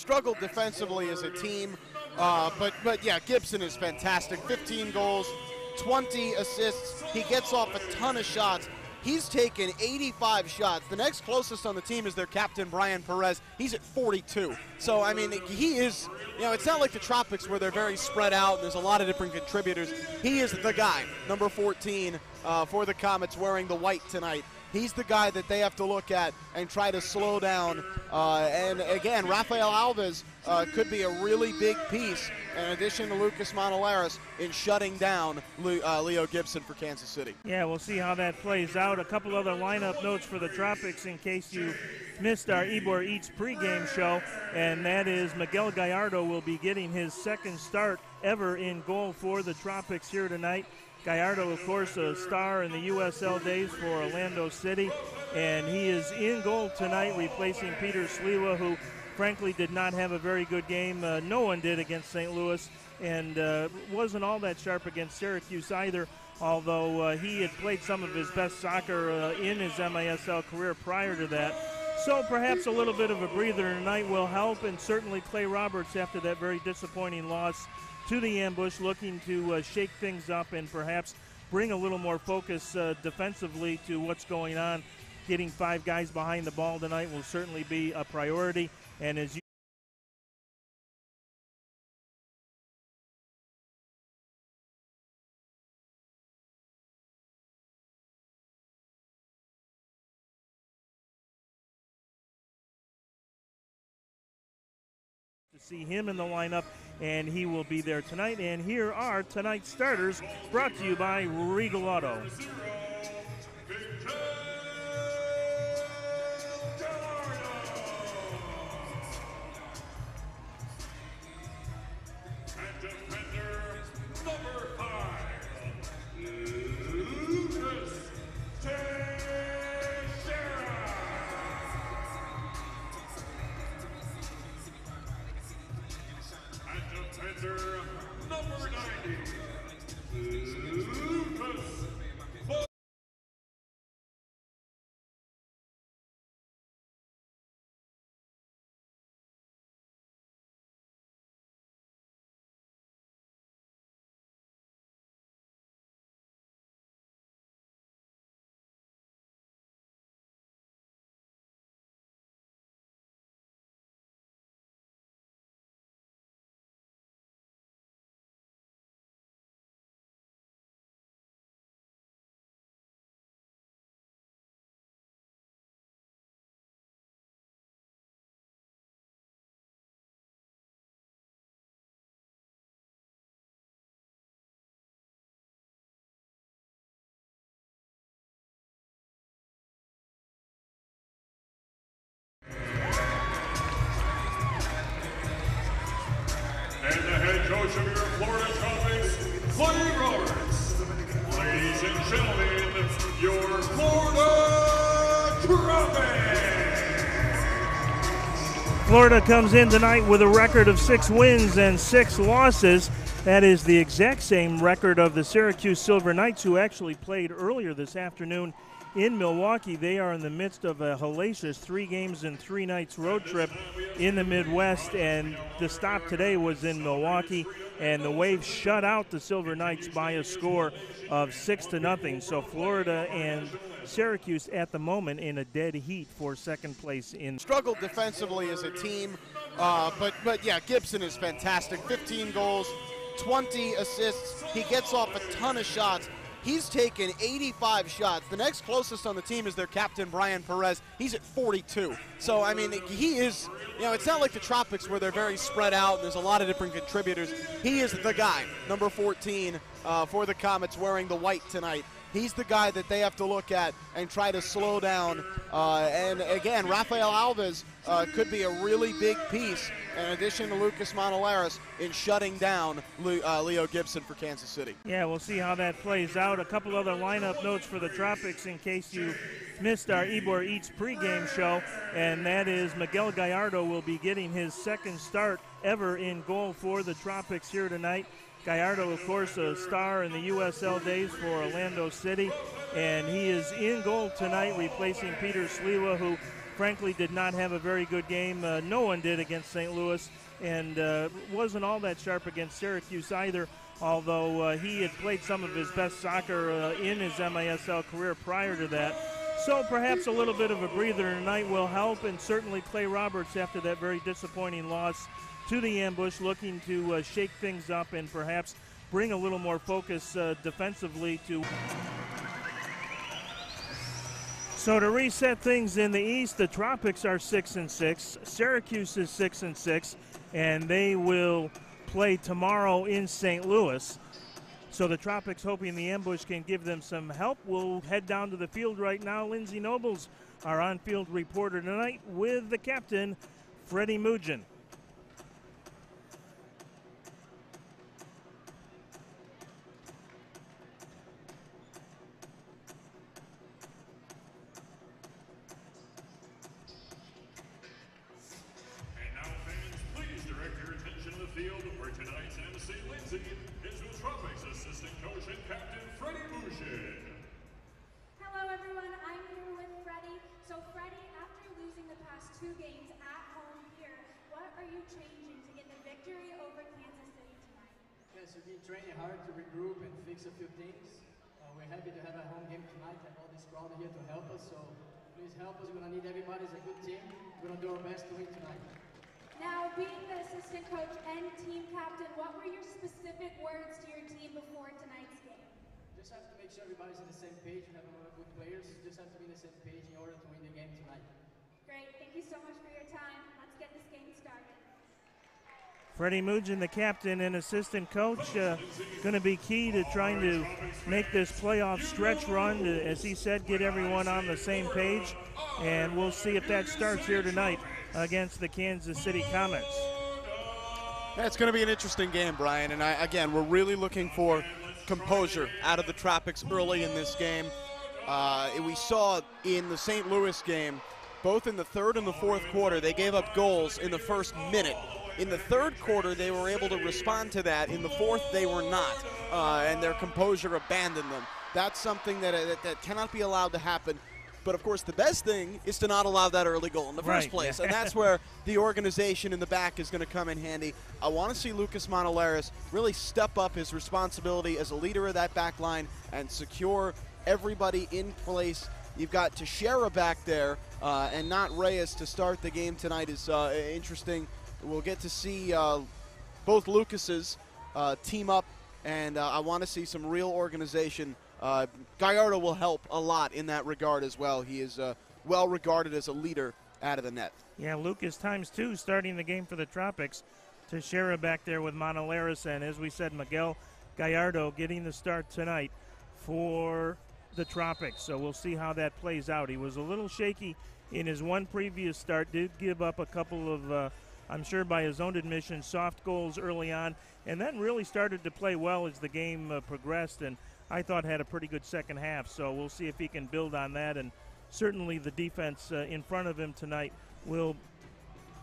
struggled defensively as a team, but yeah, Gibson is fantastic. 15 goals, 20 assists. He gets off a ton of shots. He's taken 85 shots. The next closest on the team is their captain, Brian Perez. He's at 42. So, I mean, he is, it's not like the Tropics where they're very spread out and there's a lot of different contributors. He is the guy, number 14 for the Comets, wearing the white tonight. He's the guy that they have to look at and try to slow down. And again, Rafael Alves could be a really big piece, in addition to Lucas Monolaris, in shutting down Leo Gibson for Kansas City. Yeah, we'll see how that plays out. A couple other lineup notes for the Tropics in case you missed our Ybor Eats pregame show, and that is Miguel Gallardo will be getting his second start ever in goal for the Tropics here tonight. Gallardo, of course, a star in the USL days for Orlando City, and he is in goal tonight replacing Peter Sliwa, who frankly did not have a very good game. No one did against St. Louis, and wasn't all that sharp against Syracuse either, although he had played some of his best soccer in his MISL career prior to that. So perhaps a little bit of a breather tonight will help, and certainly Clay Roberts, after that very disappointing loss to the Ambush, looking to shake things up and perhaps bring a little more focus defensively to what's going on. Getting 5 guys behind the ball tonight will certainly be a priority. And as you to see him in the lineup, and he will be there tonight. And here are tonight's starters, brought to you by Regal Auto. Coach of your Florida Tropics, Clay Roberts. Ladies and gentlemen, your Florida Tropics. Florida comes in tonight with a record of 6 wins and 6 losses. That is the exact same record of the Syracuse Silver Knights, who actually played earlier this afternoon in Milwaukee. They are in the midst of a hellacious 3 games and 3 nights road trip in the Midwest, and the stop today was in Milwaukee, and the Waves shut out the Silver Knights by a score of 6-0. So Florida and Syracuse at the moment in a dead heat for second place in. Struggled defensively as a team, but yeah, Gibson is fantastic. 15 goals, 20 assists. He gets off a ton of shots. He's taken 85 shots. The next closest on the team is their captain, Brian Perez. He's at 42. So, I mean, he is, it's not like the Tropics where they're very spread out and there's a lot of different contributors. He is the guy, number 14 for the Comets, wearing the white tonight. He's the guy that they have to look at and try to slow down. And again, Rafael Alves could be a really big piece, in addition to Lucas Monolaris, in shutting down Leo Gibson for Kansas City. Yeah, we'll see how that plays out. A couple other lineup notes for the Tropics in case you missed our Ybor Eats pregame show, and that is Miguel Gallardo will be getting his second start ever in goal for the Tropics here tonight. Gallardo, of course, a star in the USL days for Orlando City, and he is in goal tonight replacing Peter Sliwa, who frankly did not have a very good game. No one did against St. Louis, and wasn't all that sharp against Syracuse either, although he had played some of his best soccer in his MISL career prior to that. So perhaps a little bit of a breather tonight will help, and certainly Clay Roberts, after that very disappointing loss to the Ambush, looking to shake things up and perhaps bring a little more focus defensively to. So to reset things in the East, the Tropics are 6-6, Syracuse is 6-6, and they will play tomorrow in St. Louis. So the Tropics, hoping the Ambush can give them some help, will head down to the field right now. Lindsey Nobles, our on-field reporter tonight, with the captain, Freddie Mugin. We've been training hard to regroup and fix a few things. We're happy to have a home game tonight, have all this crowd here to help us, so please help us. We're going to need everybody. It's a good team. We're going to do our best to win tonight. Now, being the assistant coach and team captain, what were your specific words to your team before tonight's game? Just have to make sure everybody's on the same page. We have a lot of good players. Just have to be on the same page in order to win the game tonight. Great. Thank you so much for your time. Let's get this game started. Freddie Mugin, the captain and assistant coach, going to be key to trying to make this playoff stretch run, as he said, get everyone on the same page, and we'll see if that starts here tonight against the Kansas City Comets. It's going to be an interesting game, Brian, and again, we're really looking for composure out of the Tropics early in this game. We saw in the St. Louis game, both in the third and the fourth quarter, they gave up goals in the first minute. In the third quarter, they were able to respond to that. In the fourth, they were not, and their composure abandoned them. That's something that cannot be allowed to happen. But, of course, the best thing is to not allow that early goal in the first place, and that's where the organization in the back is going to come in handy. I want to see Lucas Monolaris really step up his responsibility as a leader of that back line and secure everybody in place. You've got Teixeira back there, and not Reyes to start the game tonight is interesting. We'll get to see both Lucases team up, and I want to see some real organization. Gallardo will help a lot in that regard as well. He is well regarded as a leader out of the net. Yeah, Lucas ×2 starting the game for the Tropics. Teixeira back there with Monolaris, and as we said, Miguel Gallardo getting the start tonight for the Tropics. So we'll see how that plays out. He was a little shaky in his one previous start, did give up a couple of I'm sure by his own admission, soft goals early on, and then really started to play well as the game progressed, and I thought had a pretty good second half. So we'll see if he can build on that, and certainly the defense in front of him tonight will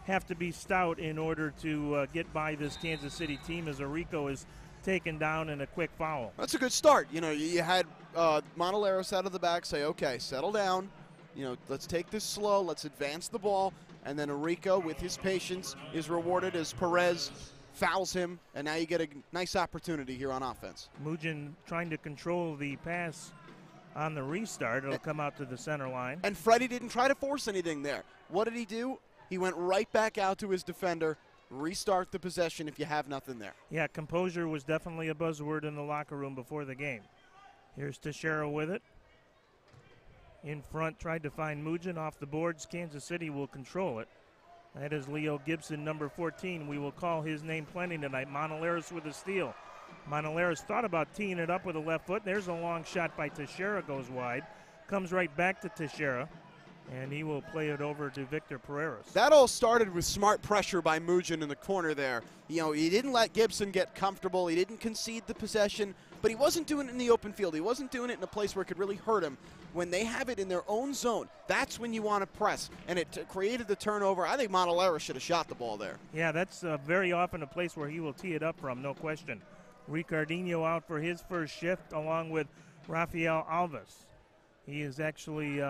have to be stout in order to get by this Kansas City team, as Arico is taken down in a quick foul. That's a good start. You know, you had Monolaris out of the back say, okay, settle down. You know, let's take this slow. Let's advance the ball. And then Arico, with his patience, is rewarded as Perez fouls him, and now you get a nice opportunity here on offense. Mugin trying to control the pass on the restart. It'll come out to the center line. And Freddie didn't try to force anything there. What did he do? He went right back out to his defender, restart the possession if you have nothing there. Yeah, composure was definitely a buzzword in the locker room before the game. Here's Teixeira with it. In front, tried to find Mugin off the boards. Kansas City will control it. That is Leo Gibson, number 14. We will call his name plenty tonight. Monolaris with a steal. Monolaris thought about teeing it up with a left foot. There's a long shot by Teixeira, goes wide. Comes right back to Teixeira, and he will play it over to Victor Pereiras. That all started with smart pressure by Mugin in the corner there. You know, he didn't let Gibson get comfortable. He didn't concede the possession, but he wasn't doing it in the open field. He wasn't doing it in a place where it could really hurt him. When they have it in their own zone, that's when you want to press, and it created the turnover. I think Monolaris should have shot the ball there. Yeah, that's very often a place where he will tee it up from, no question. Ricardinho out for his first shift, along with Rafael Alves. He is actually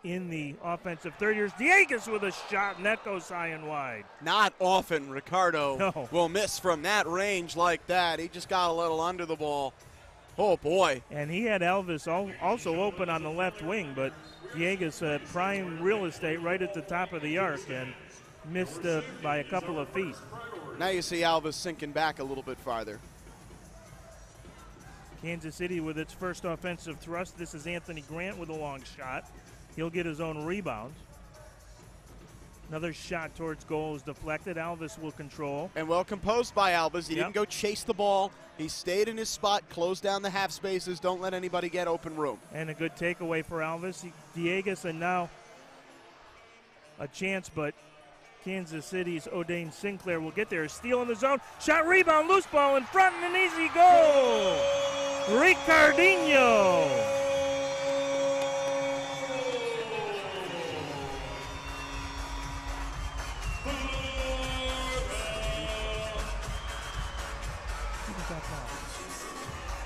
in the offensive third. Here's Diegues with a shot, and that goes high and wide. Not often Ricardo No. will miss from that range like that. He just got a little under the ball. Oh, boy. And he had Elvis also open on the left wing, but Diegues prime real estate right at the top of the arc and missed by a couple of feet. Now you see Alvis sinking back a little bit farther. Kansas City with its first offensive thrust. This is Anthony Grant with a long shot. He'll get his own rebound. Another shot towards goal is deflected. Alvis will control. And well composed by Alvis. He didn't go chase the ball. He stayed in his spot, closed down the half spaces, don't let anybody get open room. And a good takeaway for Alvis. Diegues, and now a chance, but Kansas City's O'Dane Sinclair will get there. Steal in the zone. Shot, rebound, loose ball in front, and an easy goal. Ricardinho.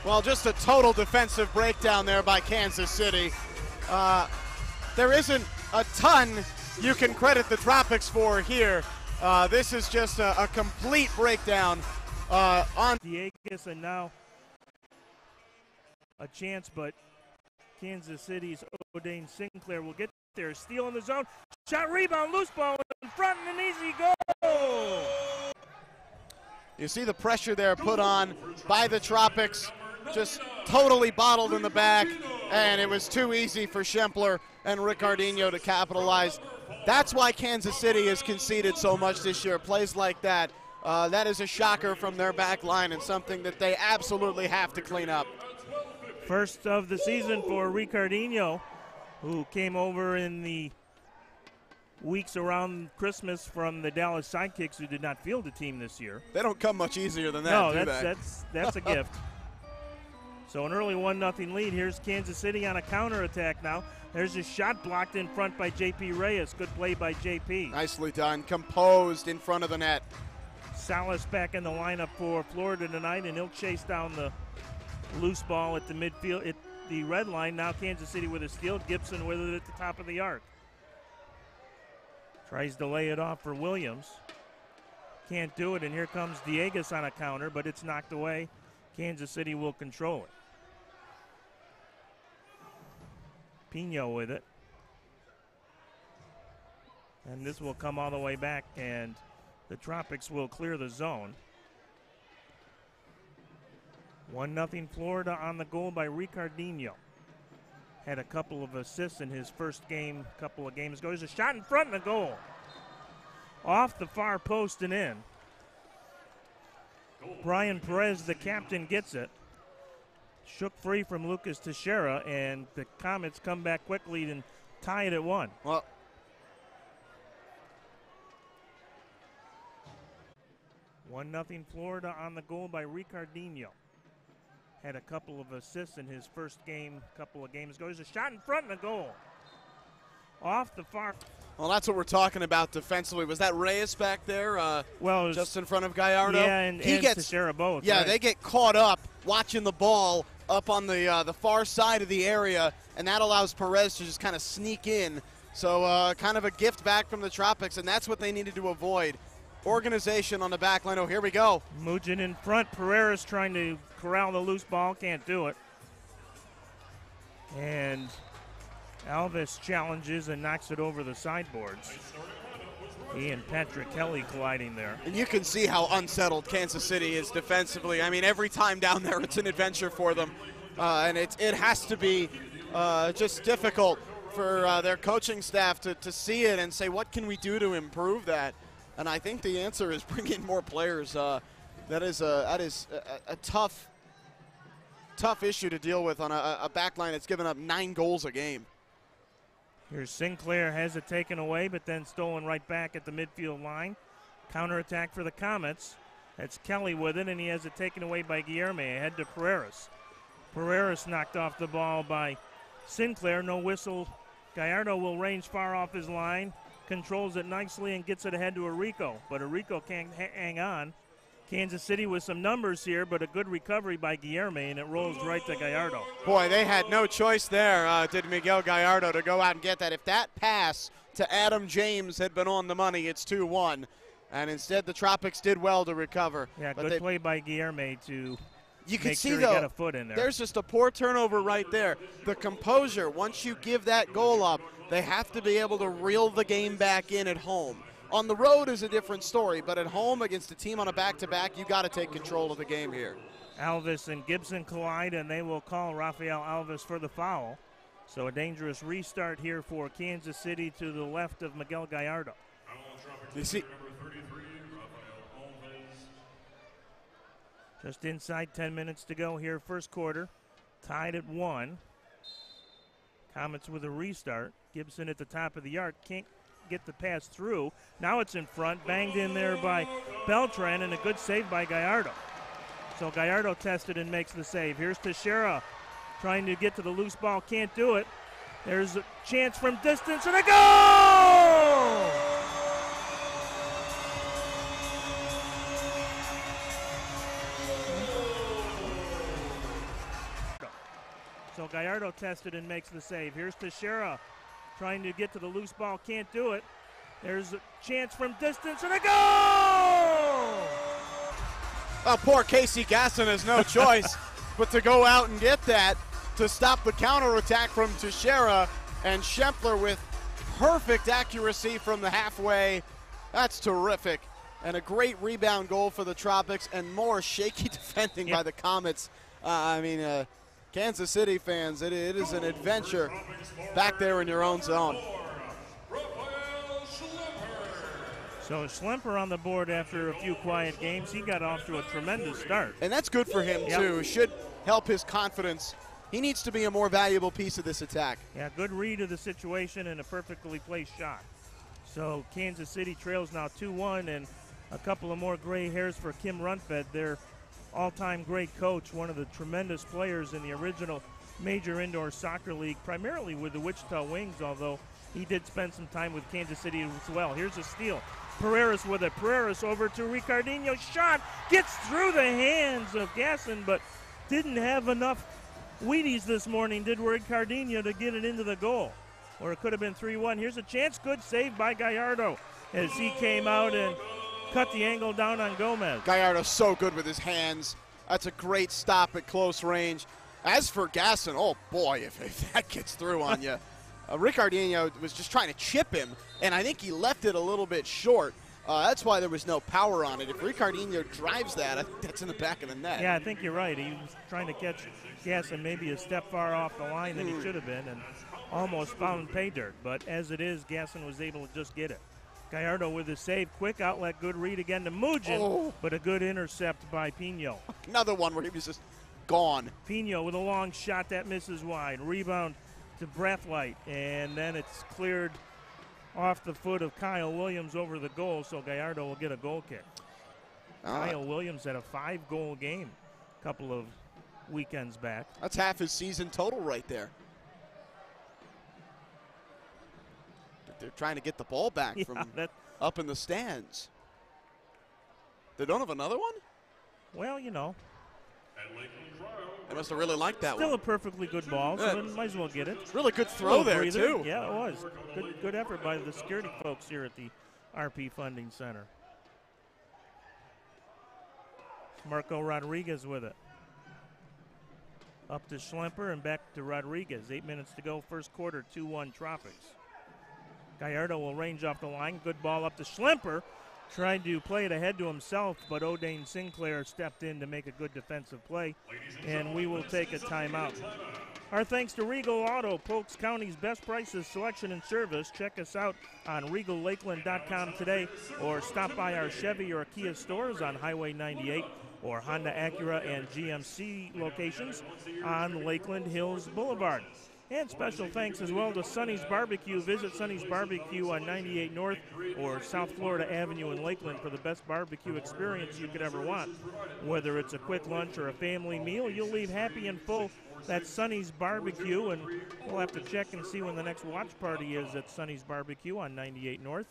Well, just a total defensive breakdown there by Kansas City. There isn't a ton you can credit the Tropics for here. This is just a complete breakdown on Diegues, and now a chance, but Kansas City's O'Dane Sinclair will get there. Steal in the zone. Shot, rebound, loose ball in front, and an easy goal. You see the pressure there put on by the Tropics, just totally bottled in the back, and it was too easy for Schempler and Ricardinho to capitalize. That's why Kansas City has conceded so much this year. Plays like that, that is a shocker from their back line and something that they absolutely have to clean up. First of the season for Ricardinho, who came over in the weeks around Christmas from the Dallas Sidekicks, who did not field the team this year. They don't come much easier than that, no, do that's a gift. So an early 1-0 lead. Here's Kansas City on a counterattack now. There's a shot blocked in front by J.P. Reyes. Good play by J.P. Nicely done. Composed in front of the net. Salas back in the lineup for Florida tonight, and he'll chase down the loose ball at the midfield, at the red line. Now Kansas City with a steal. Gibson with it at the top of the arc. Tries to lay it off for Williams. Can't do it, and here comes Diegues on a counter, but it's knocked away. Kansas City will control it. Pino with it. And this will come all the way back, and the Tropics will clear the zone. 1-0 Florida on the goal by Ricardinho. Had a couple of assists in his first game, couple of games ago. There's a shot in front of the goal. Off the far post and in. Brian Perez, the captain, gets it. Shook free from Lucas Teixeira, and the Comets come back quickly and tie it at 1. Well, 1-0 Florida on the goal by Ricardinho. Had a couple of assists in his first game, couple of games ago. There's a shot in front of the goal. Off the far. Well, that's what we're talking about defensively. Was that Reyes back there? Well, just in front of Gallardo? Yeah, and Teixeira both. Yeah, right. They get caught up watching the ball up on the far side of the area, and that allows Perez to just kind of sneak in. So kind of a gift back from the Tropics, and that's what they needed to avoid. Organization on the back line. Oh, here we go. Mugin in front. Pereira's trying to corral the loose ball. Can't do it. And Alvis challenges and knocks it over the sideboards. He and Patrick Kelly colliding there. And you can see how unsettled Kansas City is defensively. I mean, every time down there it's an adventure for them. And it has to be just difficult for their coaching staff to see it and say, what can we do to improve that? And I think the answer is bring in more players. That is a tough issue to deal with on a back line that's given up 9 goals a game. Here's Sinclair, has it taken away, but then stolen right back at the midfield line. Counterattack for the Comets. That's Kelly with it, and he has it taken away by Guillerme. Ahead to Pereiras. Pereiras knocked off the ball by Sinclair. No whistle. Gallardo will range far off his line. Controls it nicely and gets it ahead to Arico. But Arico can't hang on. Kansas City with some numbers here, but a good recovery by Guillerme, and it rolls right to Gallardo. Boy, they had no choice there, did Miguel Gallardo, to go out and get that. If that pass to Adam James had been on the money, it's 2-1. And instead, the Tropics did well to recover. Yeah, but good play by Guillerme to you can make see, sure though, he got a foot in there. There's just a poor turnover right there. The composure, once you give that goal up, they have to be able to reel the game back in at home. On the road is a different story, but at home against a team on a back-to-back, you got to take control of the game here. Alves and Gibson collide, and they will call Rafael Alves for the foul. So a dangerous restart here for Kansas City to the left of Miguel Gallardo. You see, just inside 10 minutes to go here, first quarter. Tied at 1. Comets with a restart. Gibson at the top of the arc. Can't get the pass through. Now it's in front. Banged in there by Beltran, and a good save by Gallardo. So Gallardo tested and makes the save. Here's Teixeira trying to get to the loose ball. Can't do it. There's a chance from distance, and a goal! So Gallardo tested and makes the save. Here's Teixeira trying to get to the loose ball. Can't do it. There's a chance from distance, and a goal! Oh, poor Casey Gasson has no choice but to go out and get that to stop the counterattack from Teixeira, and Schempler with perfect accuracy from the halfway. That's terrific. And a great rebound goal for the Tropics, and more shaky defending by the Comets. Kansas City fans, it is an adventure back there in your own zone. So Schlemper on the board after a few quiet games. He got off to a tremendous start. And that's good for him, too. Should help his confidence. He needs to be a more valuable piece of this attack. Yeah, good read of the situation and a perfectly placed shot. So Kansas City trails now 2-1, and a couple of more gray hairs for Kim Rundfed, their all-time great coach, one of the tremendous players in the original Major Indoor Soccer League, primarily with the Wichita Wings, although he did spend some time with Kansas City as well. Here's a steal. Pereiras with it. Pereiras over to Ricardinho. Shot gets through the hands of Gasson, but didn't have enough Wheaties this morning, did Ricardinho, to get it into the goal. Or it could have been 3-1. Here's a chance. Good save by Gallardo as he came out and cut the angle down on Gomez. Gallardo's so good with his hands. That's a great stop at close range. As for Gasson, oh boy, if that gets through on you. Ricardinho was just trying to chip him, and I think he left it a little bit short. That's why there was no power on it. If Ricardinho drives that, I think that's in the back of the net. Yeah, I think you're right. He was trying to catch Gasson maybe a step far off the line than he should have been, and almost found pay dirt. But as it is, Gasson was able to just get it. Gallardo with a save, quick outlet, good read again to Mugin, but a good intercept by Pino. Another one where he was just gone. Pino with a long shot that misses wide. Rebound to Brathwaite, and then it's cleared off the foot of Kyle Williams over the goal, so Gallardo will get a goal kick. Kyle Williams had a 5-goal game a couple of weekends back. That's half his season total right there. They're trying to get the ball back from up in the stands. They don't have another one? Well, you know. They must have really liked that one. Still a perfectly good ball, so might as well get it. Really good throw there, breather. too. Yeah, it was. Good effort by the security folks here at the RP Funding Center. Marco Rodriguez with it. Up to Schlemper and back to Rodriguez. 8 minutes to go, first quarter, 2-1 Tropics. Gallardo will range off the line. Good ball up to Schlemper. Tried to play it ahead to himself, but O'Dane Sinclair stepped in to make a good defensive play, and we will take a timeout. Our thanks to Regal Auto, Polk County's best prices, selection, and service. Check us out on RegalLakeland.com today, or stop by our Chevy or Kia stores on Highway 98, or Honda, Acura, and GMC locations on Lakeland Hills Boulevard. And special thanks as well to Sonny's Barbecue. Visit Sonny's Barbecue on 98 North or South Florida Avenue in Lakeland for the best barbecue experience you could ever want. Whether it's a quick lunch or a family meal, you'll leave happy and full. That's Sonny's Barbecue, and we'll have to check and see when the next watch party is at Sonny's Barbecue on 98 North.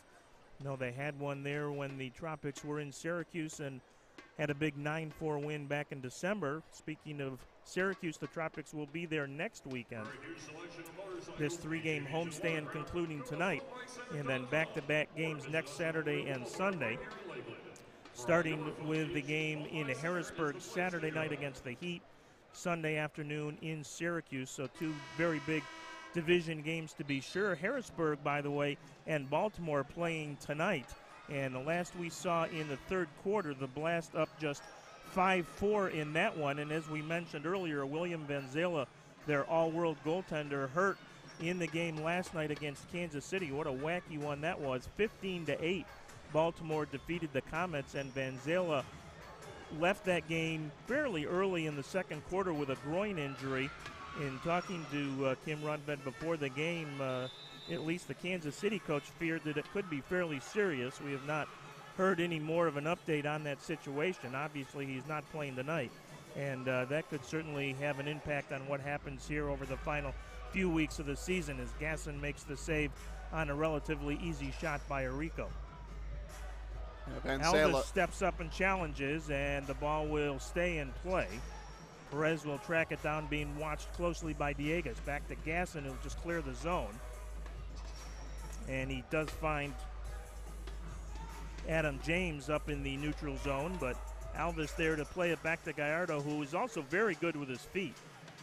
No, they had one there when the Tropics were in Syracuse, and had a big 9-4 win back in December. Speaking of Syracuse, the Tropics will be there next weekend. This 3-game homestand concluding tonight, and then back-to-back games next Saturday and Sunday, starting with the game in Harrisburg Saturday night against the Heat, Sunday afternoon in Syracuse. So 2 very big division games to be sure. Harrisburg, by the way, and Baltimore playing tonight. And the last we saw in the third quarter, the Blast up just 5-4 in that one. And as we mentioned earlier, William Vanzela, their all-world goaltender, hurt in the game last night against Kansas City. What a wacky one that was. 15-8, Baltimore defeated the Comets, and Vanzela left that game fairly early in the second quarter with a groin injury. In talking to Kim Rundved before the game, at least the Kansas City coach feared that it could be fairly serious. We have not heard any more of an update on that situation. Obviously, he's not playing tonight, and that could certainly have an impact on what happens here over the final few weeks of the season as Gasson makes the save on a relatively easy shot by Arico. Elvis steps up and challenges, and the ball will stay in play. Perez will track it down, being watched closely by Dieguez. Back to Gasson, who'll just clear the zone. And he does find Adam James up in the neutral zone, but Alvis there to play it back to Gallardo, who is also very good with his feet.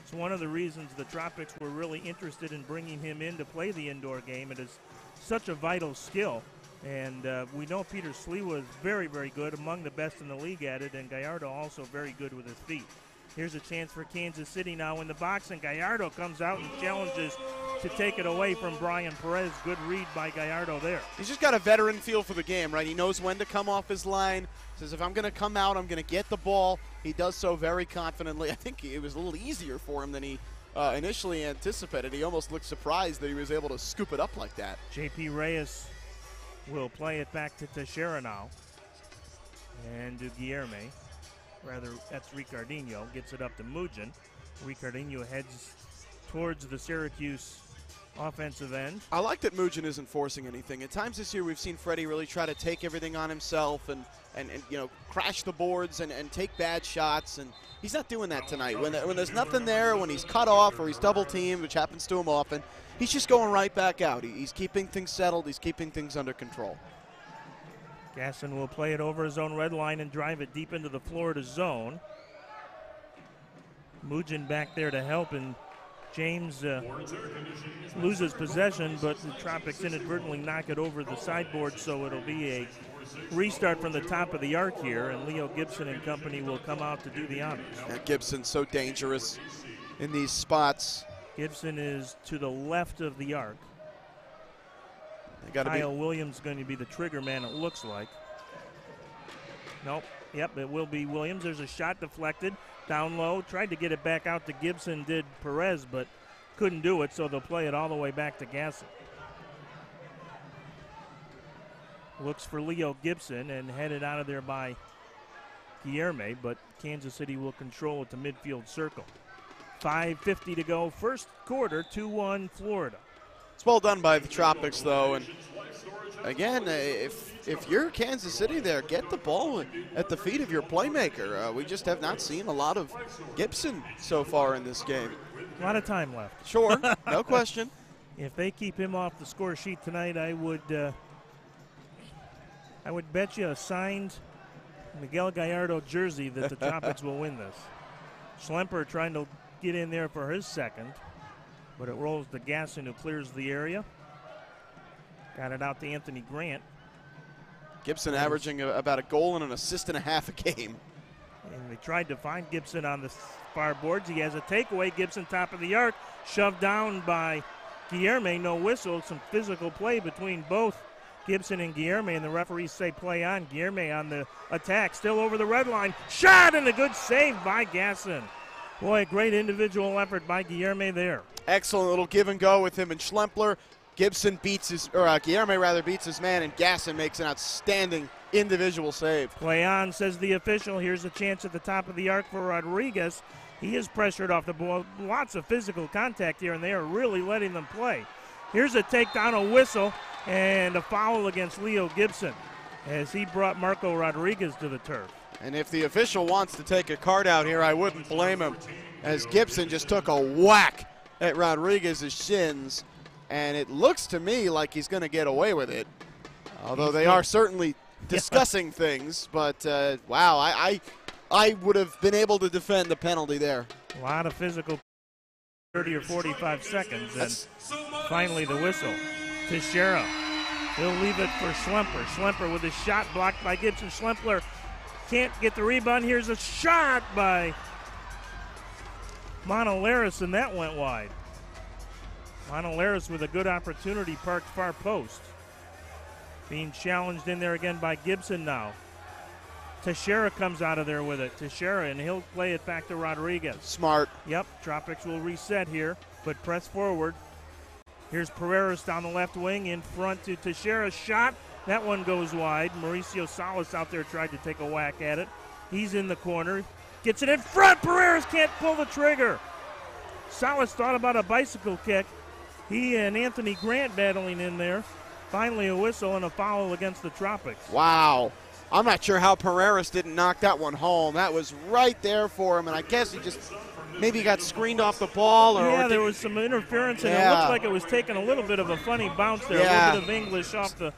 It's one of the reasons the Tropics were really interested in bringing him in to play the indoor game. It is such a vital skill. And we know Peter Sliwa is very, very good, among the best in the league at it, and Gallardo also very good with his feet. Here's a chance for Kansas City now in the box, and Gallardo comes out and challenges to take it away from Brian Perez. Good read by Gallardo there. He's just got a veteran feel for the game, right? He knows when to come off his line. Says, if I'm going to come out, I'm going to get the ball. He does so very confidently. I think it was a little easier for him than he initially anticipated. He almost looked surprised that he was able to scoop it up like that. J.P. Reyes will play it back to Teixeira now. And to Guilherme. Rather, that's Ricardinho. Gets it up to Mugin. Ricardinho heads towards the Syracuse offensive end. I like that Mugin isn't forcing anything. At times this year we've seen Freddie really try to take everything on himself and you know, crash the boards and take bad shots, and he's not doing that tonight. When there's nothing there, when he's cut off or he's double teamed, which happens to him often, he's just going right back out. He's keeping things settled. He's keeping things under control. Gasson will play it over his own red line and drive it deep into the Florida zone. Mugin back there to help, and James loses possession, but the Tropics inadvertently knock it over the sideboard, so it'll be a restart from the top of the arc here, and Leo Gibson and company will come out to do the honors. Yeah, Gibson's so dangerous in these spots. Gibson is to the left of the arc. Kyle Williams going to be the trigger man, it looks like. Nope. Yep, it will be Williams. There's a shot deflected. Down low. Tried to get it back out to Gibson, did Perez, but couldn't do it, so they'll play it all the way back to Gasson. Looks for Leo Gibson and headed out of there by Guilherme, but Kansas City will control it to midfield circle. 5:50 to go. First quarter, 2-1 Florida. It's well done by the Tropics, though, and again, if you're Kansas City there, get the ball at the feet of your playmaker. We just have not seen a lot of Gibson so far in this game. A lot of time left. Sure, no question. If they keep him off the score sheet tonight, I would bet you a signed Miguel Gallardo jersey that the Tropics will win this. Schlemper trying to get in there for his second, but it rolls to Gasson, who clears the area. Got it out to Anthony Grant. Gibson averaging about a goal and an assist and a half a game. And they tried to find Gibson on the far boards. He has a takeaway. Gibson top of the arc, shoved down by Guilherme. No whistle. Some physical play between both Gibson and Guilherme, and the referees say play on. Guilherme on the attack, still over the red line. Shot, and a good save by Gasson. Boy, a great individual effort by Guilherme there. Excellent little give and go with him and Schlempler. Gibson beats his, or Guilherme beats his man, and Gasson makes an outstanding individual save. Play on, says the official. Here's a chance at the top of the arc for Rodriguez. He is pressured off the ball. Lots of physical contact here, and they are really letting them play. Here's a takedown, a whistle, and a foul against Leo Gibson as he brought Marco Rodriguez to the turf. And if the official wants to take a card out here, I wouldn't blame him, as Gibson just took a whack at Rodriguez's shins, and it looks to me like he's going to get away with it. Although they are certainly discussing things, but wow, I would have been able to defend the penalty there. A lot of physical, 30 or 45 seconds, and finally the whistle. Teixeira, he'll leave it for Schlemper. Schlemper with a shot blocked by Gibson. Schlemper can't get the rebound. Here's a shot by Monolaris, and that went wide. Monolaris with a good opportunity, parked far post. Being challenged in there again by Gibson now. Teixeira comes out of there with it. Teixeira, and he'll play it back to Rodriguez. Smart. Yep, Tropics will reset here, but press forward. Here's Pereiras down the left wing, in front to Teixeira's shot. That one goes wide. Mauricio Salas out there tried to take a whack at it. He's in the corner. Gets it in front. Pereiras can't pull the trigger. Salas thought about a bicycle kick. He and Anthony Grant battling in there. Finally a whistle and a foul against the Tropics. Wow. I'm not sure how Pereiras didn't knock that one home. That was right there for him, and I guess he just maybe got screened off the ball. Or there was some interference, and it looked like it was taking a little bit of a funny bounce there, a little bit of English off the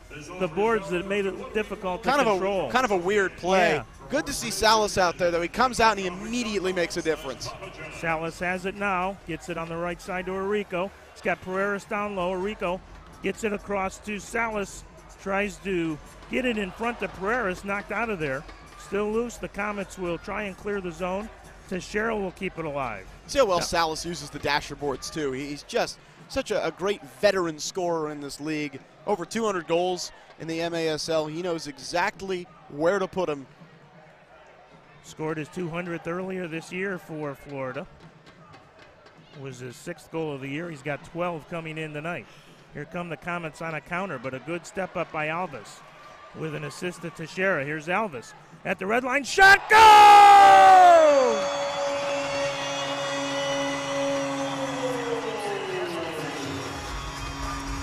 boards that made it difficult to control. Kind of a weird play. Yeah. Good to see Salas out there, though. He comes out and he immediately makes a difference. Salas has it now, gets it on the right side to Arico. He's got Pereiras down low. Arico gets it across to Salas, tries to get it in front of Pereiras, knocked out of there. Still loose. The Comets will try and clear the zone. Teixeira will keep it alive. See how well Salas uses the dasher boards, too. He's just such a great veteran scorer in this league. Over 200 goals in the MASL. He knows exactly where to put them. Scored his 200th earlier this year for Florida. Was his 6th goal of the year. He's got 12 coming in tonight. Here come the Comets on a counter, but a good step up by Alves with an assist to Teixeira. Here's Alves at the red line. Shot, go!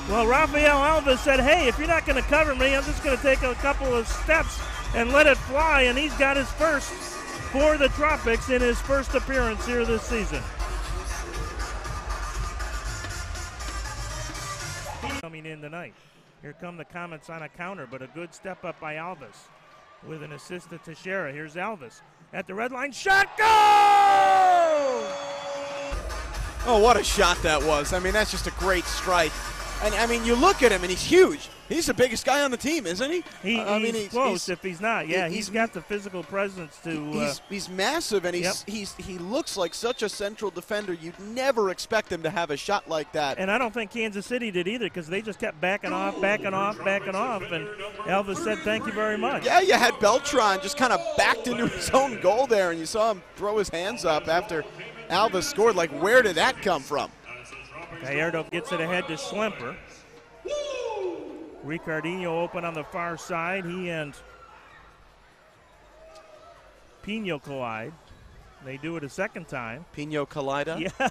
Well, Rafael Alves said, hey, if you're not going to cover me, I'm just going to take a couple of steps and let it fly, and he's got his first for the Tropics in his first appearance here this season. Coming in tonight. Here come the Comets on a counter, but a good step up by Alves with an assist to Teixeira. Here's Alves at the red line. Shot, go! Oh, what a shot that was. I mean, that's just a great strike. And, I mean, you look at him, and he's huge. He's the biggest guy on the team, isn't he? He's close if he's not. Yeah, he's got the physical presence to... He's massive, and he looks like such a central defender. You'd never expect him to have a shot like that. And I don't think Kansas City did either, because they just kept backing off, and Alves said thank you very much. Yeah, you had Beltran just kind of backed into his own goal there, and you saw him throw his hands up after Alves scored. Like, where did that come from? Gallardo gets it ahead to Schlemper. Ricardinho open on the far side. He and Pino collide. They do it a second time. Pino collida? Yeah,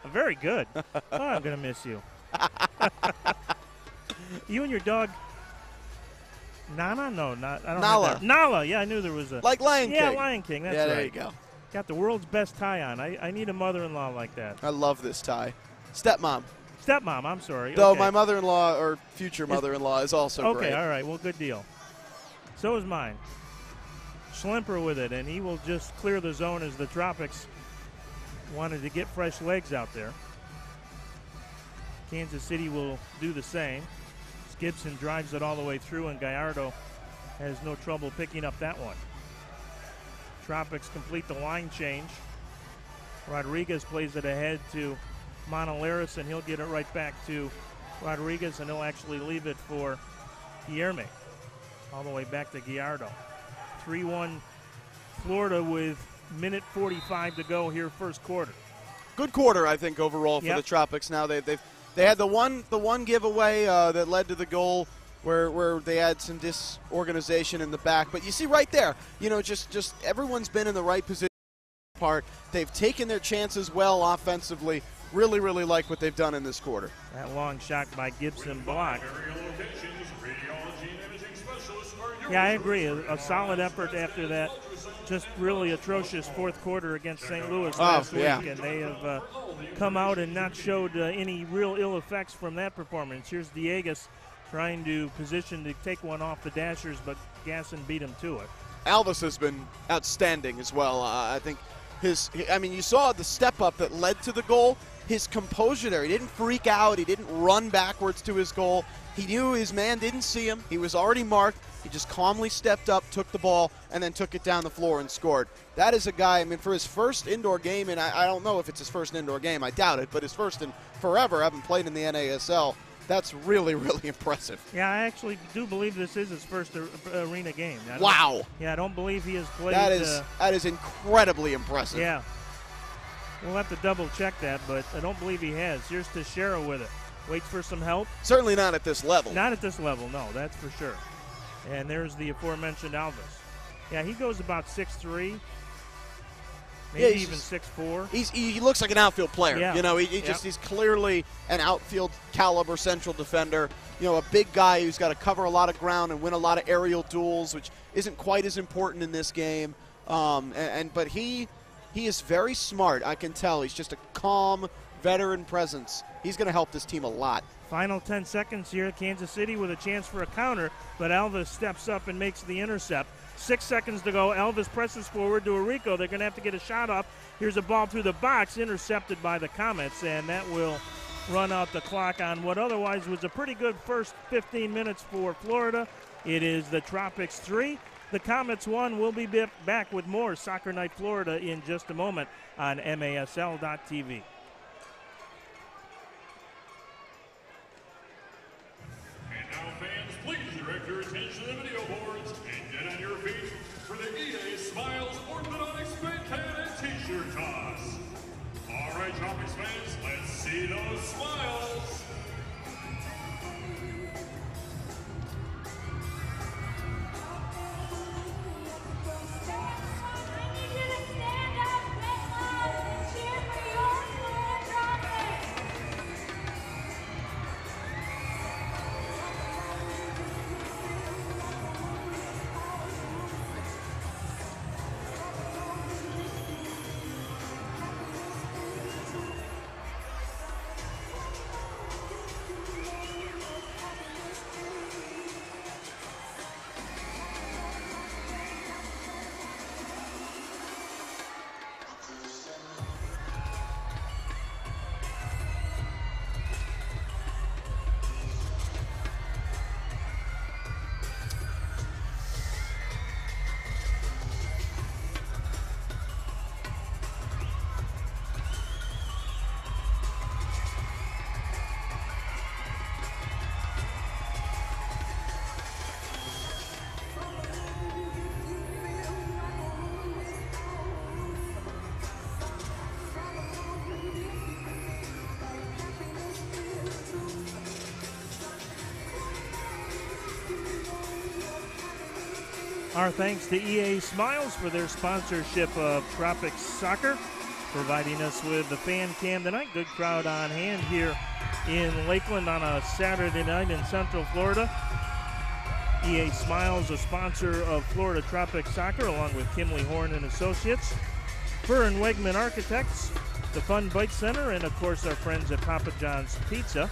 very good. Oh, I'm going to miss you. You and your dog, Nana? No, not. I don't Nala. Nala, yeah, I knew there was a. Like Lion King. Yeah, Lion King, that's right. Yeah, there you go. Got the world's best tie on. I need a mother-in-law like that. I love this tie. Stepmom. Stepmom, I'm sorry. Though okay. my mother-in-law, or future mother-in-law, is also great. Okay, all right, well, good deal. So is mine. Schlemper with it, and he will just clear the zone as the Tropics wanted to get fresh legs out there. Kansas City will do the same. Gibson drives it all the way through, and Gallardo has no trouble picking up that one. Tropics complete the line change. Rodriguez plays it ahead to Monolaris, and he'll get it right back to Rodriguez, and he'll actually leave it for Guilherme. All the way back to Gallardo. 3-1 Florida with minute 45 to go here first quarter. Good quarter, I think, overall for the Tropics. Now they had the one giveaway that led to the goal where they had some disorganization in the back. But you see right there, just everyone's been in the right position. They've taken their chances well offensively. Really, really like what they've done in this quarter. That long shot by Gibson blocked. Yeah, I agree. A solid effort after that just really atrocious fourth quarter against St. Louis last week, and they have come out and not showed any real ill effects from that performance. Here's Diegas trying to position to take one off the Dashers, but Gasson beat him to it. Alvis has been outstanding as well. I think you saw the step up that led to the goal. His composure there. He didn't freak out. He didn't run backwards to his goal. He knew his man didn't see him. He was already marked. He just calmly stepped up, took the ball, and then took it down the floor and scored. That is a guy, for his first indoor game, and I don't know if it's his first indoor game. I doubt it, but his first in forever, having played in the NASL. That's really, really impressive. Yeah, I actually do believe this is his first arena game. Wow. Yeah, I don't believe he has played. That is incredibly impressive. Yeah. We'll have to double-check that, but I don't believe he has. Here's Teixeira with it. Waits for some help. Certainly not at this level. Not at this level, no, that's for sure. And there's the aforementioned Alvis. Yeah, he goes about 6'3", maybe even 6'4". He looks like an outfield player. Yeah. He's clearly an outfield caliber central defender. A big guy who's got to cover a lot of ground and win a lot of aerial duels, which isn't quite as important in this game. But he is very smart. I can tell. He's just a calm veteran presence. He's going to help this team a lot. Final 10 seconds here. Kansas City with a chance for a counter, but Elvis steps up and makes the intercept. 6 seconds to go. Elvis presses forward to Arico. They're going to have to get a shot up. Here's a ball through the box, intercepted by the Comets, and that will run out the clock on what otherwise was a pretty good first 15 minutes for Florida. It is the Tropics 3. The Comets 1. We'll be back with more Soccer Night Florida in just a moment on MASL.TV. Now, fans, please direct your attention to the video boards and get on your feet for the EA Smiles Orthodontics Fake Hat and T-shirt toss. All right, Tropics fans, let's see those smiles. Our thanks to EA Smiles for their sponsorship of Tropics Soccer, providing us with the fan cam tonight. Good crowd on hand here in Lakeland on a Saturday night in Central Florida. EA Smiles, a sponsor of Florida Tropics Soccer, along with Kimley Horn and Associates. Fur and Wegman Architects, the Fun Bike Center, and of course our friends at Papa John's Pizza.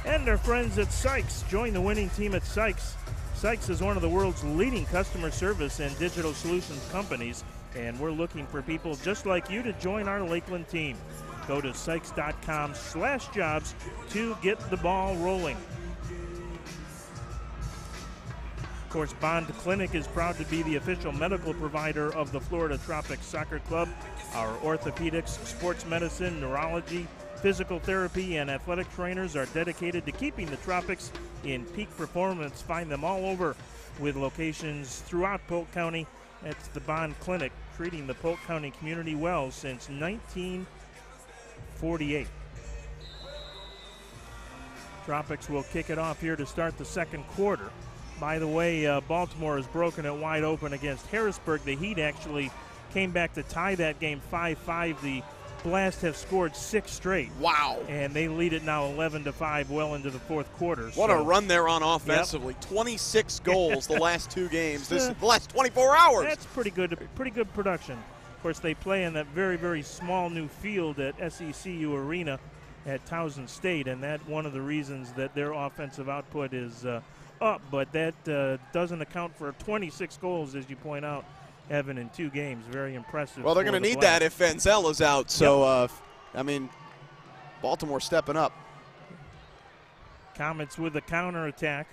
And our friends at Sykes. Join the winning team at Sykes. Sykes is one of the world's leading customer service and digital solutions companies, and we're looking for people just like you to join our Lakeland team. Go to sykes.com/jobs to get the ball rolling. Of course, Bond Clinic is proud to be the official medical provider of the Florida Tropics Soccer Club. Our orthopedics, sports medicine, neurology, physical therapy, and athletic trainers are dedicated to keeping the Tropics in peak performance. Find them all over with locations throughout Polk County. That's the Bond Clinic, treating the Polk County community well since 1948. Tropics will kick it off here to start the second quarter. By the way, Baltimore has broken it wide open against Harrisburg. The Heat actually came back to tie that game 5-5 the Blast have scored 6 straight. Wow. And they lead it now 11-5 well into the fourth quarter. What a run they're on offensively. Yep. 26 goals the last 2 games, the last 24 hours. That's pretty good production. Of course, they play in that very, very small new field at SECU Arena at Towson State, and that's one of the reasons that their offensive output is up, but that doesn't account for 26 goals, as you point out, Evan, in 2 games. Very impressive. Well, they're going to need that if Fenzel is out. So, I mean, Baltimore stepping up. Comets with the counterattack.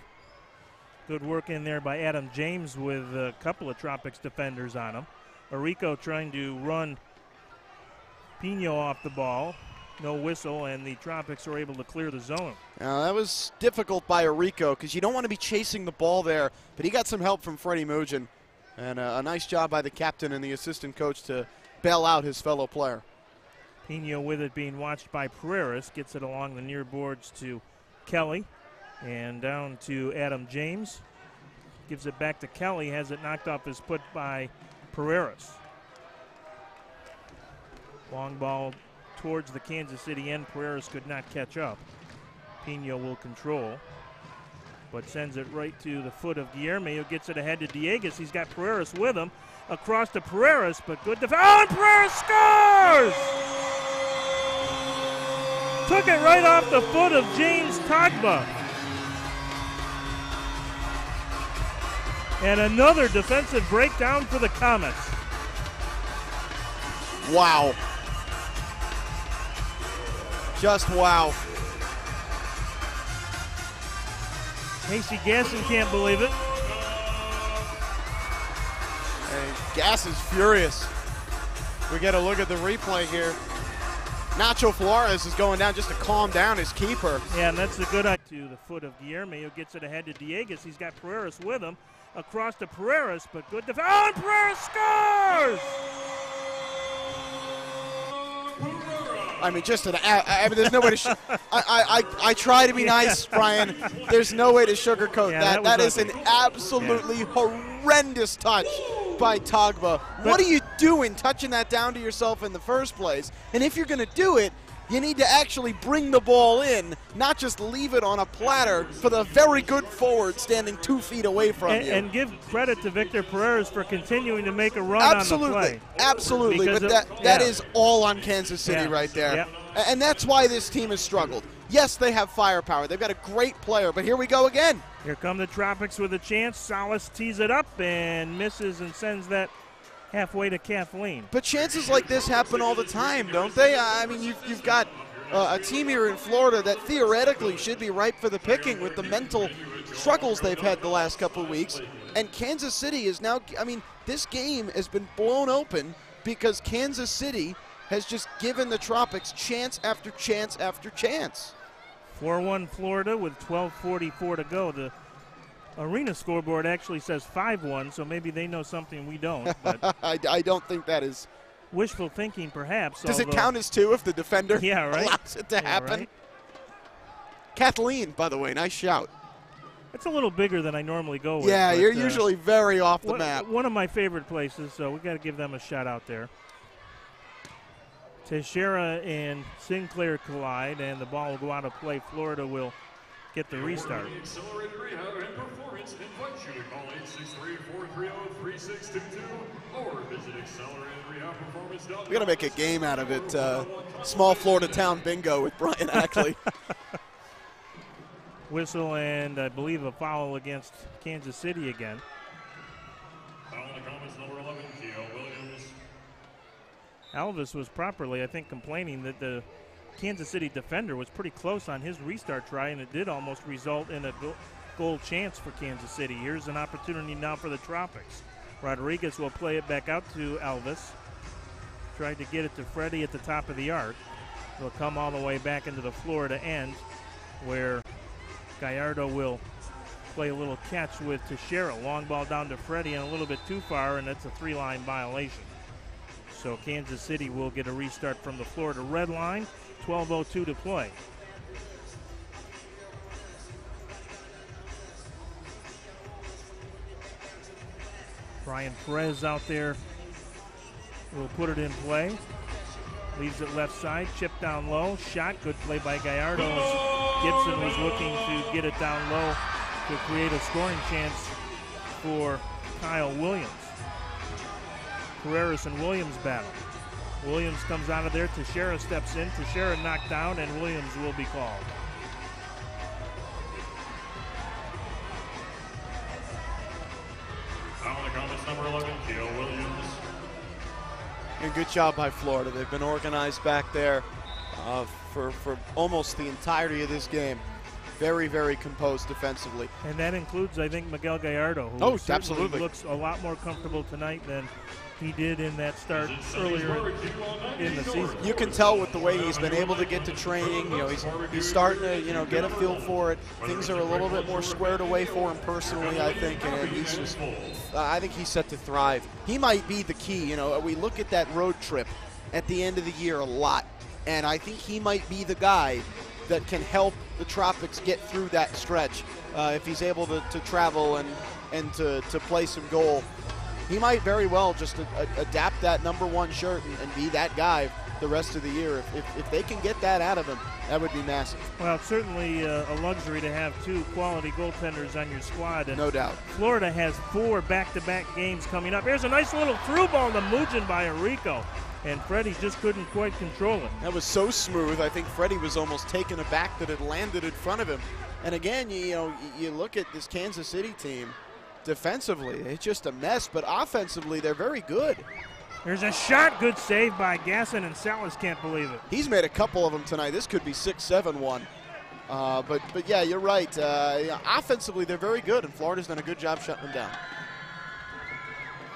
Good work in there by Adam James with a couple of Tropics defenders on him. Arico trying to run Pino off the ball. No whistle, and the Tropics are able to clear the zone. Now, that was difficult by Arico because you don't want to be chasing the ball there, but he got some help from Freddie Mugin. And a nice job by the captain and the assistant coach to bail out his fellow player. Pino with it being watched by Pereiras. Gets it along the near boards to Kelly. And down to Adam James. Gives it back to Kelly. Has it knocked off his foot by Pereiras. Long ball towards the Kansas City end. Pereiras could not catch up. Pino will control, but sends it right to the foot of Guillerme, who gets it ahead to Dieguez. He's got Pereiras with him. Across to Pereiras, but good defense. Oh, and Pereiras scores! Took it right off the foot of James Tagba. And another defensive breakdown for the Comets. Wow. Just wow. Casey Gasson can't believe it. And Gass is furious. We get a look at the replay here. Nacho Flores is going down just to calm down his keeper. Yeah, and that's the good idea. To the foot of Guillerme, who gets it ahead to Dieguez. He's got Pereiras with him. Across to Pereiras, but good defense. Oh, and Pereiras scores! I mean, just I mean, there's no way to. I try to be nice, Brian. There's no way to sugarcoat that. That is an absolutely horrendous touch by Tagba. What are you doing touching that down to yourself in the first place? And if you're going to do it, you need to actually bring the ball in, not just leave it on a platter for the very good forward standing 2 feet away from you. And give credit to Victor Pereiras for continuing to make a run on the play. Absolutely. But that is all on Kansas City right there. Yep. And that's why this team has struggled. Yes, they have firepower. They've got a great player, but here we go again. Here come the Tropics with a chance. Salas tees it up and misses and sends that halfway to Kathleen. But chances like this happen all the time, don't they? I mean, you've got a team here in Florida that theoretically should be ripe for the picking with the mental struggles they've had the last couple of weeks. And Kansas City is now, I mean, this game has been blown open because Kansas City has just given the Tropics chance after chance after chance. 4-1 Florida with 12:44 to go. The arena scoreboard actually says 5-1, so maybe they know something we don't. But I don't think that is wishful thinking, perhaps. Does it count as 2 if the defender allows it to happen? Right. Kathleen, by the way, nice shout. It's a little bigger than I normally go with. Yeah, you're usually very off the map. One of my favorite places, so we got to give them a shout out there. Teixeira and Sinclair collide, and the ball will go out of play. Florida will get the restart. Accelerated Rehab and Performance invites you to call 863-430-3622 or visit acceleratedrehabperformance.com. We're going to make a game out of it. Small Florida town bingo with Brian Ackley. Whistle and I believe a foul against Kansas City again. Foul on the Comets, number 11, Theo Williams. Alvis was properly, I think, complaining that the Kansas City defender was pretty close on his restart try, and it did almost result in a goal chance for Kansas City. Here's an opportunity now for the Tropics. Rodriguez will play it back out to Alvis. Tried to get it to Freddie at the top of the arc. It'll come all the way back into the Florida end, where Gallardo will play a little catch with Teixeira. Long ball down to Freddie and a little bit too far, and that's a 3-line violation. So Kansas City will get a restart from the Florida red line. 12:02 to play. Brian Perez out there will put it in play. Leaves it left side, chip down low, shot, good play by Gallardo. As Gibson was looking to get it down low to create a scoring chance for Kyle Williams. Carreras and Williams battle. Williams comes out of there, Teixeira steps in, Teixeira knocked down, and Williams will be called. Now in the Comets, number 11, Kyle Williams. And good job by Florida. They've been organized back there for almost the entirety of this game. Very, very composed defensively. And that includes, I think, Miguel Gallardo, who absolutely looks a lot more comfortable tonight than he did in that start earlier in the season. You can tell with the way he's been able to get to training. You know, he's starting to get a feel for it. Things are a little bit more squared away for him personally, I think, and he's just. I think he's set to thrive. He might be the key. You know, we look at that road trip at the end of the year a lot, and I think he might be the guy that can help the Tropics get through that stretch if he's able to travel and to play some goal. He might very well just adapt that #1 shirt and be that guy the rest of the year. If they can get that out of him, that would be massive. Well, it's certainly a luxury to have two quality goaltenders on your squad. And no doubt. Florida has 4 back-to-back games coming up. Here's a nice little through ball to Mugin by Arico, and Freddie just couldn't quite control it. That was so smooth. I think Freddie was almost taken aback that it landed in front of him. And again, you look at this Kansas City team. Defensively, it's just a mess, but offensively, they're very good. There's a shot, good save by Gasson, and Salas can't believe it. He's made a couple of them tonight. This could be 6-7-1. But yeah, you're right. Offensively, they're very good, and Florida's done a good job shutting them down.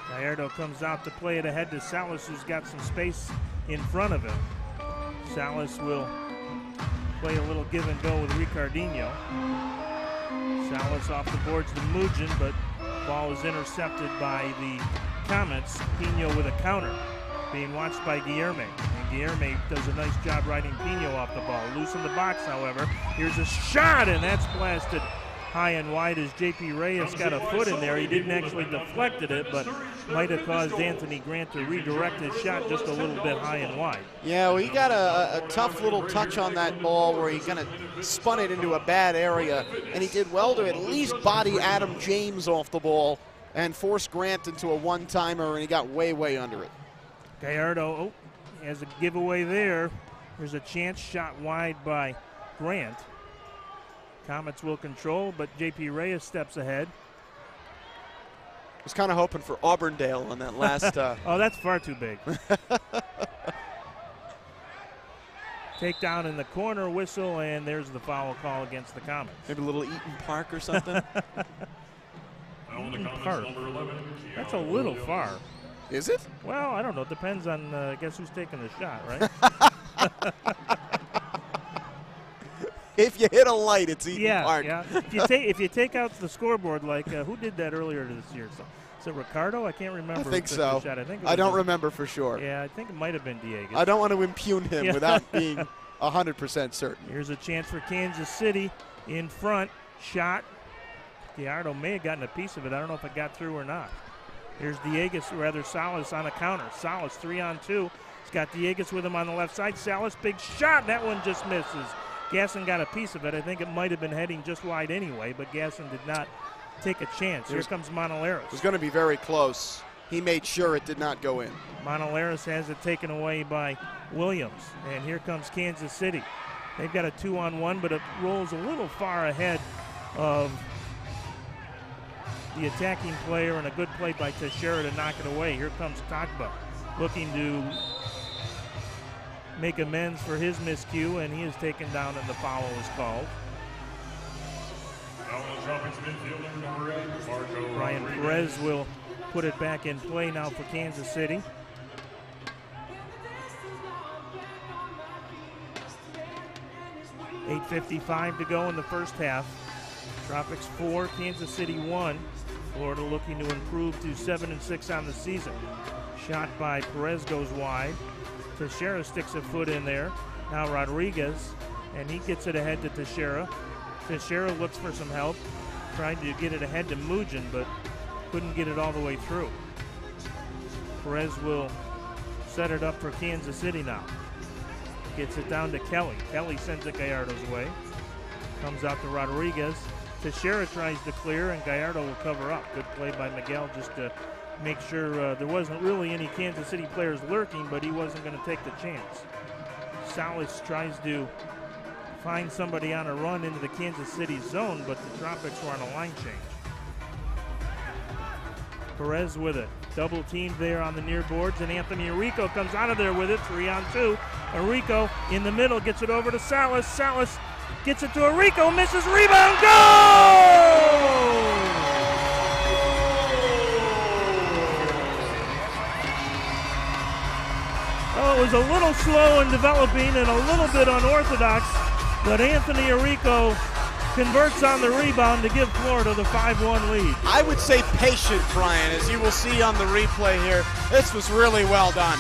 Gallardo comes out to play it ahead to Salas, who's got some space in front of him. Salas will play a little give and go with Ricardinho. Salas off the boards to Mugin, but ball is intercepted by the Comets. Pino with a counter, being watched by Guilherme. And Guilherme does a nice job riding Pino off the ball. Loose in the box, however. Here's a shot, and that's blasted high and wide as J.P. Reyes got a foot in there. He didn't actually deflected it, but might have caused Anthony Grant to redirect his shot just a little bit high and wide. Yeah, well, he got a tough little touch on that ball where he kind of spun it into a bad area, and he did well to at least body Adam James off the ball and force Grant into a one-timer, and he got way, way under it. Gallardo has a giveaway there. There's a chance shot wide by Grant. Comets will control, but J.P. Reyes steps ahead. Was kind of hoping for Auburndale on that last. Oh, that's far too big. Takedown in the corner, whistle, and there's the foul call against the Comets. Maybe a little Eaton Park or something. Eaton Park. That's a little far. Is it? Well, I don't know. It depends on, I guess, who's taking the shot, right? If you hit a light, it's Eaton Park. Yeah. If you take out the scoreboard, like who did that earlier this year? So, is it Ricardo? I can't remember. I think so. I don't remember for sure. Yeah, I think it might have been Dieguez. I don't want to impugn him without being 100% certain. Here's a chance for Kansas City in front. Shot. Gallardo may have gotten a piece of it. I don't know if it got through or not. Here's Salas on a counter. Salas 3-on-2. He's got Dieguez with him on the left side. Salas, big shot. That one just misses. Gasson got a piece of it. I think it might have been heading just wide anyway, but Gasson did not take a chance. Here comes Monaleros. It was going to be very close. He made sure it did not go in. Monaleros has it taken away by Williams, and here comes Kansas City. They've got a 2-on-1, but it rolls a little far ahead of the attacking player, and a good play by Teixeira to knock it away. Here comes Tagba looking to make amends for his miscue, and he is taken down and the foul is called. Brian Perez will put it back in play now for Kansas City. .8:55 to go in the first half. Tropics 4, Kansas City 1. Florida looking to improve to 7-6 on the season. Shot by Perez goes wide. Teixeira sticks a foot in there. Now Rodriguez, and he gets it ahead to Teixeira. Teixeira looks for some help, trying to get it ahead to Mugin, but couldn't get it all the way through. Perez will set it up for Kansas City now. Gets it down to Kelly. Kelly sends it Gallardo's way. Comes out to Rodriguez. Teixeira tries to clear, and Gallardo will cover up. Good play by Miguel just to make sure there wasn't really any Kansas City players lurking, but he wasn't going to take the chance. Salas tries to find somebody on a run into the Kansas City zone, but the Tropics were on a line change. Perez with it. Double teamed there on the near boards, and Anthony Arrico comes out of there with it, 3-on-2. Arrico in the middle gets it over to Salas. Salas gets it to Arrico, misses, rebound, goal! Oh, it was a little slow in developing and a little bit unorthodox, but Anthony Arrico converts on the rebound to give Florida the 5-1 lead. I would say patient, Brian, as you will see on the replay here. This was really well done.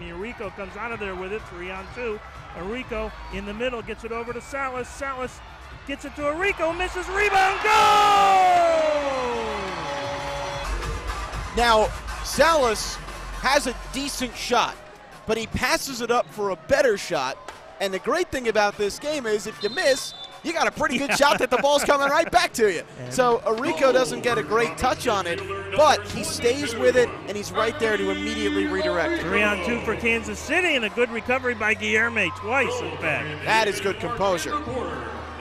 Arrico comes out of there with it, 3-on-2. Arrico in the middle gets it over to Salas. Salas gets it to Arrico, misses, rebound, goal! Now, Salas has a decent shot, but he passes it up for a better shot. And the great thing about this game is if you miss, you got a pretty good shot that the ball's coming right back to you. So Arrico doesn't get a great touch on it, but he stays with it, and he's right there to immediately redirect it. 3-on-2 for Kansas City, and a good recovery by Guilherme, twice in fact. That is good composure.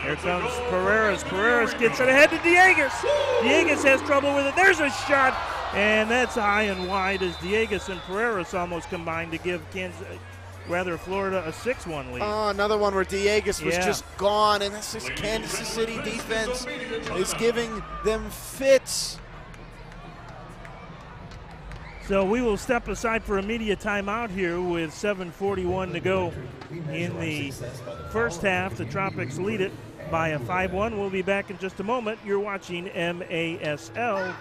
Here comes Pereira. Pereira gets it ahead to Diegues. Diegues has trouble with it. There's a shot, and that's high and wide as Diegues and Pereira almost combined to give Florida a 6-1 lead. Oh, another one where Diegues was just gone, and this is Kansas City defense is giving them fits. So we will step aside for a media timeout here with 7:41 to go in the first half. The Tropics lead it by a 5-1. We'll be back in just a moment. You're watching MASL.TV.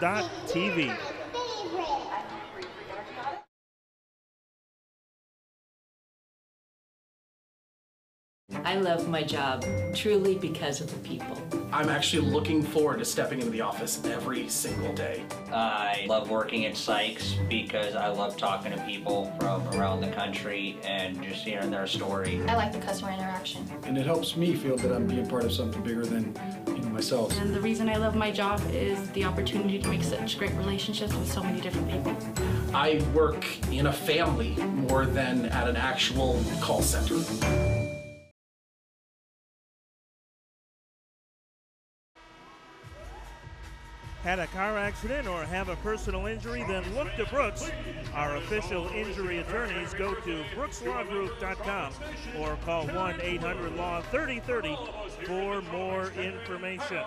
I love my job, truly because of the people. I'm actually looking forward to stepping into the office every single day. I love working at Sykes because I love talking to people from around the country and just hearing their story. I like the customer interaction. And it helps me feel that I'm being part of something bigger than myself. And the reason I love my job is the opportunity to make such great relationships with so many different people. I work in a family more than at an actual call center. Had a car accident or have a personal injury, then look to Brooks. Our official injury attorneys. Go to brookslawgroup.com or call 1-800-LAW-3030 for more information.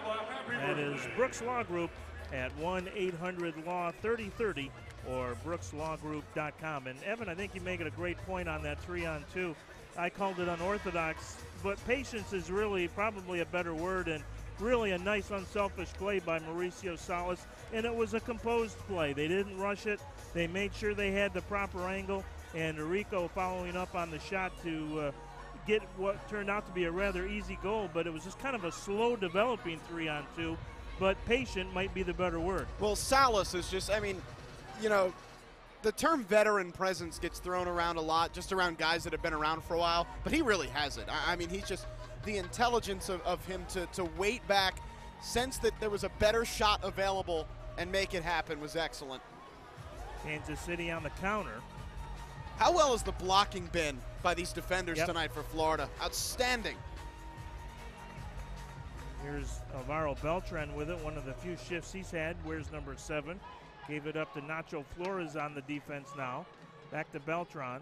That is Brooks Law Group at 1-800-LAW-3030 or brookslawgroup.com. And Evan, I think you make it a great point on that 3-on-2. I called it unorthodox, but patience is really probably a better word, and really a nice unselfish play by Mauricio Salas, and it was a composed play. They didn't rush it. They made sure they had the proper angle, and Arrico following up on the shot to get what turned out to be a rather easy goal, but it was just kind of a slow developing 3-on-2, but patient might be the better word. Well, Salas is just, I mean, you know, the term veteran presence gets thrown around a lot, just around guys that have been around for a while, but he really has it. I mean, he's just the intelligence of him to wait back, sense that there was a better shot available, and make it happen was excellent. Kansas City on the counter. How well has the blocking been by these defenders tonight for Florida? Outstanding. Here's Alvaro Beltran with it, one of the few shifts he's had. Wears number 7. Gave it up to Nacho Flores on the defense now. Back to Beltran.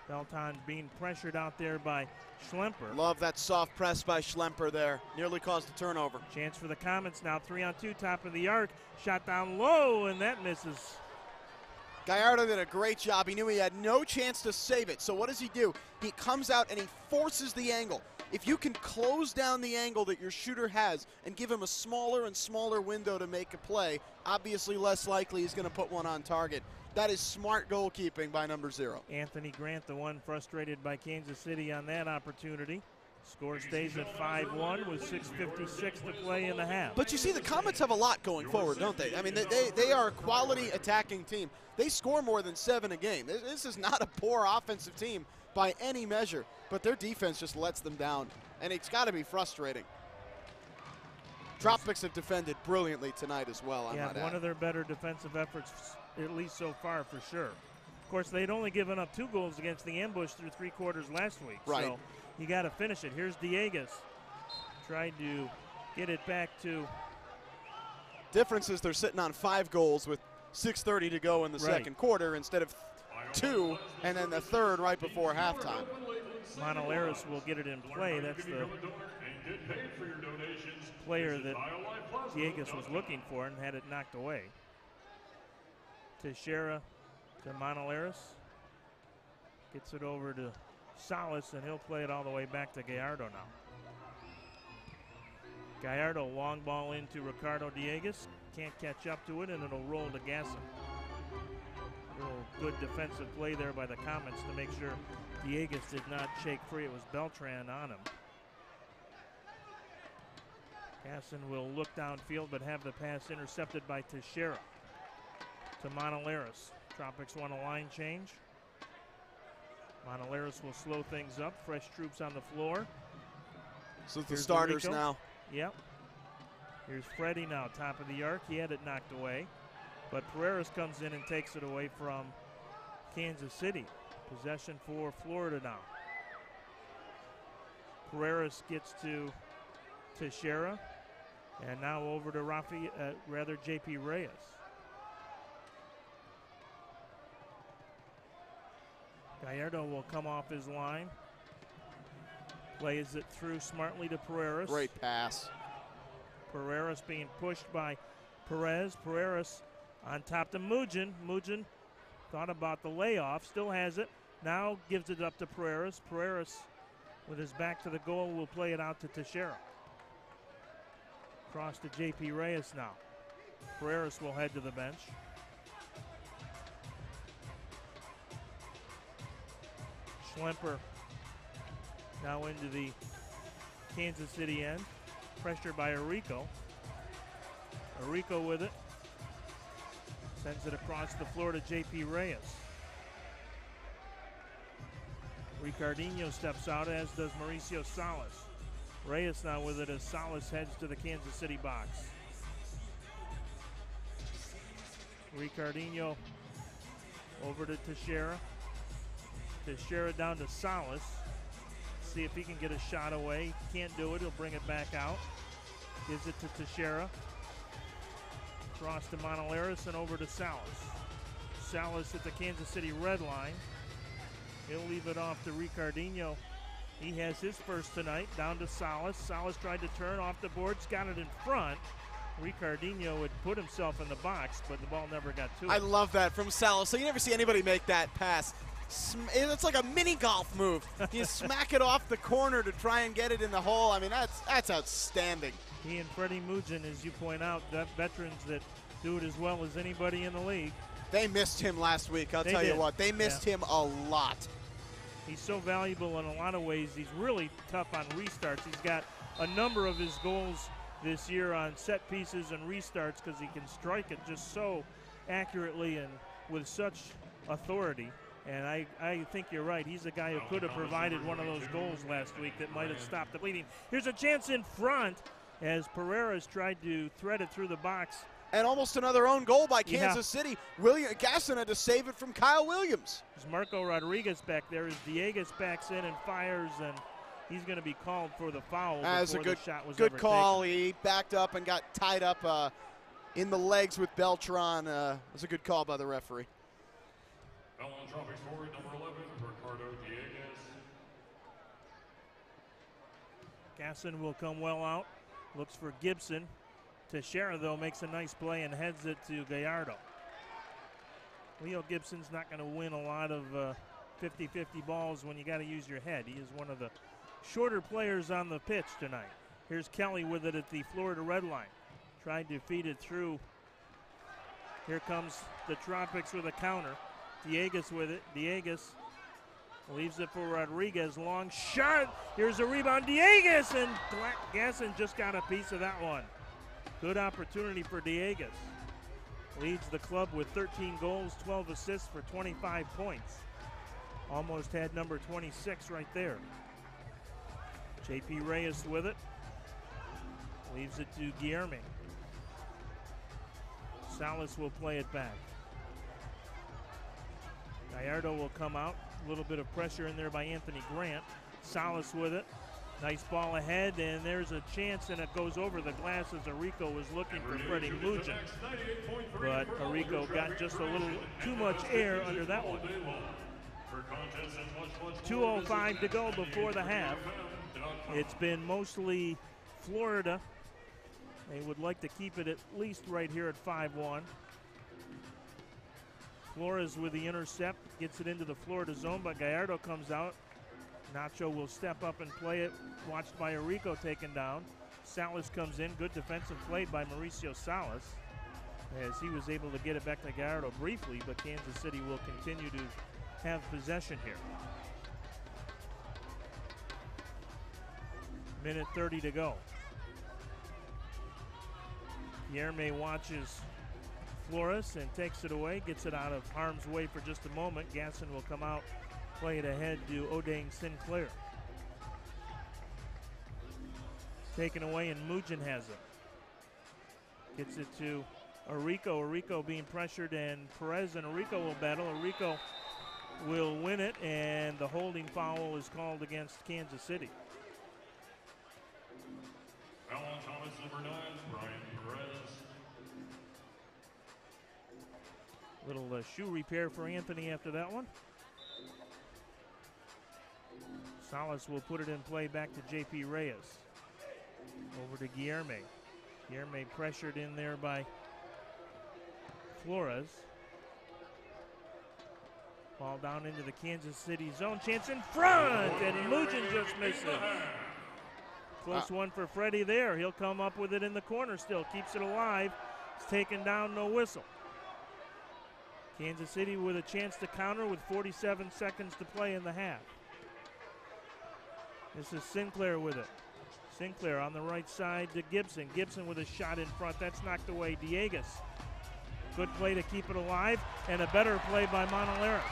Beltran being pressured out there by Schlemper. Love that soft press by Schlemper there. Nearly caused a turnover. Chance for the Comets now, 3-on-2, top of the arc. Shot down low, and that misses. Gallardo did a great job. He knew he had no chance to save it. So what does he do? He comes out and he forces the angle. If you can close down the angle that your shooter has and give him a smaller and smaller window to make a play, obviously less likely he's going to put one on target. That is smart goalkeeping by number 0. Anthony Grant, the one frustrated by Kansas City on that opportunity. Score stays at 5-1 with 6:56 to play in the half. But you see, the Comets have a lot going forward, don't they? I mean, they are a quality attacking team. They score more than 7 a game. This is not a poor offensive team by any measure, but their defense just lets them down, and it's got to be frustrating. Tropics have defended brilliantly tonight as well. Yeah, one of their better defensive efforts, at least so far, for sure. Of course, they'd only given up 2 goals against the ambush through 3 quarters last week. Right. So you got to finish it. Here's Diegas. Tried to get it back to. Difference is they're sitting on 5 goals with 6:30 to go in the second quarter instead of 2 and then the third right before halftime. Monaleris will get it in play. That's the player that Diegas was looking for and had it knocked away. Teixeira to Monaleris. Gets it over to Salas, and he'll play it all the way back to Gallardo now. Gallardo, long ball into Ricardo Diegas. Can't catch up to it, and it'll roll to Gasson. Real good defensive play there by the Comets to make sure Diegas did not shake free. It was Beltran on him. Gasson will look downfield, but have the pass intercepted by Teixeira to Monaleris. Tropics want a line change. Monaleris will slow things up. Fresh troops on the floor. So the starters now. Yep. Here's Freddie now, top of the arc. He had it knocked away. But Pereira's comes in and takes it away from Kansas City. Possession for Florida now. Pereira's gets to Teixeira. And now over to J.P. Reyes. Gallardo will come off his line. Plays it through smartly to Pereiras. Great pass. Pereiras being pushed by Perez. Pereiras on top to Mugin. Mugin thought about the layoff, still has it. Now gives it up to Pereiras. Pereiras, with his back to the goal, will play it out to Teixeira. Cross to J.P. Reyes now. Pereiras will head to the bench. Schlemper now into the Kansas City end. Pressure by Arico. Arico with it. Sends it across the floor to J.P. Reyes. Ricardinho steps out, as does Mauricio Salas. Reyes now with it as Salas heads to the Kansas City box. Ricardinho over to Teixeira. Teixeira down to Salas. See if he can get a shot away. Can't do it. He'll bring it back out. Gives it to Teixeira. Cross to Monaleris and over to Salas. Salas at the Kansas City red line. He'll leave it off to Ricardinho. He has his first tonight. Down to Salas. Salas tried to turn off the boards. Got it in front. Ricardinho would put himself in the box, but the ball never got to him. I love that from Salas. So you never see anybody make that pass. It's like a mini golf move. You smack it off the corner to try and get it in the hole. I mean, that's outstanding. He and Freddie Mugin, as you point out, veterans that do it as well as anybody in the league. They missed him last week, I'll tell you what. They missed him a lot. He's so valuable in a lot of ways. He's really tough on restarts. He's got a number of his goals this year on set pieces and restarts because he can strike it just so accurately and with such authority. And I think you're right. He's a guy who could have provided one of those goals last week that might have stopped the bleeding. Here's a chance in front as Pereiras tried to thread it through the box. And almost another own goal by Kansas City. Gasson had to save it from Kyle Williams. There's Marco Rodriguez back there as Diegas backs in and fires, and he's going to be called for the foul before the shot was good call. Taken. He backed up and got tied up in the legs with Beltran. It was a good call by the referee. Tropics forward number 11, Ricardo Diegas. Gasson will come well out. Looks for Gibson. Teixeira, though, makes a nice play and heads it to Gallardo. Leo Gibson's not going to win a lot of 50-50 balls when you got to use your head. He is one of the shorter players on the pitch tonight. Here's Kelly with it at the Florida red line. Tried to feed it through. Here comes the Tropics with a counter. Diegas with it. Diegas Leaves it for Rodriguez. Long shot. Here's a rebound. Dieguez, and Gasson just got a piece of that one. Good opportunity for Dieguez. Leads the club with 13 goals, 12 assists for 25 points. Almost had number 26 right there. JP Reyes with it. Leaves it to Guillerme. Salas will play it back. Gallardo will come out. A little bit of pressure in there by Anthony Grant. Salas with it. Nice ball ahead, and there's a chance, and it goes over the glass as Arico was looking for Freddie Mugin. But Arico got just a little too much air under that one. 2:05 to go before the half. It's been mostly Florida. They would like to keep it at least right here at 5-1. Flores with the intercept, gets it into the Florida zone, but Gallardo comes out. Nacho will step up and play it, watched by Arico taken down. Salas comes in, good defensive play by Mauricio Salas, as he was able to get it back to Gallardo briefly, but Kansas City will continue to have possession here. Minute 30 to go. Guillerme watches Flores and takes it away, gets it out of harm's way for just a moment. Gasson will come out, play it ahead to Odang Sinclair. Taken away, and Mugin has it. Gets it to Arico. Arico being pressured, and Perez and Arico will battle. Arico will win it, and the holding foul is called against Kansas City. Foul on Thomas, number 9, Brian Perez. Little shoe repair for Anthony after that one. Salas will put it in play back to JP Reyes. Over to Guillerme. Guillerme pressured in there by Flores. Ball down into the Kansas City zone. Chance in front, and Mugin just misses. Close one for Freddie there. He'll come up with it in the corner still. Keeps it alive. It's taken down, no whistle. Kansas City with a chance to counter with 47 seconds to play in the half. This is Sinclair with it. Sinclair on the right side to Gibson. Gibson with a shot in front. That's knocked away. Dieguez. Good play to keep it alive, and a better play by Monaleras.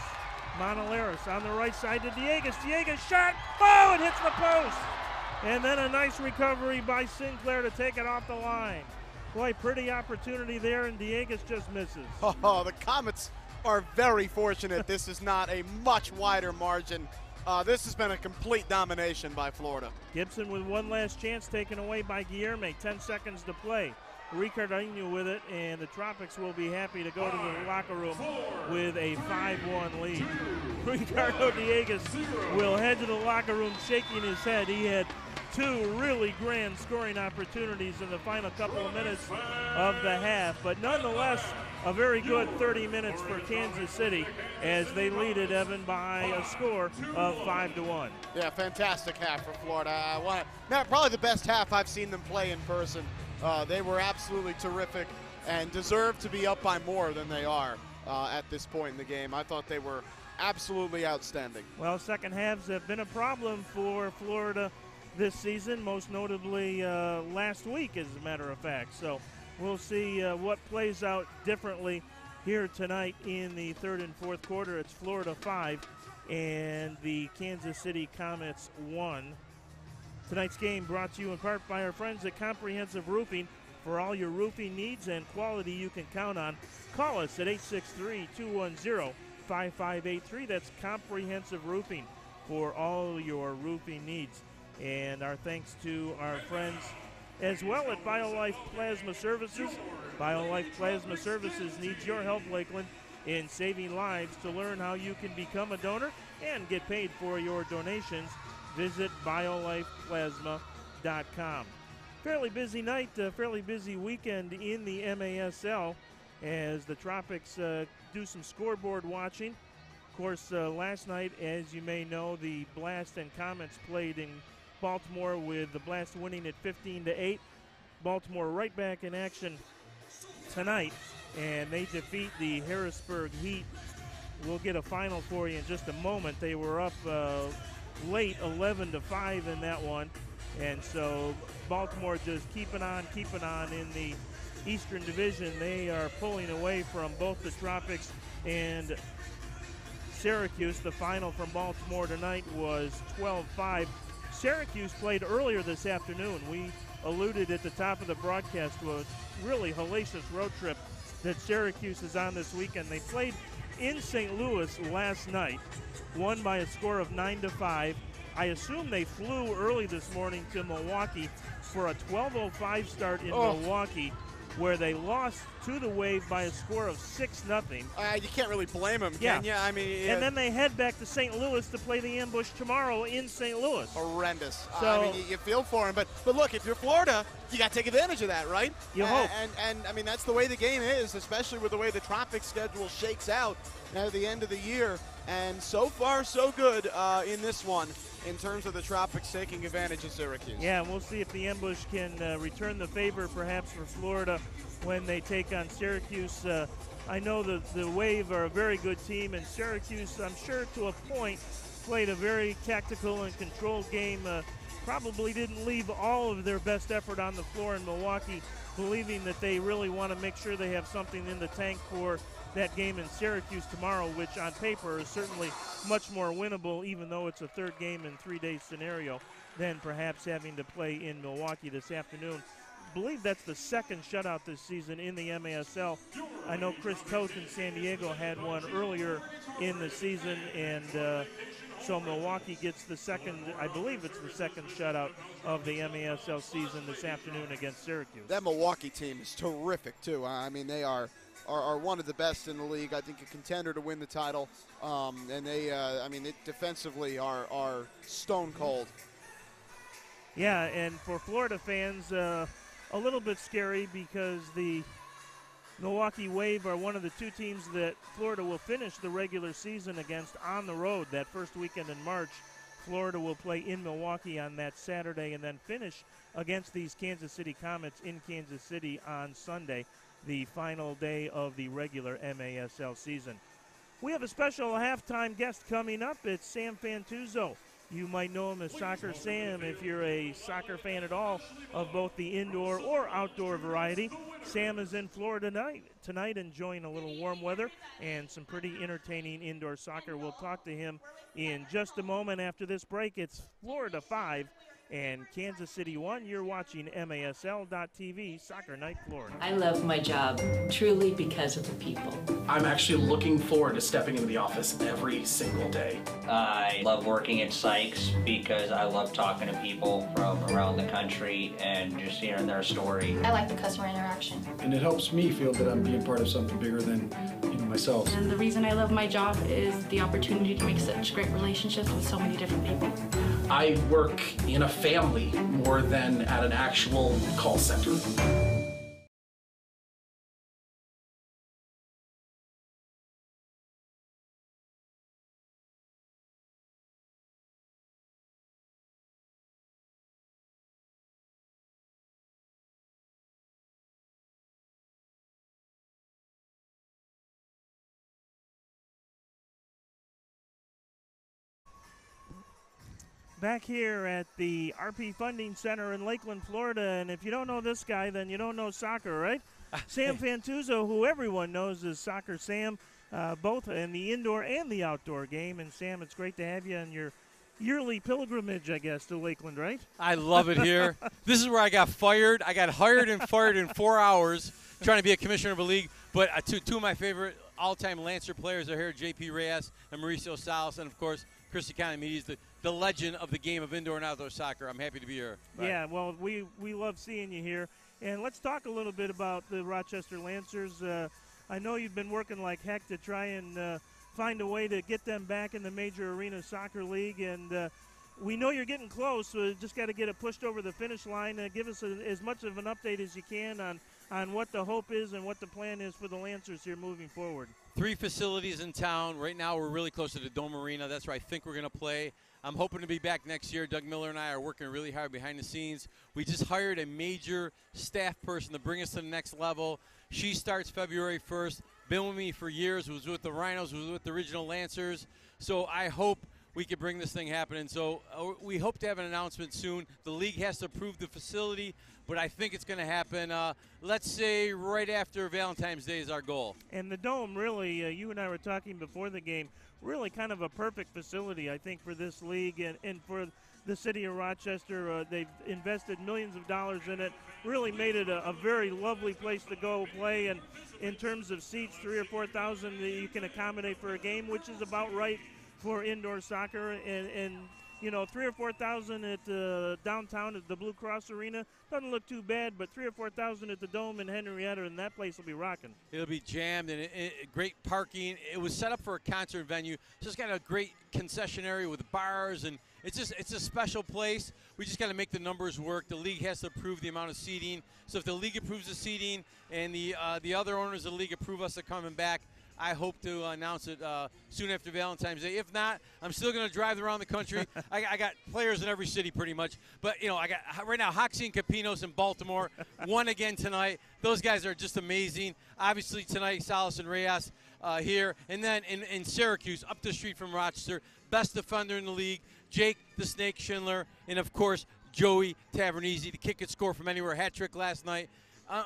Monaleras on the right side to Dieguez. Dieguez shot. Oh, it hits the post. And then a nice recovery by Sinclair to take it off the line. Boy, pretty opportunity there, and Dieguez just misses. Oh, the Comets are very fortunate. This is not a much wider margin. This has been a complete domination by Florida. Gibson with one last chance taken away by Guillerme. 10 seconds to play. Ricardinho with it, and the Tropics will be happy to go to the locker room with a 5-1 lead. Ricardo Dieguez will head to the locker room shaking his head. He had two really grand scoring opportunities in the final couple of minutes of the half, but nonetheless a very good 30 minutes for Kansas City as they lead it, Evan, by a score of 5-1. Yeah, fantastic half for Florida. Probably the best half I've seen them play in person. They were absolutely terrific and deserve to be up by more than they are at this point in the game. I thought they were absolutely outstanding. Well, second halves have been a problem for Florida this season, most notably last week, as a matter of fact. So we'll see what plays out differently here tonight in the third and fourth quarter. It's Florida 5 and the Kansas City Comets 1. Tonight's game brought to you in part by our friends at Comprehensive Roofing. For all your roofing needs and quality you can count on, call us at 863-210-5583. That's Comprehensive Roofing for all your roofing needs. And our thanks to our friends as well at BioLife Plasma Services. BioLife Plasma Services needs your help, Lakeland, in saving lives. To learn how you can become a donor and get paid for your donations, visit BioLifePlasma.com. Fairly busy night, fairly busy weekend in the MASL as the Tropics do some scoreboard watching. Of course, last night, as you may know, the Blast and Comets played in Baltimore with the Blast winning at 15-8. Baltimore right back in action tonight, and they defeat the Harrisburg Heat we'll get a final for you in just a moment. They were up late 11-5 in that one. And so Baltimore just keeping on in the Eastern Division. They are pulling away from both the Tropics and Syracuse. The final from Baltimore tonight was 12-5. Syracuse played earlier this afternoon. We alluded at the top of the broadcast to a really hellacious road trip that Syracuse is on this weekend. They played in St. Louis last night, won by a score of 9-5. I assume they flew early this morning to Milwaukee for a 12:05 start in Milwaukee, where they lost to the Wave by a score of 6-0. You can't really blame them, can you? I mean, and then they head back to St. Louis to play the Ambush tomorrow in St. Louis. Horrendous. So, I mean, you feel for them, but look, if you're Florida, you got to take advantage of that, right? You hope. And I mean, that's the way the game is, especially with the way the Tropics schedule shakes out at the end of the year. And so far, so good in this one in terms of the Tropics taking advantage of Syracuse. Yeah, and we'll see if the Ambush can return the favor perhaps for Florida when they take on Syracuse. I know the Wave are a very good team, and Syracuse, I'm sure to a point, played a very tactical and controlled game. Probably didn't leave all of their best effort on the floor in Milwaukee, believing that they really want to make sure they have something in the tank for that game in Syracuse tomorrow, which on paper is certainly much more winnable, even though it's a third game in 3-day scenario, than perhaps having to play in Milwaukee this afternoon. I believe that's the second shutout this season in the MASL. I know Chris Toth in San Diego had one earlier in the season, and so Milwaukee gets the second, I believe it's the second shutout of the MASL season this afternoon against Syracuse. That Milwaukee team is terrific, too. I mean, they are one of the best in the league. I think a contender to win the title. And they, I mean, defensively are stone cold. Yeah, and for Florida fans, a little bit scary because the Milwaukee Wave are one of the two teams that Florida will finish the regular season against on the road. That first weekend in March, Florida will play in Milwaukee on that Saturday and then finish against these Kansas City Comets in Kansas City on Sunday, the final day of the regular MASL season. We have a special halftime guest coming up. It's Sam Fantuzzo. You might know him as Soccer Sam if you're a soccer fan at all of both the indoor or outdoor variety. Sam is in Florida tonight enjoying a little warm weather and some pretty entertaining indoor soccer. We'll talk to him in just a moment after this break. It's Florida 5 and Kansas City 1. You're watching MASL.TV, Soccer Night Florida. I love my job, truly because of the people. I'm actually looking forward to stepping into the office every single day. I love working at Sykes because I love talking to people from around the country and just hearing their story. I like the customer interaction. And it helps me feel that I'm being part of something bigger than myself. And the reason I love my job is the opportunity to make such great relationships with so many different people. I work in a family more than at an actual call center. Back here at the RP Funding Center in Lakeland, Florida, and if you don't know this guy, then you don't know soccer, right? Sam Fantuzzo, who everyone knows as Soccer Sam, both in the indoor and the outdoor game. And Sam, it's great to have you on your yearly pilgrimage, I guess, to Lakeland, right? I love it here. This is where I got fired. I got hired and fired in 4 hours trying to be a commissioner of a league. But two of my favorite all-time Lancer players are here, J.P. Reyes and Mauricio Salas, and, of course, Christy Economides, the legend of the game of indoor and outdoor soccer. I'm happy to be here. Yeah, well, we love seeing you here. And let's talk a little bit about the Rochester Lancers. I know you've been working like heck to try and find a way to get them back in the Major Arena Soccer League. And we know you're getting close, so just got to get it pushed over the finish line. Give us as much of an update as you can on what the hope is and what the plan is for the Lancers here moving forward. 3 facilities in town. Right now we're really close to the Dome Arena. That's where I think we're going to play. I'm hoping to be back next year. Doug Miller and I are working really hard behind the scenes. We just hired a major staff person to bring us to the next level. She starts February 1st. been with me for years, was with the Rhinos, was with the original Lancers. So I hope we can bring this thing happening. So we hope to have an announcement soon. The league has to approve the facility, but I think it's going to happen, let's say, right after Valentine's Day is our goal. And the Dome, really, you and I were talking before the game, really kind of a perfect facility, I think, for this league and for the city of Rochester. They've invested millions of dollars in it, really made it a very lovely place to go play. And in terms of seats, 3,000 or 4,000 that you can accommodate for a game, which is about right for indoor soccer. And you know, 3,000 or 4,000 at downtown at the Blue Cross Arena doesn't look too bad, but 3,000 or 4,000 at the Dome in Henrietta, and that place will be rocking. It'll be jammed and great parking. It was set up for a concert venue. It's just got a great concession area with bars, and it's a special place. We just got to make the numbers work. The league has to approve the amount of seating. So if the league approves the seating and the other owners of the league approve us to coming back, I hope to announce it soon after Valentine's Day. If not, I'm still going to drive around the country. I got players in every city pretty much. But, you know, I got right now Hoxie and Capinos in Baltimore. Won again tonight. Those guys are just amazing. Obviously tonight, Salas and Reyes here. And then in Syracuse, up the street from Rochester, best defender in the league, Jake the Snake Schindler. And, of course, Joey Tavernese, the kick and score from anywhere. Hat trick last night.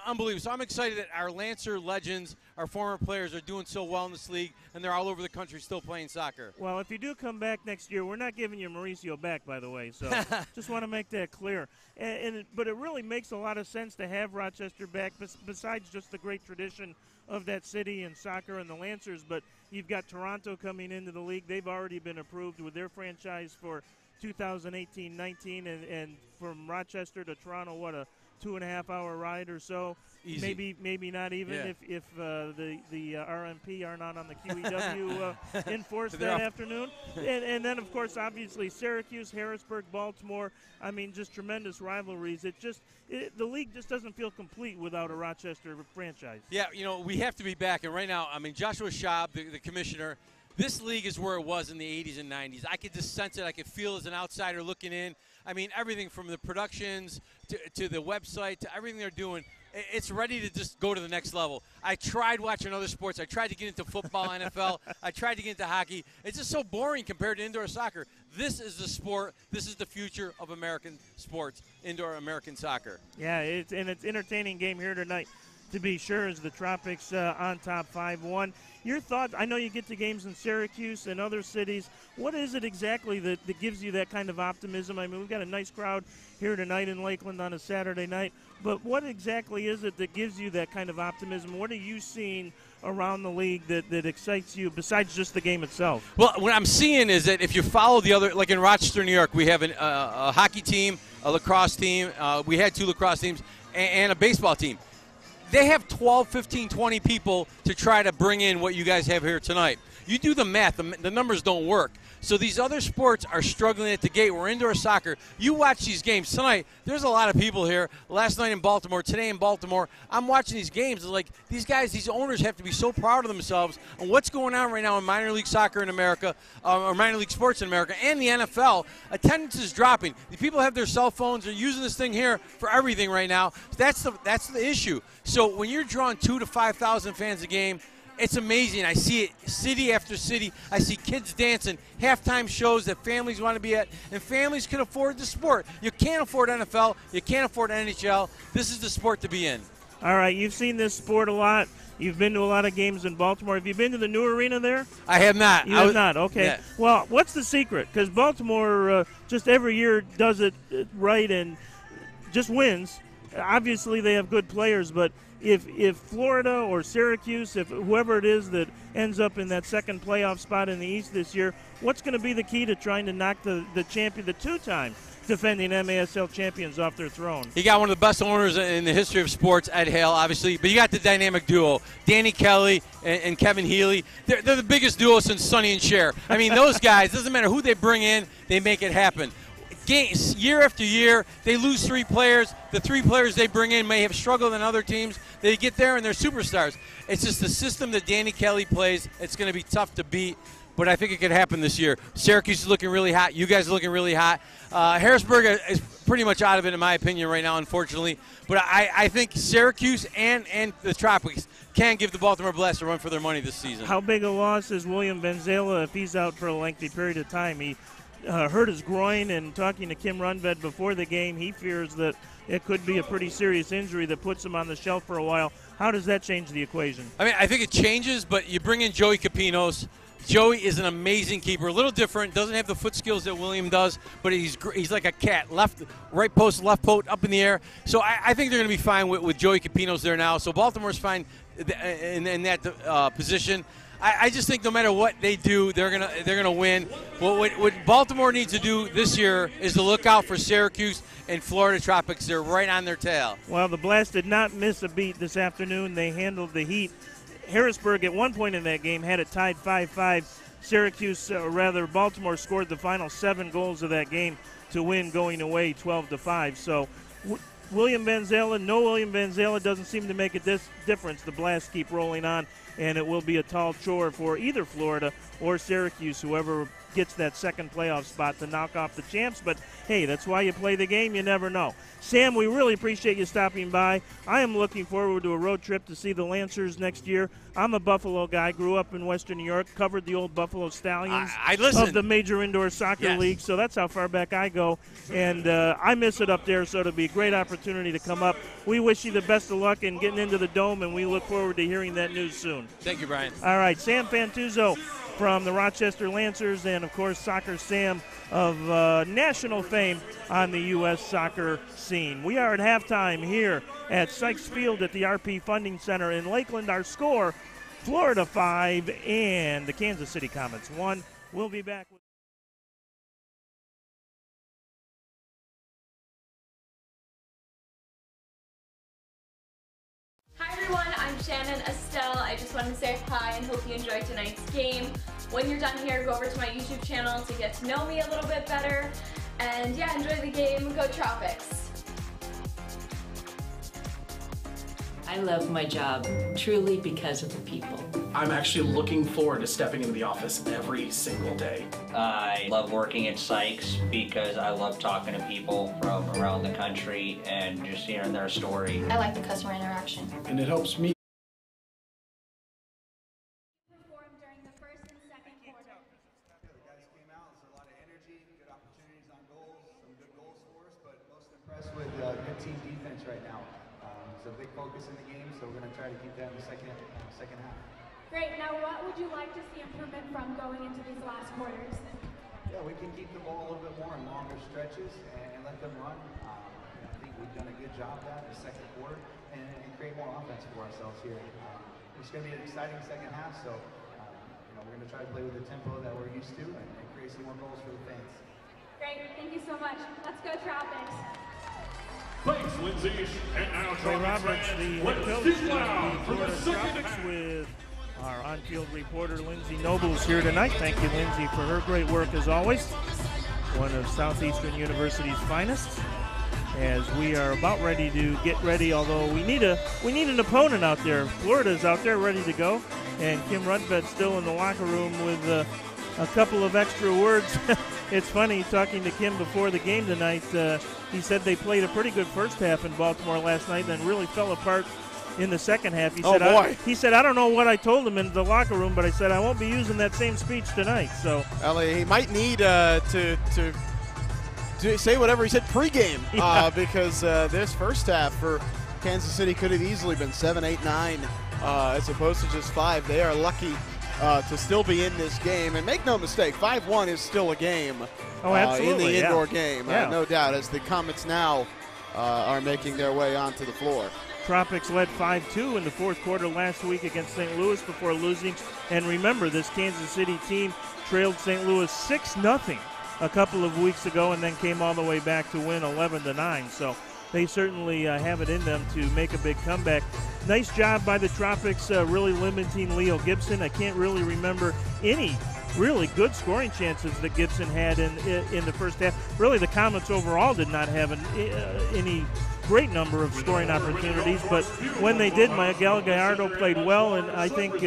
Unbelievable. So I'm excited that our Lancer legends, our former players, are doing so well in this league, and they're all over the country still playing soccer. Well, if you do come back next year, we're not giving you Mauricio back, by the way. So just want to make that clear. But it really makes a lot of sense to have Rochester back, besides just the great tradition of that city and soccer and the Lancers. But you've got Toronto coming into the league. They've already been approved with their franchise for 2018-19, and from Rochester to Toronto, what, a 2.5-hour ride or so. Easy. Maybe not even if the RMP are not on the QEW in force that afternoon. And then, of course, obviously Syracuse, Harrisburg, Baltimore. I mean, just tremendous rivalries. The league just doesn't feel complete without a Rochester franchise. Yeah, you know, we have to be back. And right now, I mean, Joshua Schaub, the commissioner, this league is where it was in the 80s and 90s. I could just sense it. I could feel as an outsider looking in. I mean, everything from the productions to the website to everything they're doing, it's ready to just go to the next level. I tried watching other sports. I tried to get into football, NFL. I tried to get into hockey. It's just so boring compared to indoor soccer. This is the sport. This is the future of American sports, indoor American soccer. Yeah, it's an entertaining game here tonight, to be sure, as the Tropics on top 5-1. Your thoughts? I know you get to games in Syracuse and other cities. What is it exactly that gives you that kind of optimism? I mean, we've got a nice crowd here tonight in Lakeland on a Saturday night, but what exactly is it that gives you that kind of optimism? What are you seeing around the league that excites you besides just the game itself? Well, what I'm seeing is that if you follow the other, like in Rochester, New York, we have a hockey team, a lacrosse team. We had 2 lacrosse teams and a baseball team. They have 12, 15, 20 people to try to bring in what you guys have here tonight. You do the math, the numbers don't work. So these other sports are struggling at the gate. We're indoor soccer. You watch these games tonight. There's a lot of people here. Last night in Baltimore, today in Baltimore. I'm watching these games. It's like these guys, these owners have to be so proud of themselves and what's going on right now in minor league soccer in America, or minor league sports in America, and the NFL. Attendance is dropping. The people have their cell phones. They're using this thing here for everything right now. That's the issue. So when you're drawing 2,000 to 5,000 fans a game, it's amazing. I see it city after city. I see kids dancing, halftime shows that families want to be at, and families can afford the sport. You can't afford NFL. You can't afford NHL. This is the sport to be in. All right, you've seen this sport a lot. You've been to a lot of games in Baltimore. Have you been to the new arena there? I have not. You have not? Okay. Yeah. Well, what's the secret? Because Baltimore just every year does it right and just wins. Obviously, they have good players, but if Florida or Syracuse, if whoever it is that ends up in that second playoff spot in the East this year, what's going to be the key to trying to knock the champion, the 2-time defending MASL champions, off their throne? You got one of the best owners in the history of sports, Ed Hale, obviously, but you got the dynamic duo, Danny Kelly and Kevin Healy. They're the biggest duo since Sonny and Cher. I mean, those guys, doesn't matter who they bring in, they make it happen. Games, year after year, they lose 3 players. The 3 players they bring in may have struggled in other teams. They get there and they're superstars. It's just the system that Danny Kelly plays. It's going to be tough to beat, but I think it could happen this year. Syracuse is looking really hot. You guys are looking really hot. Harrisburg is pretty much out of it, in my opinion, right now, unfortunately. But I think Syracuse and the Tropics can give the Baltimore Blast a run for their money this season. How big a loss is William Benzela if he's out for a lengthy period of time? He hurt his groin, and talking to Kim Rundved before the game, he fears that it could be a pretty serious injury that puts him on the shelf for a while. How does that change the equation? I mean, I think it changes, but you bring in Joey Capinos. Joey is an amazing keeper, a little different, doesn't have the foot skills that William does, but he's like a cat, right post, left post, up in the air. So I think they're going to be fine with Joey Capinos there now. So Baltimore's fine in that position. I just think no matter what they do, they're gonna win. What Baltimore needs to do this year is to look out for Syracuse and Florida Tropics. They're right on their tail. Well, the Blast did not miss a beat this afternoon. They handled the heat. Harrisburg at one point in that game had it tied 5-5. Syracuse, Baltimore scored the final 7 goals of that game to win, going away 12-5. So William Benzela doesn't seem to make a difference. The Blast keep rolling on, and it will be a tall chore for either Florida or Syracuse, whoever gets that second playoff spot, to knock off the champs. But hey, that's why you play the game. You never know. Sam, we really appreciate you stopping by. I am looking forward to a road trip to see the Lancers next year. I'm a Buffalo guy, grew up in Western New York, covered the old Buffalo Stallions of the Major Indoor Soccer League, so that's how far back I go. And I miss it up there, so it'll be a great opportunity to come up. We wish you the best of luck in getting into the Dome, and we look forward to hearing that news soon. Thank you, Brian. All right, Sam Fantuzzo from the Rochester Lancers, and, of course, Soccer Sam of national fame on the U.S. soccer scene. We are at halftime here at Sykes Field at the RP Funding Center in Lakeland. Our score, Florida 5 and the Kansas City Comets 1. We'll be back with Hi everyone, I'm Shannon Estelle. I just wanted to say hi and hope you enjoyed tonight's game. When you're done here, go over to my YouTube channel to get to know me a little bit better. And yeah, enjoy the game. Go Tropics. I love my job, truly because of the people. I'm actually looking forward to stepping into the office every single day. I love working at Sykes because I love talking to people from around the country and just hearing their story. I like the customer interaction. And it helps me. With good team defense right now. It's a big focus in the game, so we're going to try to keep that in the second half. Great. Now, what would you like to see improvement from going into these last quarters? Yeah, we can keep the ball a little bit more in longer stretches and let them run. I think we've done a good job of that in the second quarter and create more offense for ourselves here. It's going to be an exciting second half, so we're going to try to play with the tempo that we're used to and create some more goals for the fans. Great. Thank you so much. Let's go Tropics. Thanks, Lindsay. And now Trey Roberts, the head coach of the Florida Tropics, with our on-field reporter Lindsay Nobles here tonight. Thank you, Lindsay, for her great work as always. One of Southeastern University's finest. As we are about ready to get ready, although we need an opponent out there. Florida's out there ready to go, and Kim Rundved's still in the locker room with a couple of extra words. It's funny, talking to Kim before the game tonight, he said they played a pretty good first half in Baltimore last night, then really fell apart in the second half. He said, he said, I don't know what I told him in the locker room, but I said I won't be using that same speech tonight. So he might need to say whatever he said pregame, because this first half for Kansas City could have easily been 7, 8, 9 as opposed to just 5. They are lucky to still be in this game. And make no mistake, 5-1 is still a game in the indoor game, no doubt, as the Comets now are making their way onto the floor. Tropics led 5-2 in the fourth quarter last week against St. Louis before losing. And remember, this Kansas City team trailed St. Louis 6-0 a couple of weeks ago and then came all the way back to win 11-9. So they certainly have it in them to make a big comeback. Nice job by the Tropics, really limiting Leo Gibson. I can't really remember any really good scoring chances that Gibson had in the first half. Really, the Comets overall did not have any great number of scoring opportunities, but when they did, Miguel Gallardo played well, and I think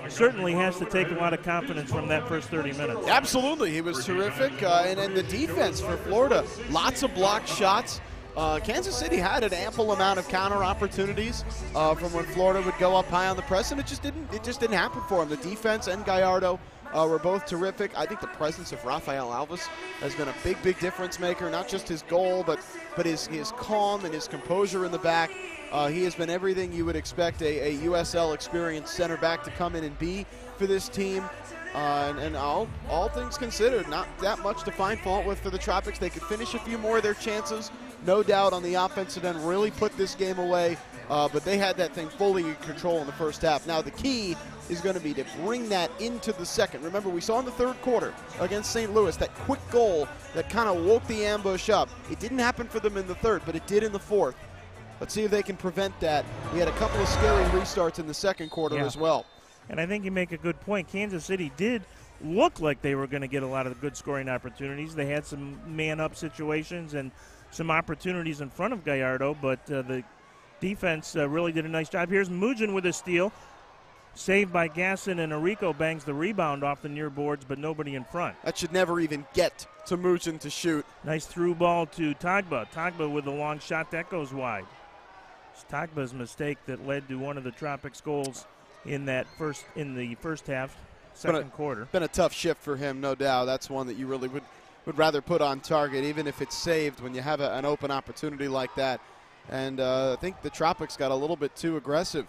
certainly has to take a lot of confidence from that first 30 minutes. Absolutely, he was terrific, and the defense for Florida, lots of blocked shots. Kansas City had an ample amount of counter opportunities from when Florida would go up high on the press, and it just didn't happen for them. The defense and Gallardo were both terrific. I think the presence of Rafael Alves has been a big difference maker. Not just his goal, but his calm and his composure in the back. He has been everything you would expect a USL experienced center back to come in and be for this team. And all things considered, not that much to find fault with for the Tropics. They could finish a few more of their chances, no doubt, on the offensive end, really put this game away. But they had that thing fully in control in the first half. Now the key is going to be to bring that into the second. Remember, we saw in the third quarter against St. Louis that quick goal that kind of woke the ambush up. It didn't happen for them in the third, but it did in the fourth. Let's see if they can prevent that. We had a couple of scary restarts in the second quarter as well. And I think you make a good point. Kansas City did look like they were going to get a lot of good scoring opportunities. They had some man-up situations and some opportunities in front of Gallardo, but the defense really did a nice job. Here's Mugin with a steal. Saved by Gasson, and Arico bangs the rebound off the near boards, but nobody in front. That should never even get to Mugin to shoot. Nice through ball to Tagba. Tagba with a long shot. That goes wide. It's Tagba's mistake that led to one of the Tropics goals in the first half, second quarter. Been a tough shift for him, no doubt. That's one that you really would rather put on target, even if it's saved when you have an open opportunity like that. And I think the Tropics got a little bit too aggressive.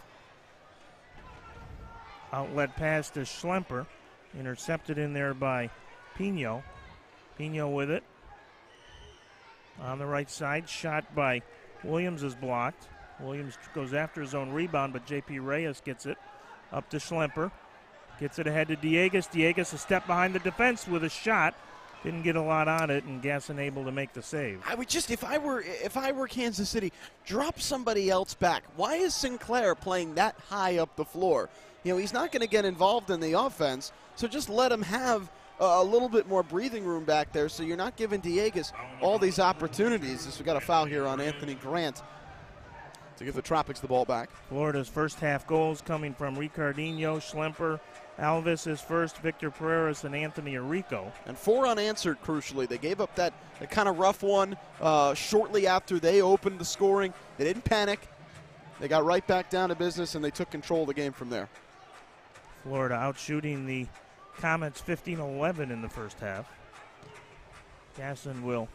Outlet pass to Schlemper. Intercepted in there by Pino. Pino with it. On the right side, shot by Williams is blocked. Williams goes after his own rebound, but J.P. Reyes gets it up to Schlemper. Gets it ahead to Diegues. Diegues a step behind the defense with a shot. Didn't get a lot on it, and Gasson able to make the save. I would just, if I were Kansas City, drop somebody else back. Why is Sinclair playing that high up the floor? You know, he's not going to get involved in the offense, so just let him have a little bit more breathing room back there so you're not giving Diegues all these opportunities. We've got a foul here on Anthony Grant to give the Tropics the ball back. Florida's first half goals coming from Ricardinho, Schlemper, Alves is first, Victor Pereras, and Anthony Arico. And 4 unanswered, crucially. They gave up that kind of rough one shortly after they opened the scoring. They didn't panic. They got right back down to business, and they took control of the game from there. Florida out shooting the Comets 15-11 in the first half. Gasson will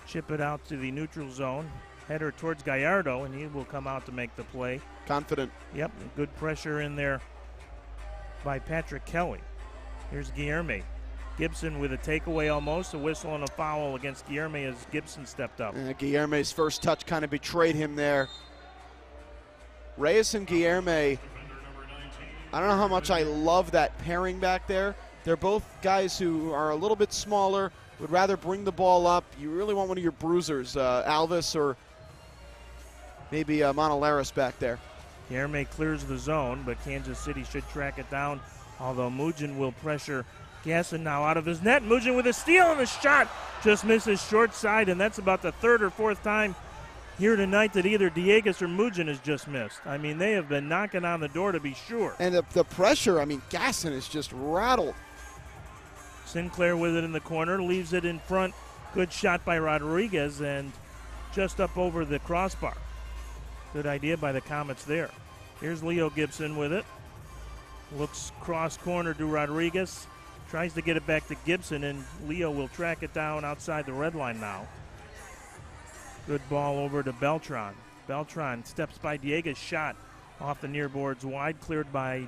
chip it out to the neutral zone. Header towards Gallardo, and he will come out to make the play. Confident. Yep, good pressure in there by Patrick Kelly. Here's Guilherme. Gibson with a takeaway almost, a whistle and a foul against Guilherme as Gibson stepped up. Guilherme's first touch kind of betrayed him there. Reyes and Guilherme, I don't know how much I love that pairing back there. They're both guys who are a little bit smaller, would rather bring the ball up. You really want one of your bruisers, Alves or maybe Monolaris back there. Guilherme clears the zone, but Kansas City should track it down, although Mugin will pressure Gasson now out of his net. Mugin with a steal and a shot. Just misses short side, and that's about the third or fourth time here tonight that either Diegues or Mugin has just missed. I mean, they have been knocking on the door to be sure. And the pressure, I mean, Gasson is just rattled. Sinclair with it in the corner, leaves it in front. Good shot by Rodriguez and just up over the crossbar. Good idea by the Comets there. Here's Leo Gibson with it. Looks cross corner to Rodriguez. Tries to get it back to Gibson, and Leo will track it down outside the red line now. Good ball over to Beltran. Beltran steps by Diegues, shot off the near boards wide, cleared by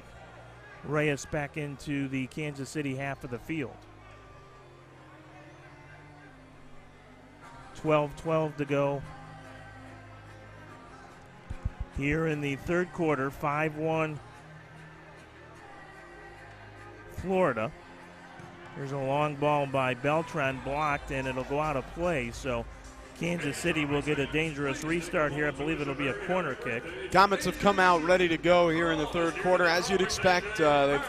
Reyes back into the Kansas City half of the field. 12-12 to go here in the third quarter. 5-1 Florida. There's a long ball by Beltran, blocked, and it'll go out of play. So Kansas City will get a dangerous restart here. I believe it'll be a corner kick. Comets have come out ready to go here in the third quarter. As you'd expect, they've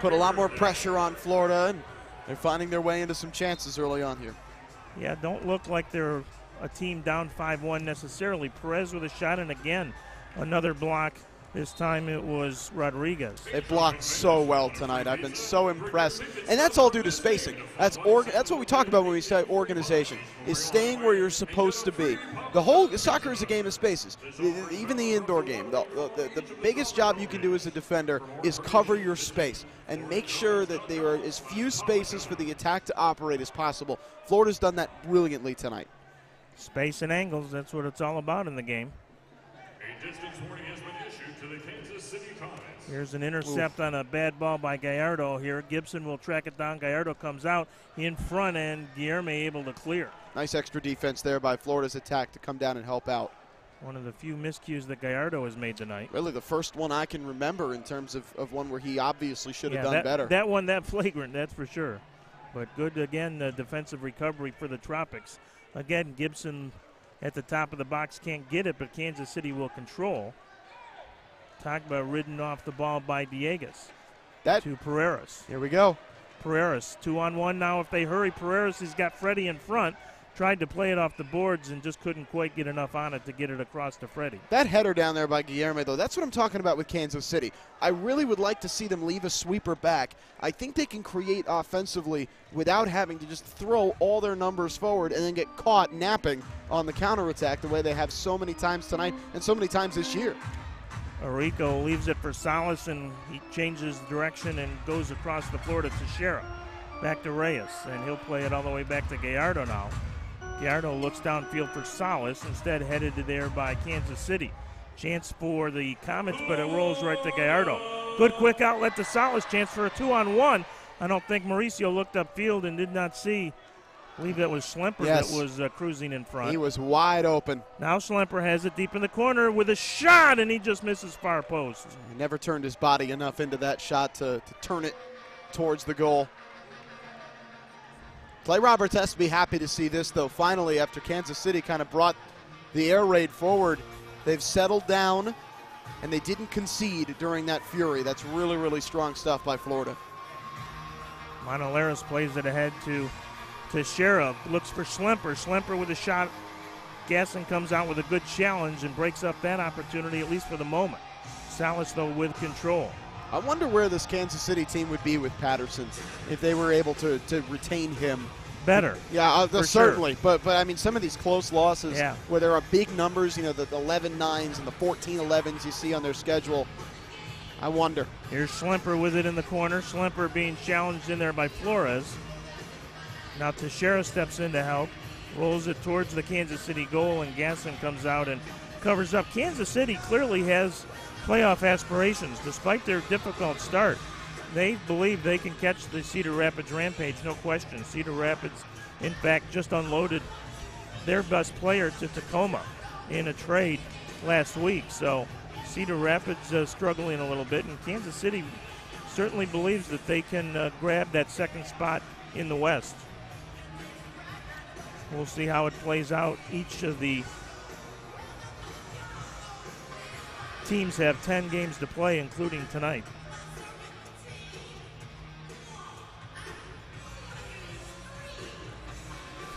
put a lot more pressure on Florida, and they're finding their way into some chances early on here. Yeah, don't look like they're a team down 5-1 necessarily. Perez with a shot, and again, another block This time it was Rodriguez. They blocked so well tonight. I've been so impressed. And that's all due to spacing. That's what we talk about when we say organization, is staying where you're supposed to be. The whole soccer is a game of spaces, even the indoor game. The biggest job you can do as a defender is cover your space and make sure that there are as few spaces for the attack to operate as possible. Florida's done that brilliantly tonight. Space and angles, that's what it's all about in the game. A distance warning has been issued to the Kansas City Comets. Here's an intercept on a bad ball by Gallardo here. Gibson will track it down. Gallardo comes out in front, and Guillerme able to clear. Nice extra defense there by Florida's attack to come down and help out. One of the few miscues that Gallardo has made tonight. Really the first one I can remember in terms of one where he obviously should have done better. That one, that flagrant, that's for sure. But good, again, defensive recovery for the Tropics. Again, Gibson at the top of the box can't get it, but Kansas City will control. Tagba ridden off the ball by Dieguez. To Pereiras. Here we go. Pereiras, 2-on-1 now. If they hurry, Pereiras has got Freddie in front. Tried to play it off the boards and just couldn't quite get enough on it to get it across to Freddie. That header down there by Guillerme, though, that's what I'm talking about with Kansas City. I really would like to see them leave a sweeper back. I think they can create offensively without having to just throw all their numbers forward and then get caught napping on the counterattack the way they have so many times tonight and so many times this year. Arico leaves it for Salas, and he changes direction and goes across the floor to Teixeira. Back to Reyes, and he'll play it all the way back to Gallardo now. Gallardo looks downfield for Salas, instead headed to there by Kansas City. Chance for the Comets, but it rolls right to Gallardo. Good quick outlet to Salas, chance for a 2-on-1. I don't think Mauricio looked upfield and did not see. I believe that was Schlemper that was cruising in front. He was wide open. Now Schlemper has it deep in the corner with a shot, and he just misses far post. He never turned his body enough into that shot to turn it towards the goal. Clay Roberts has to be happy to see this, though. Finally, after Kansas City kind of brought the air raid forward, they've settled down, and they didn't concede during that fury. That's really, really strong stuff by Florida. Monaleras plays it ahead to Teixeira, looks for Schlemper. Schlemper with a shot. Gasson comes out with a good challenge and breaks up that opportunity, at least for the moment. Salas, though, with control. I wonder where this Kansas City team would be with Patterson if they were able to retain him. Better. Yeah, certainly. Sure. But I mean, some of these close losses where there are big numbers, you know, the 11-9s and the 14-11s you see on their schedule, I wonder. Here's Schlemper with it in the corner. Schlemper being challenged in there by Flores. Now Teixeira steps in to help, rolls it towards the Kansas City goal, and Gasson comes out and covers up. Kansas City clearly has playoff aspirations. Despite their difficult start, they believe they can catch the Cedar Rapids rampage, no question. Cedar Rapids, in fact, just unloaded their best player to Tacoma in a trade last week. So Cedar Rapids struggling a little bit, and Kansas City certainly believes that they can grab that second spot in the West. We'll see how it plays out. Each of the teams have 10 games to play, including tonight.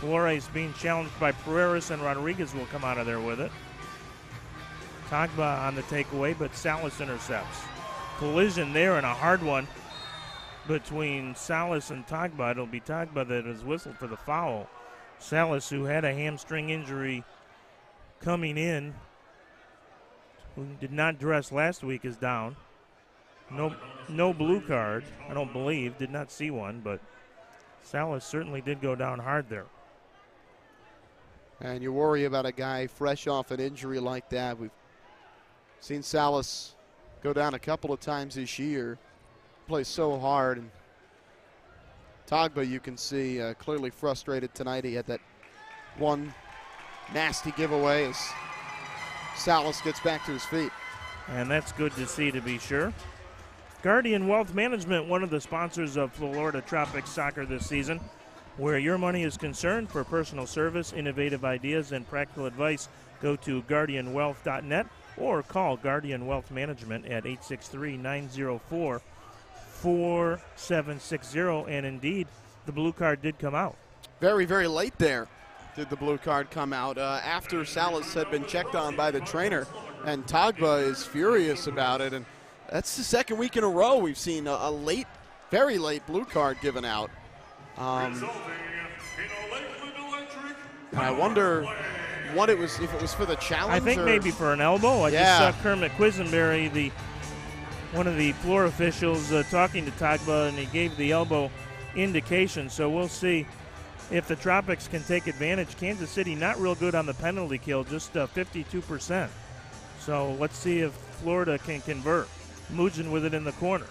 Flores being challenged by Pereiras, and Rodriguez will come out of there with it. Tagba on the takeaway, but Salas intercepts. Collision there, and a hard one between Salas and Tagba. It'll be Tagba that is whistled for the foul. Salas, who had a hamstring injury coming in, who did not dress last week, is down. No blue card, I don't believe. Did not see one, but Salas certainly did go down hard there. And you worry about a guy fresh off an injury like that. We've seen Salas go down a couple of times this year. Plays so hard. And Tagba, you can see, clearly frustrated tonight. He had that one nasty giveaway as Salas gets back to his feet. And that's good to see, to be sure. Guardian Wealth Management, one of the sponsors of Florida Tropics soccer this season. Where your money is concerned, for personal service, innovative ideas, and practical advice, go to guardianwealth.net or call Guardian Wealth Management at 863-904-4760. And indeed, the blue card did come out. Very, very late there did the blue card come out. After Salas had been checked on by the trainer, and Tagba is furious about it. And that's the second week in a row we've seen a late, very late blue card given out. And I wonder what it was, if it was for the challenge. I think maybe for an elbow. I just saw Kermit Quisenberry, one of the floor officials, talking to Tagba, and he gave the elbow indication. So we'll see if the Tropics can take advantage. Kansas City not real good on the penalty kill, just 52%. So let's see if Florida can convert. Mujin with it in the corner.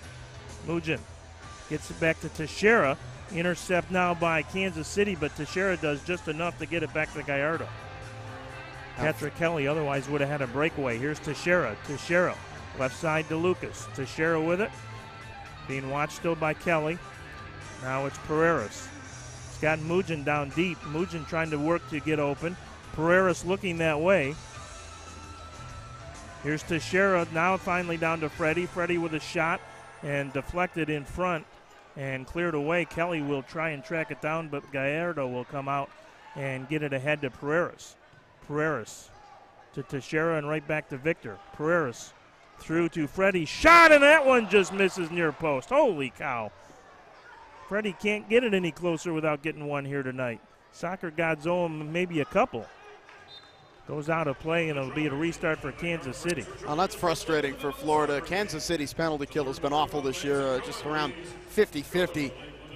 Mujin gets it back to Teixeira. Intercept now by Kansas City, but Teixeira does just enough to get it back to Gallardo. Patrick Kelly otherwise would have had a breakaway. Here's Teixeira. Teixeira, left side to Lucas. Teixeira with it. Being watched still by Kelly. Now it's Pereiras. He's got Mujin down deep. Mujin trying to work to get open. Pereiras looking that way. Here's Teixeira now finally down to Freddie. Freddie with a shot and deflected in front and cleared away. Kelly will try and track it down, but Gallardo will come out and get it ahead to Pereiras. Pereiras to Teixeira and right back to Victor. Pereiras through to Freddie. Shot, and that one just misses near post. Holy cow. Freddie can't get it any closer without getting one here tonight. Soccer gods owe him maybe a couple. Goes out of play, and it'll be a restart for Kansas City. Well, that's frustrating for Florida. Kansas City's penalty kill has been awful this year, just around 50-50.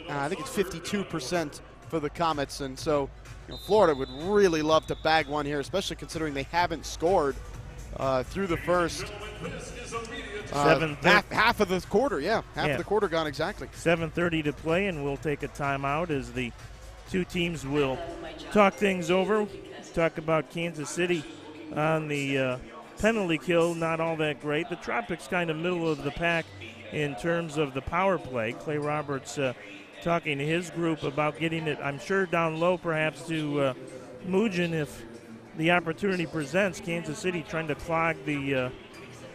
I think it's 52% for the Comets, and so Florida would really love to bag one here, especially considering they haven't scored through the first half of the quarter. Half of the quarter gone exactly. 7:30 to play, and we'll take a timeout as the two teams will talk things over. Talk about Kansas City on the penalty kill, not all that great. The Tropics kind of middle of the pack in terms of the power play. Clay Roberts talking to his group about getting it, I'm sure, down low perhaps to Mujin if the opportunity presents. Kansas City trying to clog the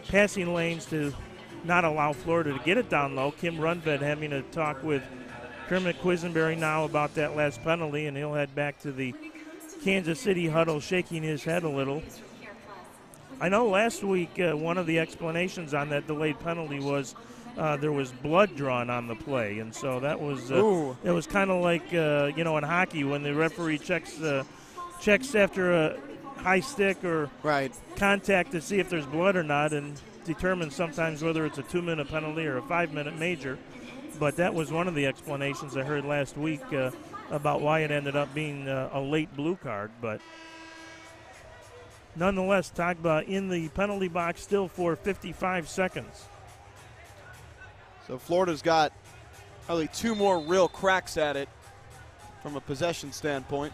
passing lanes to not allow Florida to get it down low. Kim Rundved having a talk with Kermit Quisenberry now about that last penalty, and he'll head back to the Kansas City huddle, shaking his head a little. I know last week one of the explanations on that delayed penalty was there was blood drawn on the play, and so that was it was kind of like in hockey when the referee checks after a high stick or contact to see if there's blood or not, and determines sometimes whether it's a 2-minute penalty or a 5-minute major. But that was one of the explanations I heard last week about why it ended up being a late blue card. But nonetheless, Tagba in the penalty box still for 55 seconds. So Florida's got only 2 more real cracks at it from a possession standpoint.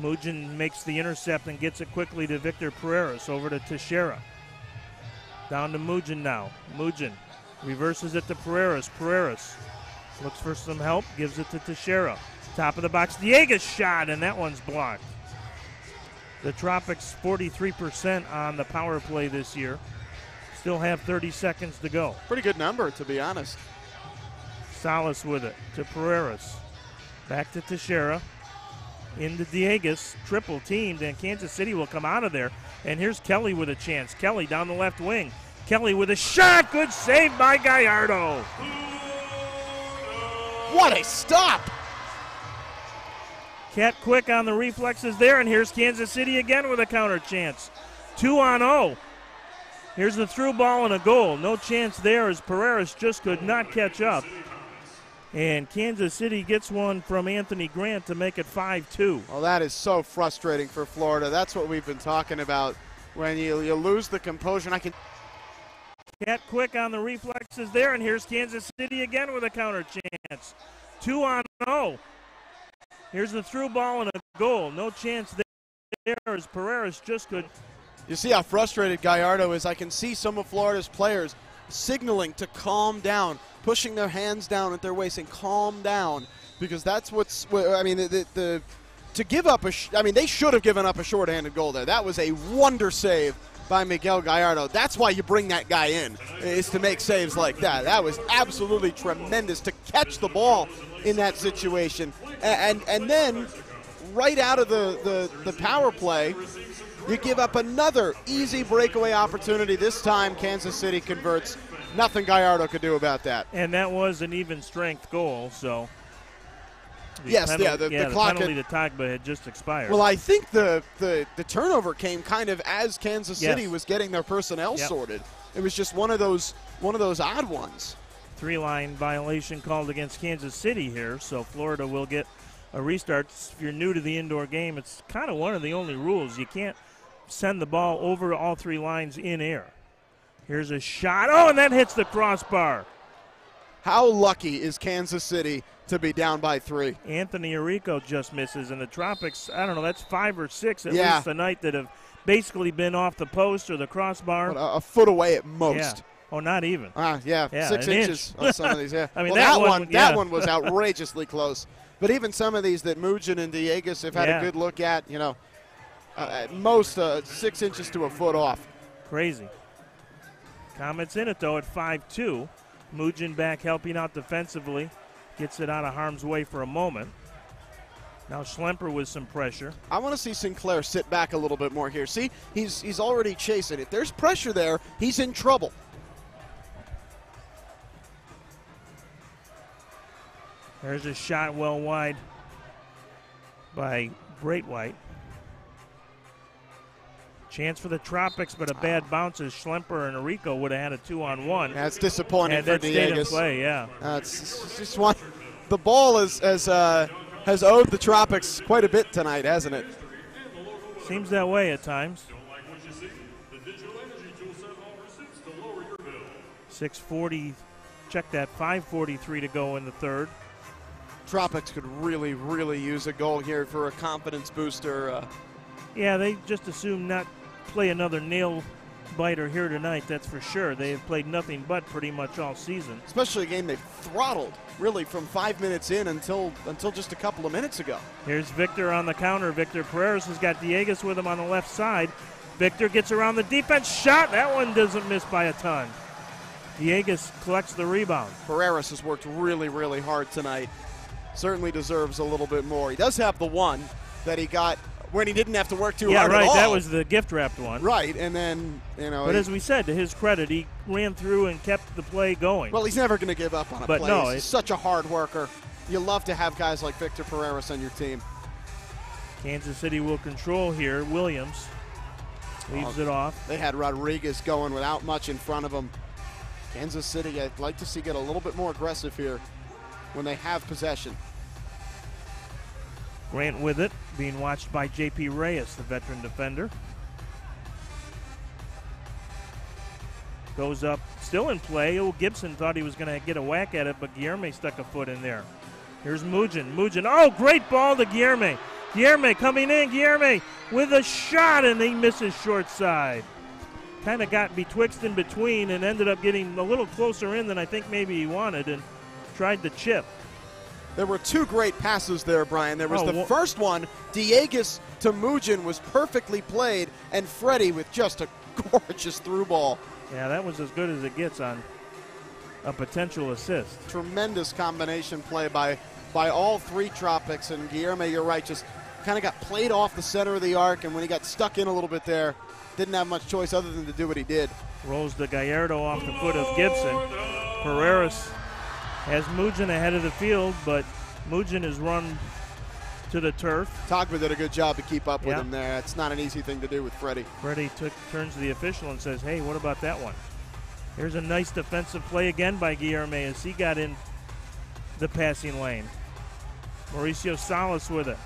Mujin makes the intercept and gets it quickly to Victor Pereiras. Over to Teixeira. Down to Mujin now. Mujin reverses it to Pereiras. Pereiras looks for some help, gives it to Teixeira. Top of the box, Diega's shot, and that one's blocked. The Tropics 43% on the power play this year. Still have 30 seconds to go. Pretty good number, to be honest. Salas with it to Pereiras. Back to Teixeira. Into Diegas, triple teamed, and Kansas City will come out of there. And here's Kelly with a chance. Kelly down the left wing. Kelly with a shot. Good save by Gallardo. What a stop! Cat quick on the reflexes there, and here's Kansas City again with a counter chance. 2-on-0. Here's the through ball and a goal. No chance there as Pereiras just could not catch up. And Kansas City gets one from Anthony Grant to make it 5-2. Well, that is so frustrating for Florida. That's what we've been talking about. When you lose the composure, and I can... Cat quick on the reflexes there, and here's Kansas City again with a counter chance. 2-on-0. Here's the through ball and a goal. No chance there as Pereiras just could. You see how frustrated Gallardo is. I can see some of Florida's players signaling to calm down, pushing their hands down at their waist and calm down, because that's what's, I mean, to give up they should have given up a shorthanded goal there. That was a wonder save by Miguel Gallardo. That's why you bring that guy in, is to make saves like that. That was absolutely tremendous to catch the ball in that situation. And then right out of the power play, You give up another easy breakaway opportunity. This time, Kansas City converts. Nothing Gallardo could do about that. And that was an even strength goal, so. Yes, the the clock penalty to Tagba had just expired. Well, I think the turnover came kind of as Kansas City was getting their personnel sorted. It was just one of those odd ones. 3-line violation called against Kansas City here, so Florida will get a restart. If you're new to the indoor game, it's kind of one of the only rules. You can't send the ball over all 3 lines in air. Here's a shot. Oh, and that hits the crossbar. How lucky is Kansas City to be down by 3? Anthony Arrico just misses, and the Tropics, I don't know, that's 5 or 6 at least tonight that have basically been off the post or the crossbar. A foot away at most. Yeah. Oh, not even. 6 inches on some of these. Yeah. I mean, that one was outrageously close. But even some of these that Mugin and Diegues have had a good look at, at most 6 inches to a foot off. Crazy. Comets in it, though, at 5-2. Mugin back helping out defensively. Gets it out of harm's way for a moment. Now Schlemper with some pressure. I want to see Sinclair sit back a little bit more here. See, he's already chasing it. There's pressure there. He's in trouble. There's a shot well wide by Braithwaite. Chance for the Tropics, but a bad bounce as Schlemper and Arrico would have had a 2-on-1. That's disappointing for Diegues. Play, yeah. It's just one. The ball has owed the Tropics quite a bit tonight, hasn't it? Seems that way at times. 6:40. Check that. 5:43 to go in the third. Tropics could really, really use a goal here for a confidence booster. Yeah, they just assume not play another nail biter here tonight, that's for sure. They have played nothing but pretty much all season. Especially a game they've throttled, really, from 5 minutes in until just a couple of minutes ago. Here's Victor on the counter. Victor Pereira's has got Diegues with him on the left side. Victor gets around the defense. Shot. That one doesn't miss by a ton. Diegues collects the rebound. Pereiras has worked really, really hard tonight. Certainly deserves a little bit more. He does have the one that he got when he didn't have to work too hard at all. Yeah, right. That was the gift-wrapped one. Right, and then, But as we said, to his credit, he ran through and kept the play going. Well, he's never going to give up on a play. No, he's such a hard worker. You love to have guys like Victor Pereiras on your team. Kansas City will control here. Williams leaves it off. They had Rodriguez going without much in front of him. Kansas City, I'd like to see get a little bit more aggressive here when they have possession. Grant with it, being watched by J.P. Reyes, the veteran defender. Goes up, still in play. Oh, Gibson thought he was going to get a whack at it, but Guilherme stuck a foot in there. Here's Mugin. Mugin, oh, great ball to Guilherme. Guilherme coming in, Guilherme with a shot, and he misses short side. Kind of got betwixt in between and ended up getting a little closer in than I think maybe he wanted and tried to chip. There were two great passes there, Brian. There was the first one, Diegues to Mugin, was perfectly played, and Freddie with just a gorgeous through ball. Yeah, that was as good as it gets on a potential assist. Tremendous combination play by all three Tropics, and Guilherme, you're right, just kind of got played off the center of the arc, and when he got stuck in a little bit there, didn't have much choice other than to do what he did. Rolls to Gallardo off the foot of Gibson. Pereiras has Mugin ahead of the field, but Mugin is run to the turf. Tagba did a good job to keep up with him there. It's not an easy thing to do with Freddie. Freddie turns to the official and says, hey, what about that one? Here's a nice defensive play again by Guilherme as he got in the passing lane. Mauricio Salas with it.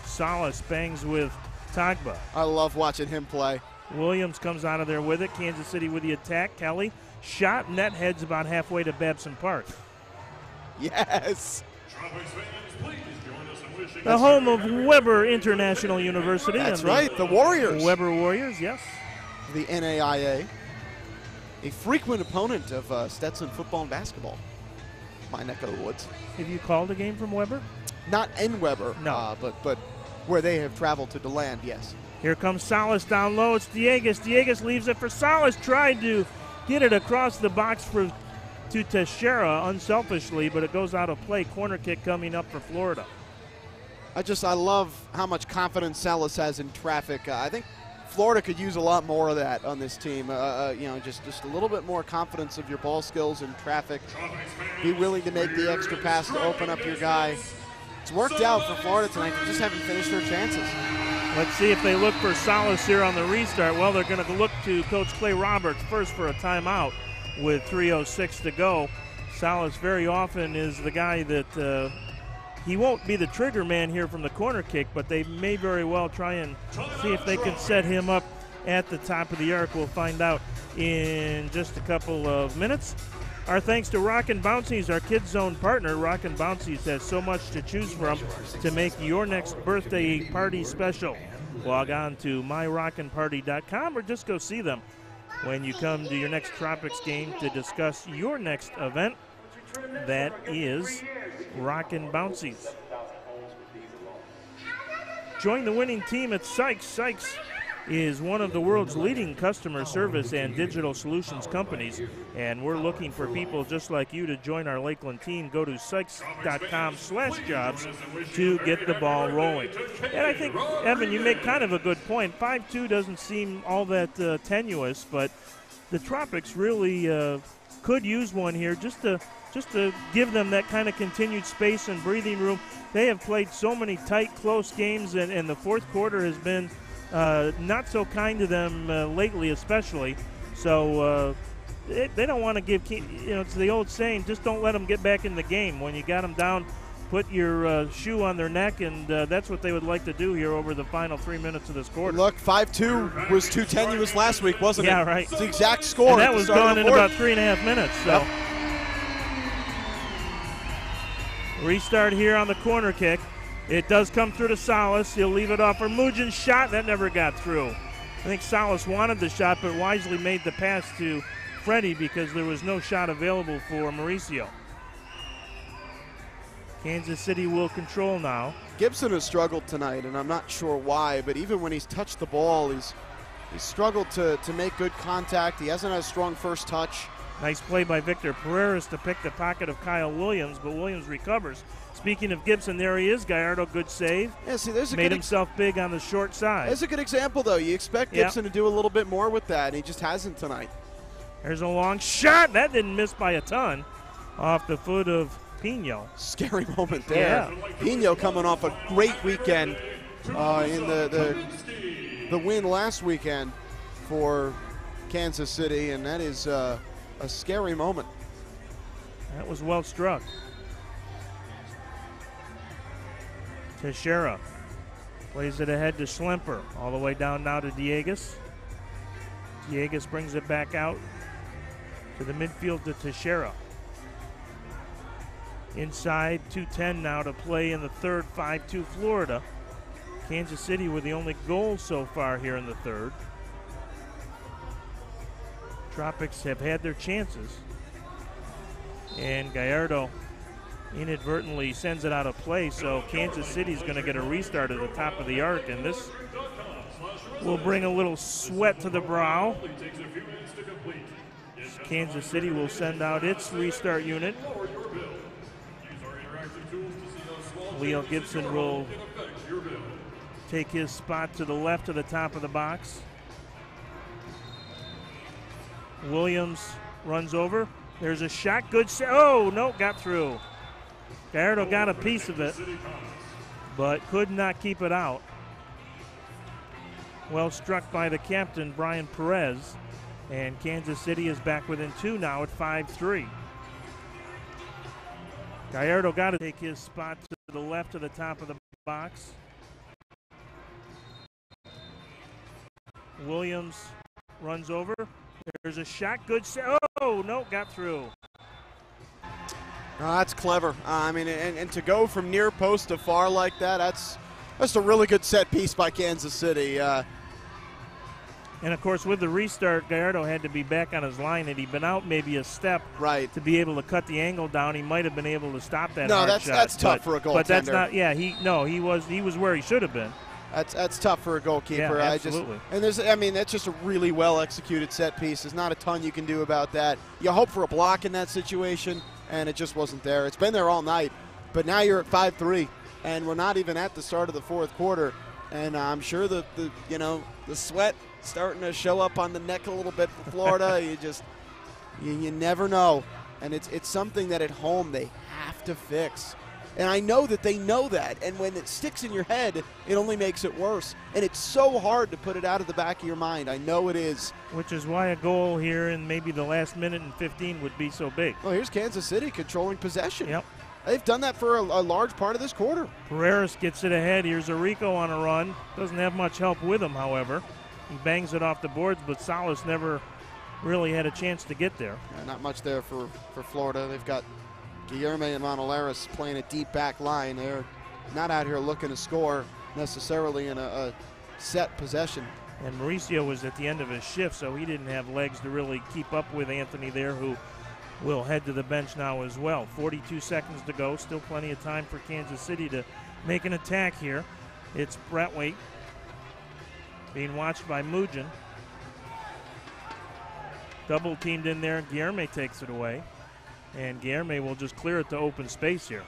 Salas bangs with Tagba. I love watching him play. Williams comes out of there with it. Kansas City with the attack. Kelly shot, and that heads about halfway to Babson Park. Yes. The home of Weber International University. That's right, the Warriors. Weber Warriors, yes. The NAIA. A frequent opponent of Stetson football and basketball. My neck of the woods. Have you called a game from Weber? Not in Weber, no. But where they have traveled to DeLand, yes. Here comes Salas down low. It's Diegues. Diegues leaves it for Salas. Tried to get it across the box to Teixeira unselfishly, but it goes out of play. Corner kick coming up for Florida. I love how much confidence Salas has in traffic. I think Florida could use a lot more of that on this team. Just a little bit more confidence of your ball skills in traffic. Be willing to make the extra pass to open up your guy. It's worked out for Florida tonight. They just haven't finished their chances. Let's see if they look for solace here on the restart. Well, they're going to look to Coach Clay Roberts first for a timeout with 3:06 to go. Solace very often is the guy that he won't be the trigger man here from the corner kick, but they may very well try and see if they can set him up at the top of the arc. We'll find out in just a couple of minutes. Our thanks to Rockin' Bouncies, our Kids Zone partner. Rockin' Bouncies has so much to choose from to make your next birthday party special. Log on to myrockinparty.com or just go see them when you come to your next Tropics game to discuss your next event. That is Rockin' Bouncies. Join the winning team at Sykes. Sykes is one of the world's leading customer service and digital solutions companies, and we're looking for people just like you to join our Lakeland team. Go to sykes.com/jobs to get the ball rolling. And I think, Evan, you make kind of a good point. 5'2" doesn't seem all that tenuous, but the Tropics really could use one here just to give them that kind of continued space and breathing room. They have played so many tight, close games, and the fourth quarter has been not so kind to them lately, especially. So they don't want to give, it's the old saying, just don't let them get back in the game. When you got them down, put your shoe on their neck, and that's what they would like to do here over the final 3 minutes of this quarter. Look, 5-2 was too tenuous last week, wasn't it? Yeah, right. It's the exact score. And that was gone in about 3.5 minutes. So. Yep. Restart here on the corner kick. It does come through to Salas. He'll leave it off for Mujin's shot. That never got through. I think Salas wanted the shot, but wisely made the pass to Freddie because there was no shot available for Mauricio. Kansas City will control now. Gibson has struggled tonight, and I'm not sure why, but even when he's touched the ball, he's struggled to make good contact. He hasn't had a strong first touch. Nice play by Victor Pereira to pick the pocket of Kyle Williams, but Williams recovers. Speaking of Gibson, there he is. Gallardo, good save. Yeah, see, there's made himself big on the short side. That's a good example, though. You expect Gibson to do a little bit more with that, and he just hasn't tonight. There's a long shot. That didn't miss by a ton. Off the foot of Pino. Scary moment there. Yeah. Pino coming off a great weekend in the win last weekend for Kansas City, and that is a scary moment. That was well struck. Teixeira plays it ahead to Schlemper. All the way down now to Diegues. Diegues brings it back out to the midfield to Teixeira. Inside, 2:10 now to play in the third, 5-2 Florida. Kansas City with the only goal so far here in the third. Tropics have had their chances. And Gallardo inadvertently sends it out of play, so Kansas City's going to get a restart at the top of the arc, and this will bring a little sweat to the brow. Kansas City will send out its restart unit. Leo Gibson will take his spot to the left of the top of the box. Williams runs over. There's a shot. Good. Oh, no, got through. Gallardo got a piece of it, but could not keep it out. Well struck by the captain, Brian Perez. And Kansas City is back within 2 now at 5-3. Gallardo got to take his spot to the left of the top of the box. Williams runs over. There's a shot. Good. Oh, no, got through. That's clever. I mean, and to go from near post to far like that, that's a really good set piece by Kansas City. And, of course, with the restart, Gallardo had to be back on his line. Had he been out maybe a step to be able to cut the angle down, he might have been able to stop that hard shot. That's tough for a goaltender. But that's not, yeah, he was where he should have been. That's tough for a goalkeeper. Yeah, absolutely. That's just a really well-executed set piece. There's not a ton you can do about that. You hope for a block in that situation, and it just wasn't there. It's been there all night, but now you're at 5-3, and we're not even at the start of the fourth quarter. And I'm sure the sweat starting to show up on the neck a little bit for Florida. you never know. And it's something that at home they have to fix. And I know that they know that. And when it sticks in your head, it only makes it worse. And it's so hard to put it out of the back of your mind. I know it is. Which is why a goal here in maybe the last minute and 15 would be so big. Well, here's Kansas City controlling possession. Yep. They've done that for a large part of this quarter. Pereira's gets it ahead. Here's Arico on a run. Doesn't have much help with him, however. He bangs it off the boards, but Salas never really had a chance to get there. Yeah, not much there for Florida. They've got Guilherme and Manolares playing a deep back line. They're not out here looking to score necessarily in a set possession. And Mauricio was at the end of his shift, so he didn't have legs to really keep up with Anthony there, who will head to the bench now as well. 42 seconds to go. Still plenty of time for Kansas City to make an attack here. It's Brathwaite being watched by Mugin. Double teamed in there. Guilherme takes it away. And Guilherme will just clear it to open space here.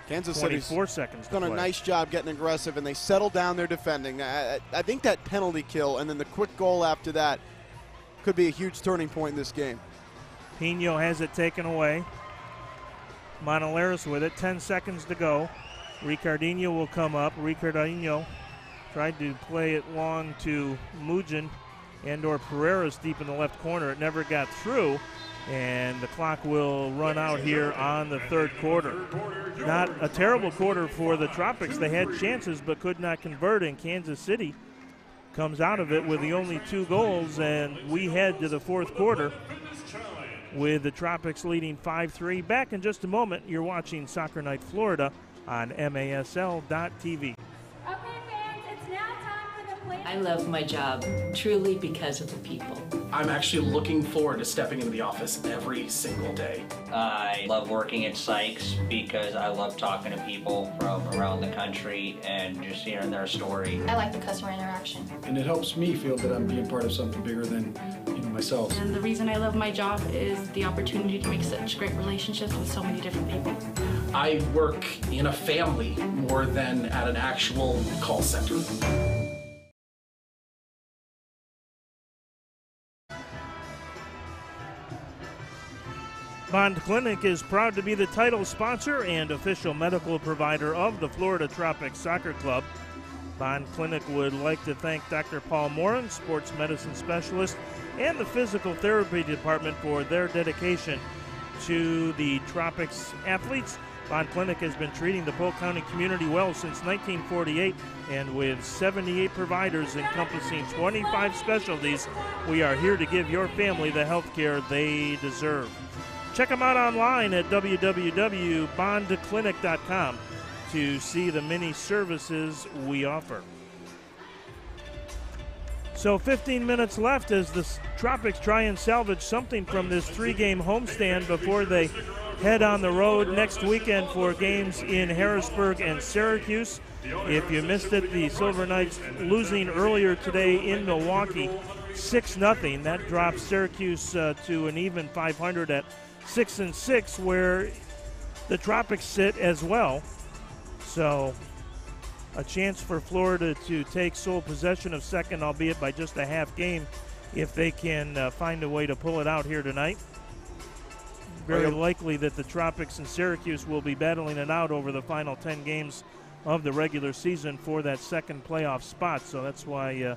Kansas 24 City's seconds done a nice job getting aggressive, and they settle down their defending. I think that penalty kill and then the quick goal after that could be a huge turning point in this game. Pino has it taken away. Manolares with it. 10 seconds to go. Ricardinho will come up. Ricardinho tried to play it long to Mugin and/or Pereira's deep in the left corner. It never got through, and the clock will run out here on the third quarter. Not a terrible quarter for the Tropics. They had chances but could not convert, and Kansas City comes out of it with the only 2 goals, and we head to the fourth quarter with the Tropics leading 5-3. Back in just a moment. You're watching Soccer Night Florida on MASL.TV. I love my job, truly because of the people. I'm actually looking forward to stepping into the office every single day. I love working at Sykes because I love talking to people from around the country and just hearing their story. I like the customer interaction. And it helps me feel that I'm being part of something bigger than myself. And the reason I love my job is the opportunity to make such great relationships with so many different people. I work in a family more than at an actual call center. Bond Clinic is proud to be the title sponsor and official medical provider of the Florida Tropics Soccer Club. Bond Clinic would like to thank Dr. Paul Morin, sports medicine specialist, and the physical therapy department for their dedication to the Tropics athletes. Bond Clinic has been treating the Polk County community well since 1948, and with 78 providers encompassing 25 specialties, we are here to give your family the health care they deserve. Check them out online at www.bondclinic.com to see the many services we offer. So 15 minutes left as the Tropics try and salvage something from this 3-game homestand before they head on the road next weekend for games in Harrisburg and Syracuse. If you missed it, the Silver Knights losing earlier today in Milwaukee 6-0. That drops Syracuse to an even 500 at 6-6, where the Tropics sit as well. So a chance for Florida to take sole possession of second, albeit by just a half game, if they can find a way to pull it out here tonight. Very likely that the Tropics and Syracuse will be battling it out over the final 10 games of the regular season for that second playoff spot. So that's why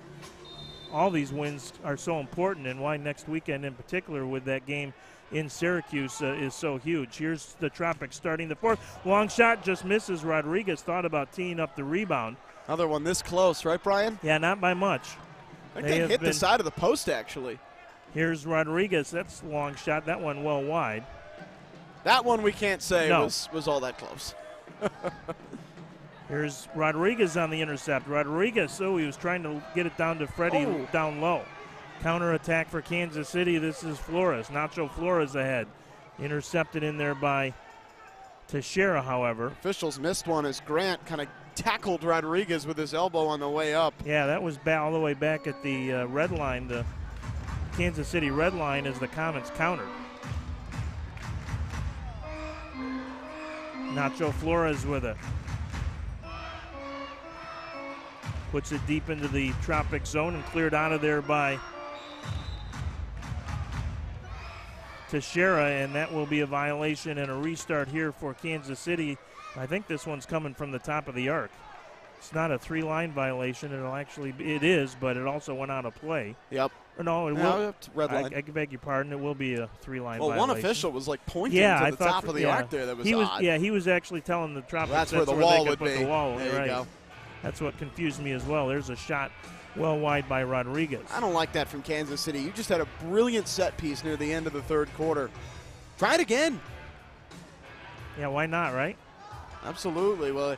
all these wins are so important, and why next weekend in particular with that game in Syracuse is so huge. Here's the Tropics starting the fourth. Long shot just misses. Rodriguez thought about teeing up the rebound. Another one this close, right, Brian? Yeah, not by much. I think they hit the side of the post, actually. Here's Rodriguez. That's a long shot. That one well wide. That one we can't say was all that close. Here's Rodriguez on the intercept. Rodriguez, he was trying to get it down to Freddie down low. Counter attack for Kansas City. This is Flores. Nacho Flores ahead. Intercepted in there by Teixeira, however. Officials missed one as Grant kind of tackled Rodriguez with his elbow on the way up. Yeah, that was all the way back at the red line, the Kansas City red line, as the Comets countered. Nacho Flores with it. puts it deep into the Tropics zone and cleared out of there by Teixeira, and that will be a violation and a restart here for Kansas City. I think this one's coming from the top of the arc. It's not a three-line violation. It is, but it also went out of play. Yep. Or no, it No, will. red line. I beg your pardon. It will be a three-line violation. Well, one official was like pointing to the top of the arc there. That was odd. Yeah, he was actually telling the Tropics that's where the wall would be. The wall. There right. you go. That's what confused me as well. There's a shot well wide by Rodriguez. I don't like that from Kansas City. You just had a brilliant set piece near the end of the third quarter. Try it again. Yeah, why not, right? Absolutely. Well,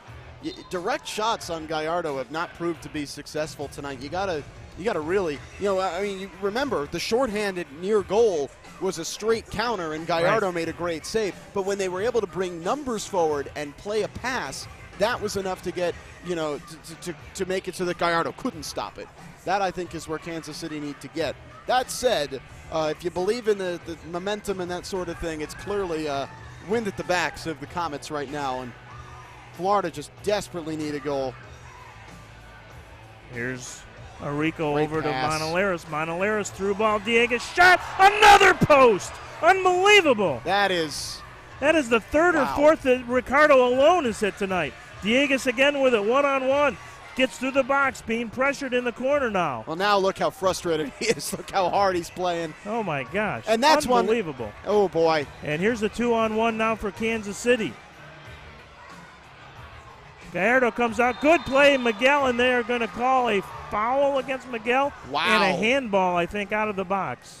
direct shots on Gallardo have not proved to be successful tonight. You gotta really, you remember the shorthanded near goal was a straight counter, and Gallardo made a great save. But when they were able to bring numbers forward and play a pass, that was enough to get, to make it so that Gallardo couldn't stop it. That, I think, is where Kansas City need to get. That said, if you believe in the momentum and that sort of thing, it's clearly wind at the backs of the Comets right now, and Florida just desperately need a goal. Here's Arico over pass. to Monaleris. Monaleris through ball. Dieguez shot. Another post. Unbelievable. That is the third or fourth that Ricardo alone has hit tonight. Dieguez again with it, one-on-one. Gets through the box, being pressured in the corner now. Well, now look how frustrated he is. Look how hard he's playing. Oh, my gosh. And that's unbelievable. Oh, boy. And here's a 2-on-1 now for Kansas City. Gallardo comes out. Good play, Miguel, and they are going to call a foul against Miguel. Wow. And a handball, I think, out of the box.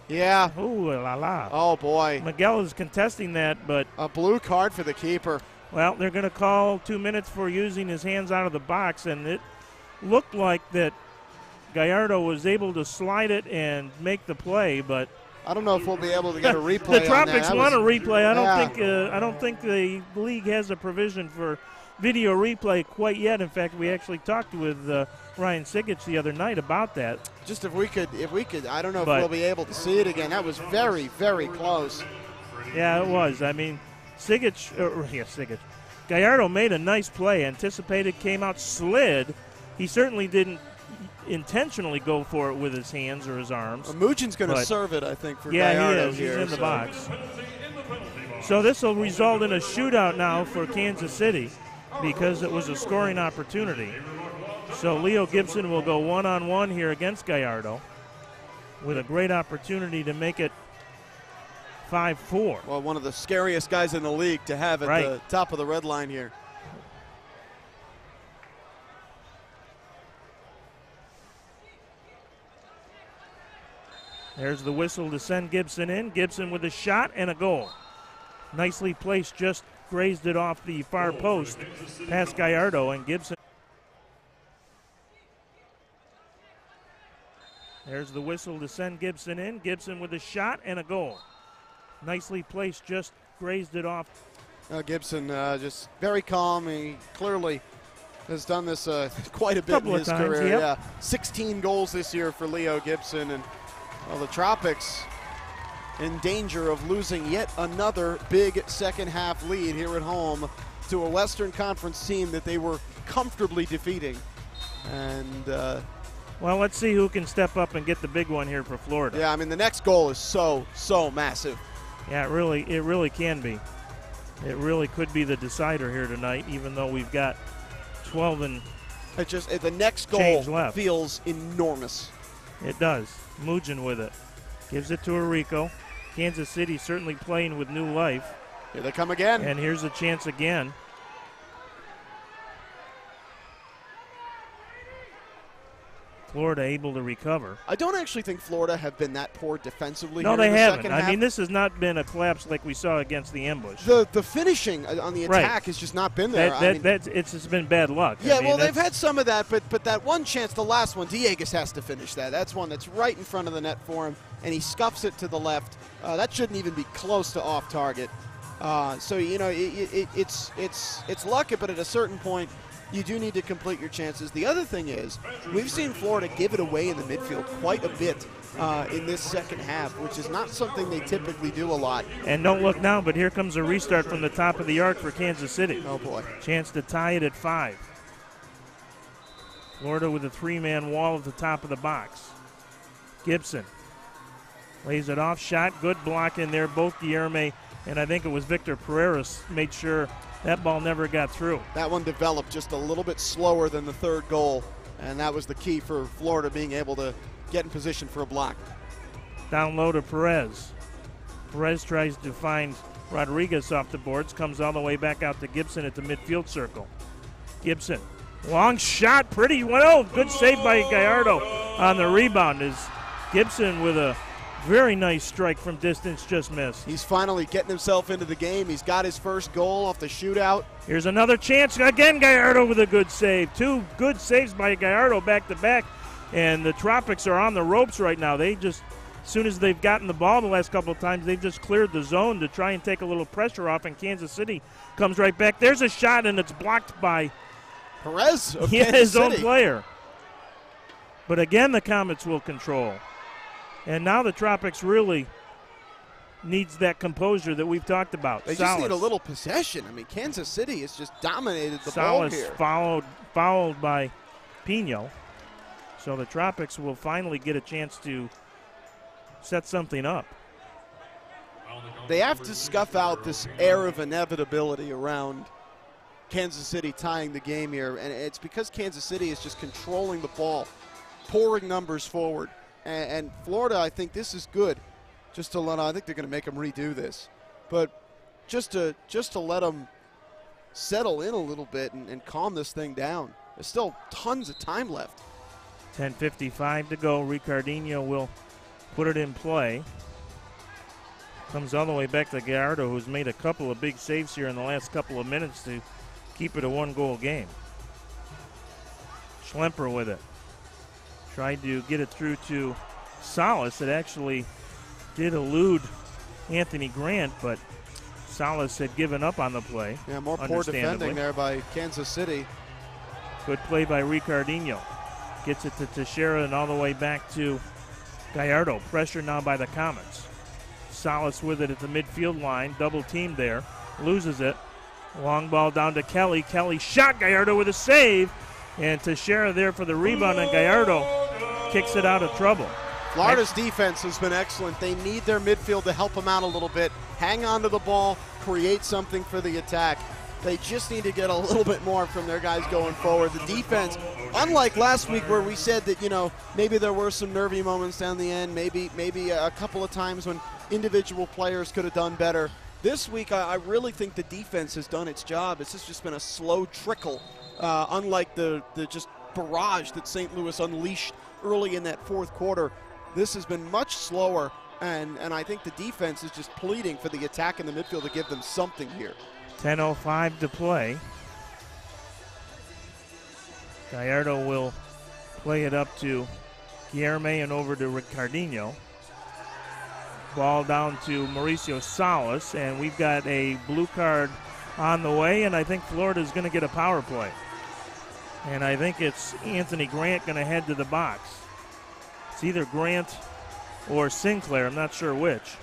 Yeah. Ooh, la la. Oh, boy. Miguel is contesting that, but... A blue card for the keeper. Well, they're going to call 2 minutes for using his hands out of the box, and it looked like that Gallardo was able to slide it and make the play, but... I don't know if we'll be able to get a replay. The Tropics on that. want a replay. I don't think the league has a provision for video replay quite yet. In fact, we actually talked with Ryan Sigich the other night about that. Just if we could, I don't know if we'll be able to see it again. That was very, very close. Yeah, it was. I mean, Sigich. Gallardo made a nice play, anticipated, came out, slid. He certainly didn't intentionally go for it with his hands or his arms. Mujin's going to serve it, I think, for Gallardo he is. here. He's in the box. So this will result in a shootout now for Kansas City because it was a scoring opportunity. So Leo Gibson will go one-on-one here against Gallardo with a great opportunity to make it 5-4. Well, one of the scariest guys in the league to have at the top of the red line here. There's the whistle to send Gibson in. Gibson with a shot and a goal. Nicely placed, just grazed it off the far post past Gallardo, and Gibson. There's the whistle to send Gibson in. Gibson with a shot and a goal. Nicely placed, just grazed it off. Gibson just very calm. He clearly has done this quite a bit in his career. Yep. Yeah, 16 goals this year for Leo Gibson, and the Tropics in danger of losing yet another big second half lead here at home to a Western Conference team that they were comfortably defeating. And well, let's see who can step up and get the big one here for Florida. Yeah, I mean, the next goal is so massive. Yeah, it really can be. It really could be the decider here tonight, even though we've got 12 and the next goal left. Feels enormous. It does. Mujin with it. Gives it to Arico. Kansas City certainly playing with new life. Here they come again. And here's a chance again. Florida able to recover. I don't actually think Florida have been that poor defensively. No, here they in the haven't. second I half. mean, this has not been a collapse like we saw against the Ambush. The finishing on the attack has just not been there. It's just been bad luck. Yeah, I mean, well, they've had some of that, but that one chance, the last one, Dieguez has to finish that. That's one that's right in front of the net for him, and he scuffs it to the left. That shouldn't even be close to off target. So it's lucky, but at a certain point, you do need to complete your chances. The other thing is, we've seen Florida give it away in the midfield quite a bit in this second half, which is not something they typically do a lot. And don't look now, but here comes a restart from the top of the arc for Kansas City. Oh, boy. Chance to tie it at 5. Florida with a three-man wall at the top of the box. Gibson lays it off, shot, good block in there. Both Guillerme and I think it was Victor Pereira's made sure that ball never got through. That one developed just a little bit slower than the third goal, and that was the key for Florida being able to get in position for a block. Down low to Perez. Perez tries to find Rodriguez off the boards, comes all the way back out to Gibson at the midfield circle. Gibson, long shot, pretty, well, good save by Gallardo on the rebound. Is Gibson with a very nice strike from distance, just missed. He's finally getting himself into the game. He's got his first goal off the shootout. Here's another chance. Again, Gallardo with a good save. Two good saves by Gallardo back to back. And the Tropics are on the ropes right now. They just, as soon as they've gotten the ball the last couple of times, they've just cleared the zone to try and take a little pressure off, and Kansas City comes right back. There's a shot, and it's blocked by Perez of his own City. player. But again, the Comets will control. And now the Tropics really needs that composure that we've talked about. They just need a little possession. I mean, Kansas City has just dominated the ball here. Followed by Pino. So the Tropics will finally get a chance to set something up. They have to scuff out this air of inevitability around Kansas City tying the game here. And it's because Kansas City is just controlling the ball, pouring numbers forward. And Florida, I think this is good. Just to let, I think they're going to make them redo this, but just to let them settle in a little bit and calm this thing down. There's still tons of time left. 10:55 to go. Ricardinho will put it in play. Comes all the way back to Gallardo, who's made a couple of big saves here in the last couple of minutes to keep it a one-goal game. Schlemper with it. Tried to get it through to Salas. It actually did elude Anthony Grant, but Salas had given up on the play. Yeah, more poor defending there by Kansas City. Good play by Ricardinho. Gets it to Teixeira and all the way back to Gallardo. Pressure now by the Comets. Salas with it at the midfield line. Double teamed there. Loses it. Long ball down to Kelly. Kelly shot Gallardo with a save. And Teixeira there for the rebound, and Gallardo kicks it out of trouble. Florida's defense has been excellent. They need their midfield to help them out a little bit. Hang on to the ball, create something for the attack. They just need to get a little bit more from their guys going forward. The defense, unlike last week where we said that, you know, maybe there were some nervy moments down the end, maybe a couple of times when individual players could have done better. This week, I really think the defense has done its job. It's just been a slow trickle, unlike the just barrage that St. Louis unleashed early in that fourth quarter. This has been much slower, and I think the defense is just pleading for the attack in the midfield to give them something here. 10:05 to play. Gallardo will play it up to Guillerme and over to Ricardinho. Ball down to Mauricio Salas, and we've got a blue card on the way, and I think Florida's going to get a power play. And I think it's Anthony Grant going to head to the box. It's either Grant or Sinclair. I'm not sure which.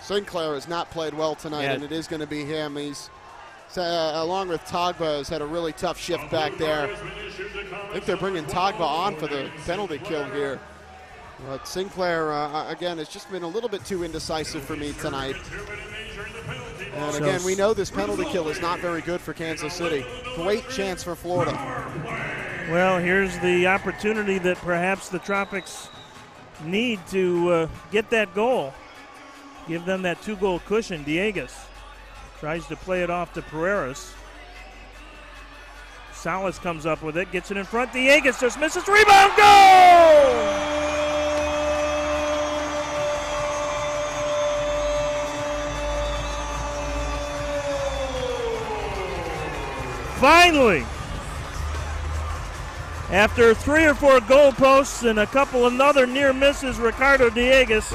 Sinclair has not played well tonight, and it is going to be him. He's, along with Togba, has had a really tough shift back there. I think they're bringing Togba on for the penalty kill here. But Sinclair, again, has just been a little bit too indecisive for me tonight. And again, we know this penalty kill is not very good for Kansas City. Great chance for Florida. Well, here's the opportunity that perhaps the Tropics need to get that goal. Give them that two-goal cushion. Dieguez tries to play it off to Pereiras. Salas comes up with it, gets it in front. Dieguez just misses. Rebound, goal! Finally, after 3 or 4 goal posts and a couple of other near misses, Ricardo Dieguez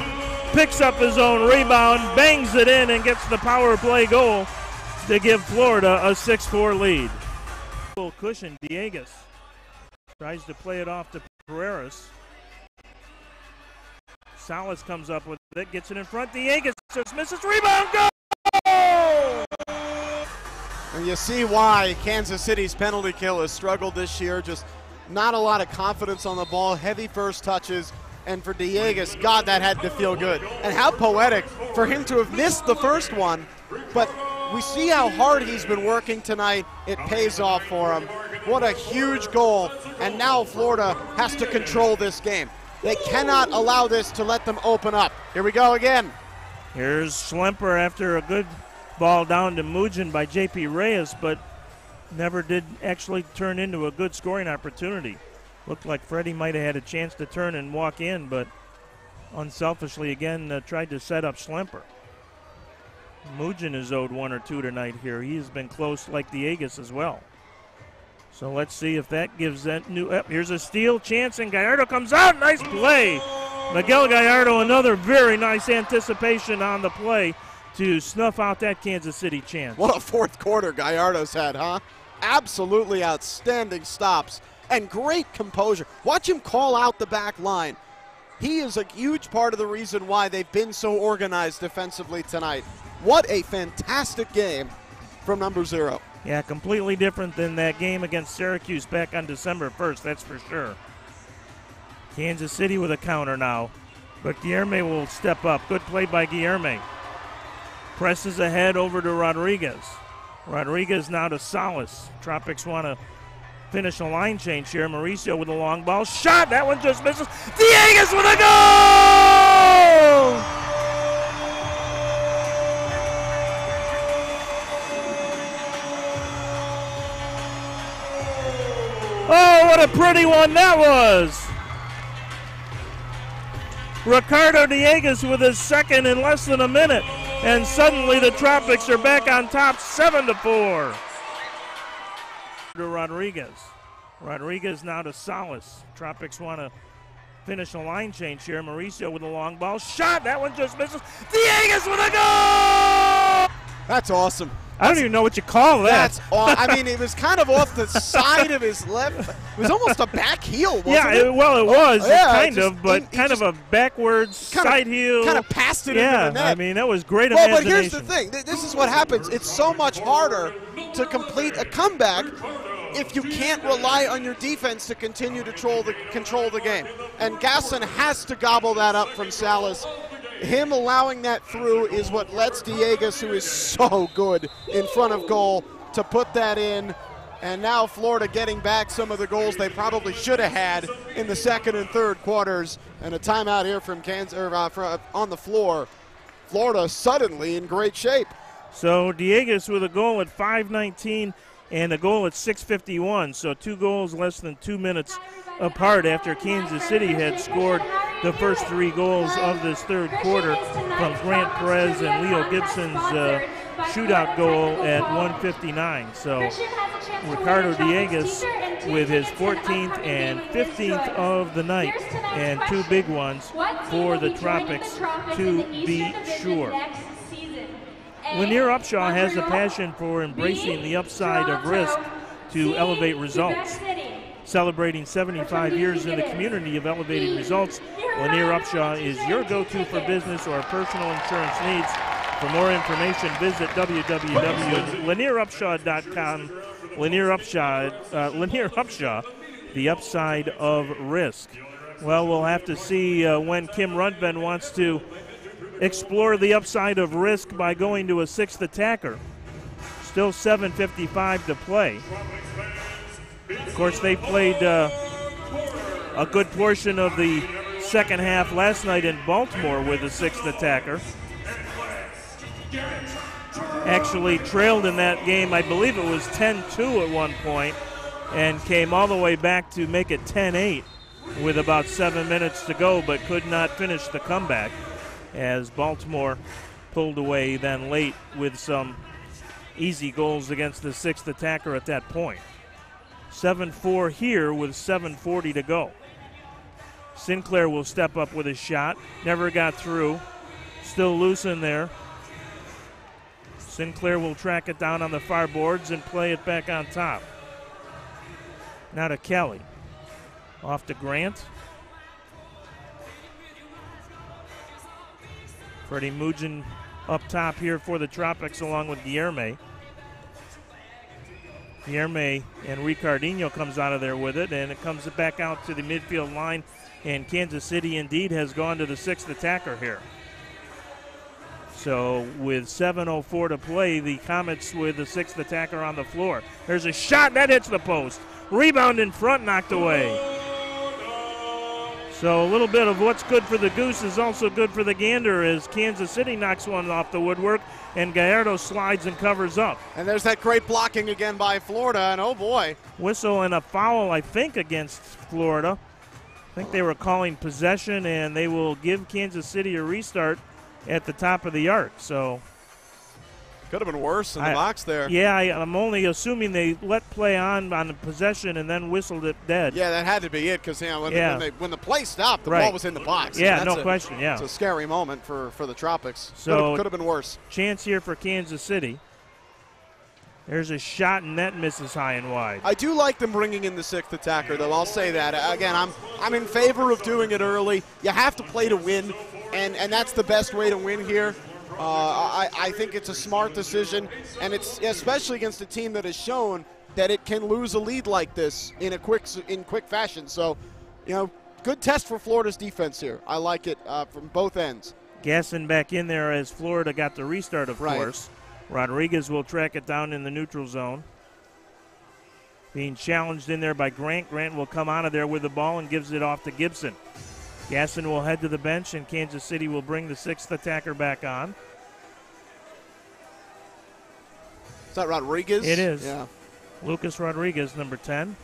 picks up his own rebound, bangs it in, and gets the power play goal to give Florida a 6-4 lead. Full cushion, Dieguez tries to play it off to Pereiras. Salas comes up with it, gets it in front. Dieguez just misses. Rebound, goal! And you see why Kansas City's penalty kill has struggled this year. Just not a lot of confidence on the ball, heavy first touches, and for Diegues, God, that had to feel good. And how poetic for him to have missed the first one, but we see how hard he's been working tonight. It pays off for him. What a huge goal, and now Florida has to control this game. They cannot allow this to let them open up. Here we go again. Here's Schlemper after a good ball down to Mujin by J.P. Reyes, but never did actually turn into a good scoring opportunity. Looked like Freddie might have had a chance to turn and walk in, but unselfishly again tried to set up Schlemper. Mujin is owed 1 or 2 tonight here. He has been close like Diegues as well. So let's see if that gives that new. Here's a steal chance, and Gallardo comes out. Nice play. Miguel Gallardo, another very nice anticipation on the play to snuff out that Kansas City chance. What a fourth quarter Gallardo's had, huh? Absolutely outstanding stops and great composure. Watch him call out the back line. He is a huge part of the reason why they've been so organized defensively tonight. What a fantastic game from number 0. Yeah, completely different than that game against Syracuse back on December 1st, that's for sure. Kansas City with a counter now, but Guilherme will step up. Good play by Guilherme. Presses ahead over to Rodriguez. Rodriguez now to Salas. Tropics want to finish a line change here. Mauricio with a long ball. Shot! That one just misses. Diegues with a goal! Oh, what a pretty one that was! Ricardo Diegues with his second in less than a minute. And suddenly the Tropics are back on top 7-4. To Rodriguez. Rodriguez now to Salas. Tropics want to finish a line change here. Mauricio with a long ball. Shot! That one just misses. Diegues with a goal! That's awesome. I don't even know what you call that. That's I mean, it was kind of off the side of his left. It was almost a back heel, wasn't yeah, it? Well, it was, kind just, of, but kind of a backwards side heel. Kind of passed it into the net. I mean, that was great imagination. imagination. But here's the thing. This is what happens. It's so much harder to complete a comeback if you can't rely on your defense to continue to control the game. And Gasson has to gobble that up from Salas. Him allowing that through is what lets Diegues, who is so good in front of goal, to put that in. And now Florida getting back some of the goals they probably should have had in the second and third quarters. And a timeout here from Kansas on the floor. Florida suddenly in great shape. So Diegues with a goal at 5:19 and a goal at 6:51. So 2 goals less than 2 minutes apart after Kansas City had scored the first 3 goals of this third quarter from Grant Perez and Leo Gibson's shootout goal at 1:59. So Ricardo Diegues with his 14th and 15th of the night, and 2 big ones for the Tropics to be sure. Lanier Upshaw has a passion for embracing the upside of risk to elevate results. Celebrating 75 years in the community of elevating results, Lanier Upshaw is your go-to for business or personal insurance needs. For more information, visit www.lanierupshaw.com. Lanier Upshaw, the upside of risk. Well, we'll have to see when Kim Rundven wants to explore the upside of risk by going to a 6th attacker. Still 7:55 to play. Of course, they played a good portion of the second half last night in Baltimore with a 6th attacker. Actually trailed in that game, I believe it was 10-2 at one point, and came all the way back to make it 10-8 with about 7 minutes to go, but could not finish the comeback as Baltimore pulled away then late with some easy goals against the 6th attacker at that point. 7-4 here with 7:40 to go. Sinclair will step up with a shot. Never got through. Still loose in there. Sinclair will track it down on the far boards and play it back on top. Now to Kelly. Off to Grant. Freddie Mujin up top here for the Tropics along with Guilherme. Pierre May and Ricardinho comes out of there with it, and it comes back out to the midfield line, and Kansas City indeed has gone to the 6th attacker here. So with 7:04 to play, the Comets with the 6th attacker on the floor. There's a shot that hits the post. Rebound in front, knocked away. So a little bit of what's good for the Goose is also good for the Gander as Kansas City knocks one off the woodwork and Gallardo slides and covers up. And there's that great blocking again by Florida, and oh boy. Whistle and a foul, I think, against Florida. I think they were calling possession, and they will give Kansas City a restart at the top of the arc. So could have been worse in the box there. Yeah, I'm only assuming they let play on the possession and then whistled it dead. Yeah, that had to be it because when the play stopped, the right. ball was in the box. Yeah, no question, yeah. It's a scary moment for the Tropics. So could have been worse. Chance here for Kansas City. There's a shot, and that misses high and wide. I do like them bringing in the 6th attacker, though. I'll say that. Again, I'm in favor of doing it early. You have to play to win, and that's the best way to win here. I think it's a smart decision, and it's especially against a team that has shown that it can lose a lead like this in quick fashion. So, good test for Florida's defense here. I like it from both ends. Gasson back in there as Florida got the restart, of course. Rodriguez will track it down in the neutral zone. Being challenged in there by Grant. Grant will come out of there with the ball and gives it off to Gibson. Gasson will head to the bench, and Kansas City will bring the 6th attacker back on. Is that Rodriguez? It is. Yeah. Lucas Rodriguez, number 10.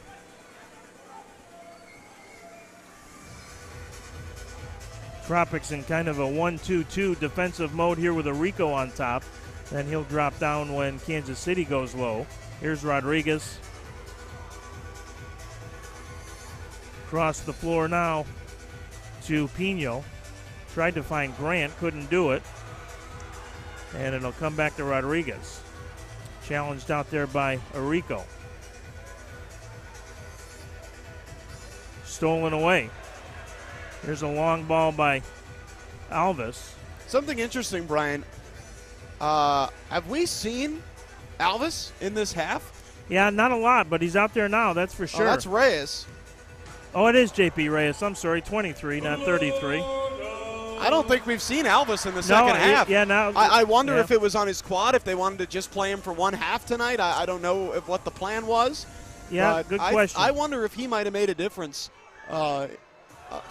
Tropics in kind of a 1-2-2 defensive mode here with Arico on top. Then he'll drop down when Kansas City goes low. Here's Rodriguez. Across the floor now to Pino. Tried to find Grant, couldn't do it. And it'll come back to Rodriguez. Challenged out there by Arico. Stolen away. There's a long ball by Alvis. Something interesting, Brian. Have we seen Alvis in this half? Yeah, not a lot, but he's out there now, that's for sure. Oh, that's Reyes. Oh, it is JP Reyes. I'm sorry, 23, not 33. I don't think we've seen Alvis in the second half. I wonder if it was on his quad, if they wanted to just play him for one half tonight. I don't know what the plan was. Yeah, good question. I wonder if he might have made a difference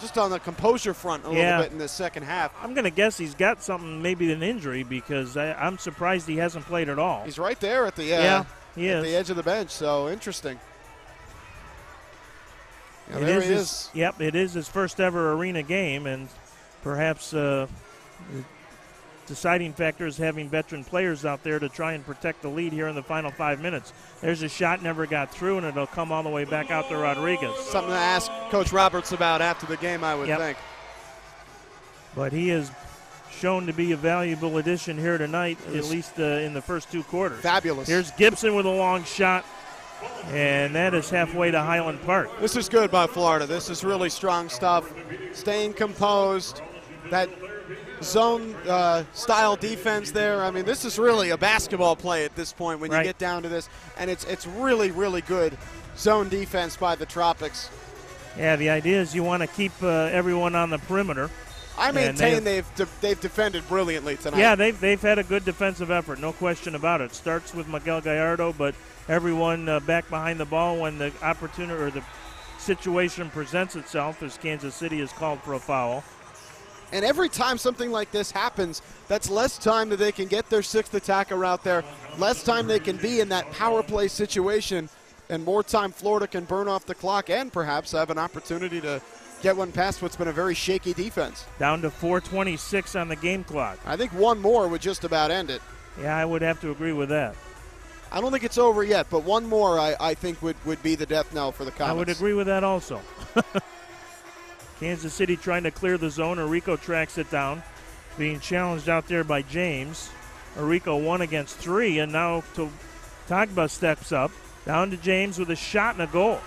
just on the composure front a little bit in the second half. I'm going to guess he's got something, maybe an injury, because I'm surprised he hasn't played at all. He's right there at the he is. the edge of the bench, so interesting. Yeah, there he is. Yep, it is his first ever arena game, and perhaps the deciding factor is having veteran players out there to try and protect the lead here in the final 5 minutes. There's a shot, never got through, and it'll come all the way back out to Rodriguez. Something to ask Coach Roberts about after the game, I would think. But he has shown to be a valuable addition here tonight, at least in the first 2 quarters. Fabulous. Here's Gibson with a long shot, and that is halfway to Highland Park. This is good by Florida. This is really strong stuff. Staying composed. That zone style defense there. I mean, this is really a basketball play at this point when you get down to this. And it's really, really good zone defense by the Tropics. Yeah, the idea is you want to keep everyone on the perimeter. I maintain they've defended brilliantly tonight. Yeah, they've had a good defensive effort, no question about it. Starts with Miguel Gallardo, but everyone back behind the ball when the opportunity or the situation presents itself as Kansas City is called for a foul. And every time something like this happens, that's less time that they can get their 6th attacker out there, less time they can be in that power play situation, and more time Florida can burn off the clock and perhaps have an opportunity to get one past what's been a very shaky defense. Down to 4:26 on the game clock. I think one more would just about end it. Yeah, I would have to agree with that. I don't think it's over yet, but one more I think would be the death knell for the Comets. I would agree with that also. Kansas City trying to clear the zone. Arico tracks it down. Being challenged out there by James. Arico 1 against 3, and now Tagba steps up. Down to James with a shot and a goal.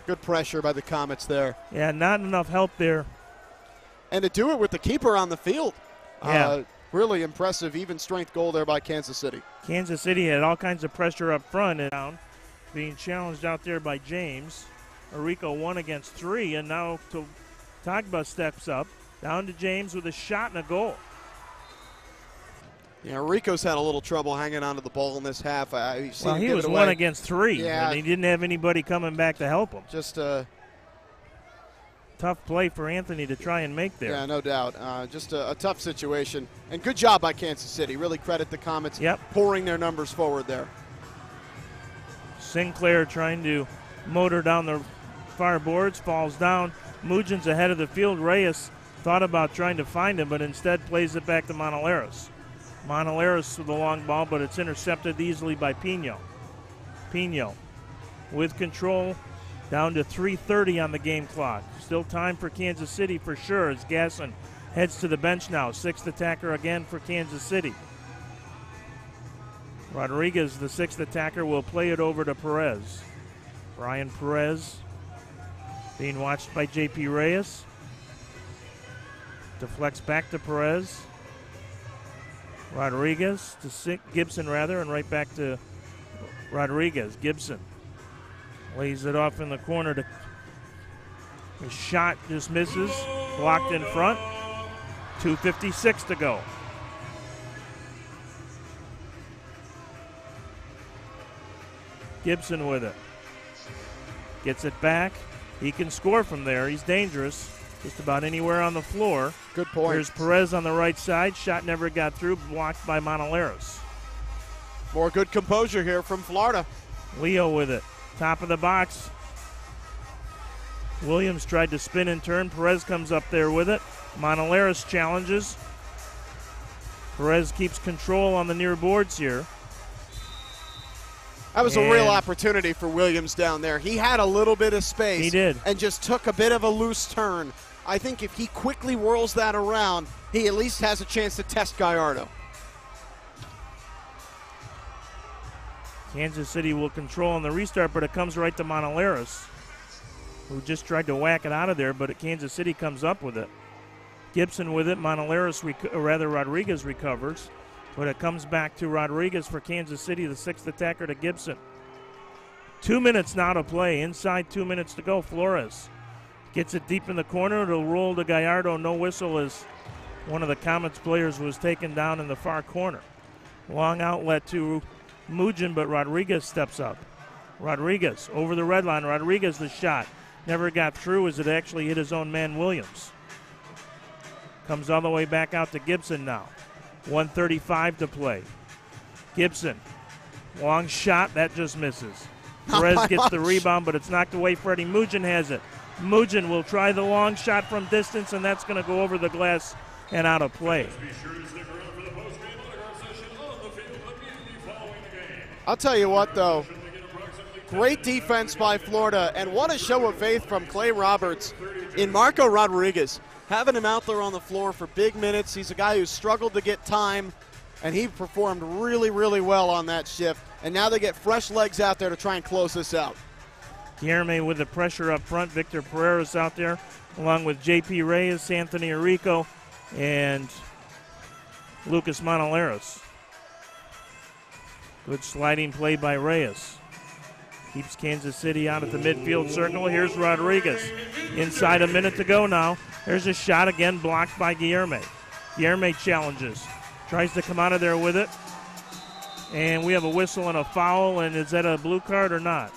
Good pressure by the Comets there. Yeah, not enough help there. And to do it with the keeper on the field. Yeah. Really impressive even strength goal there by Kansas City. Kansas City had all kinds of pressure up front and down, being challenged out there by James. Arico 1 against 3, and now Tagba steps up, down to James with a shot and a goal. Yeah, Rico's had a little trouble hanging onto the ball in this half. Well, he was 1 against 3, and he didn't have anybody coming back to help him. Just tough play for Anthony to try and make there. Yeah, no doubt. Just a tough situation. And good job by Kansas City. Really credit the Comets pouring their numbers forward there. Sinclair trying to motor down the far boards, falls down. Mugin's ahead of the field. Reyes thought about trying to find him, but instead plays it back to Monaleros. Monaleros with the long ball, but it's intercepted easily by Pino. Pino with control, down to 3:30 on the game clock. Still time for Kansas City for sure as Gasson heads to the bench now. 6th attacker again for Kansas City. Rodriguez, the 6th attacker, will play it over to Perez. Brian Perez being watched by J.P. Reyes. Deflects back to Perez. Rodriguez to Gibson and right back to Rodriguez. Gibson lays it off in the corner. The shot just misses. Blocked in front. 2:56 to go. Gibson with it. Gets it back. He can score from there. He's dangerous. Just about anywhere on the floor. Good point. Here's Perez on the right side. Shot never got through. Blocked by Monaleros. More good composure here from Florida. Leo with it. Top of the box. Williams tried to spin and turn. Perez comes up there with it. Monaleros challenges. Perez keeps control on the near boards here. That was a real opportunity for Williams down there. He had a little bit of space. He did. And just took a bit of a loose turn. I think if he quickly whirls that around, he at least has a chance to test Gallardo. Kansas City will control on the restart, but it comes right to Monaleros, who just tried to whack it out of there, but Kansas City comes up with it. Gibson with it. Rodriguez recovers, but it comes back to Rodriguez for Kansas City, the 6th attacker to Gibson. 2 minutes now to play. Inside 2 minutes to go. Flores gets it deep in the corner. It'll roll to Gallardo. No whistle as one of the Comets players was taken down in the far corner. Long outlet to Mugin, but Rodriguez steps up. Rodriguez over the red line. Rodriguez the shot. Never got through as it actually hit his own man Williams. Comes all the way back out to Gibson now. 1:35 to play. Gibson. Long shot. That just misses. Perez gets the rebound, but it's knocked away. Freddie Mugin has it. Mugin will try the long shot from distance, and that's going to go over the glass and out of play. I'll tell you what, though. Great defense by Florida, and what a show of faith from Clay Roberts in Marco Rodriguez. Having him out there on the floor for big minutes. He's a guy who struggled to get time, and he performed really, really well on that shift. And now they get fresh legs out there to try and close this out. Guillerme with the pressure up front. Victor Pereira's out there, along with J.P. Reyes, Anthony Arico, and Lucas Monaleros. Good sliding play by Reyes. Keeps Kansas City out at the midfield circle. Here's Rodriguez. Inside a minute to go now. There's a shot again blocked by Guillerme. Guillerme challenges. Tries to come out of there with it. And we have a whistle and a foul. And is that a blue card or not?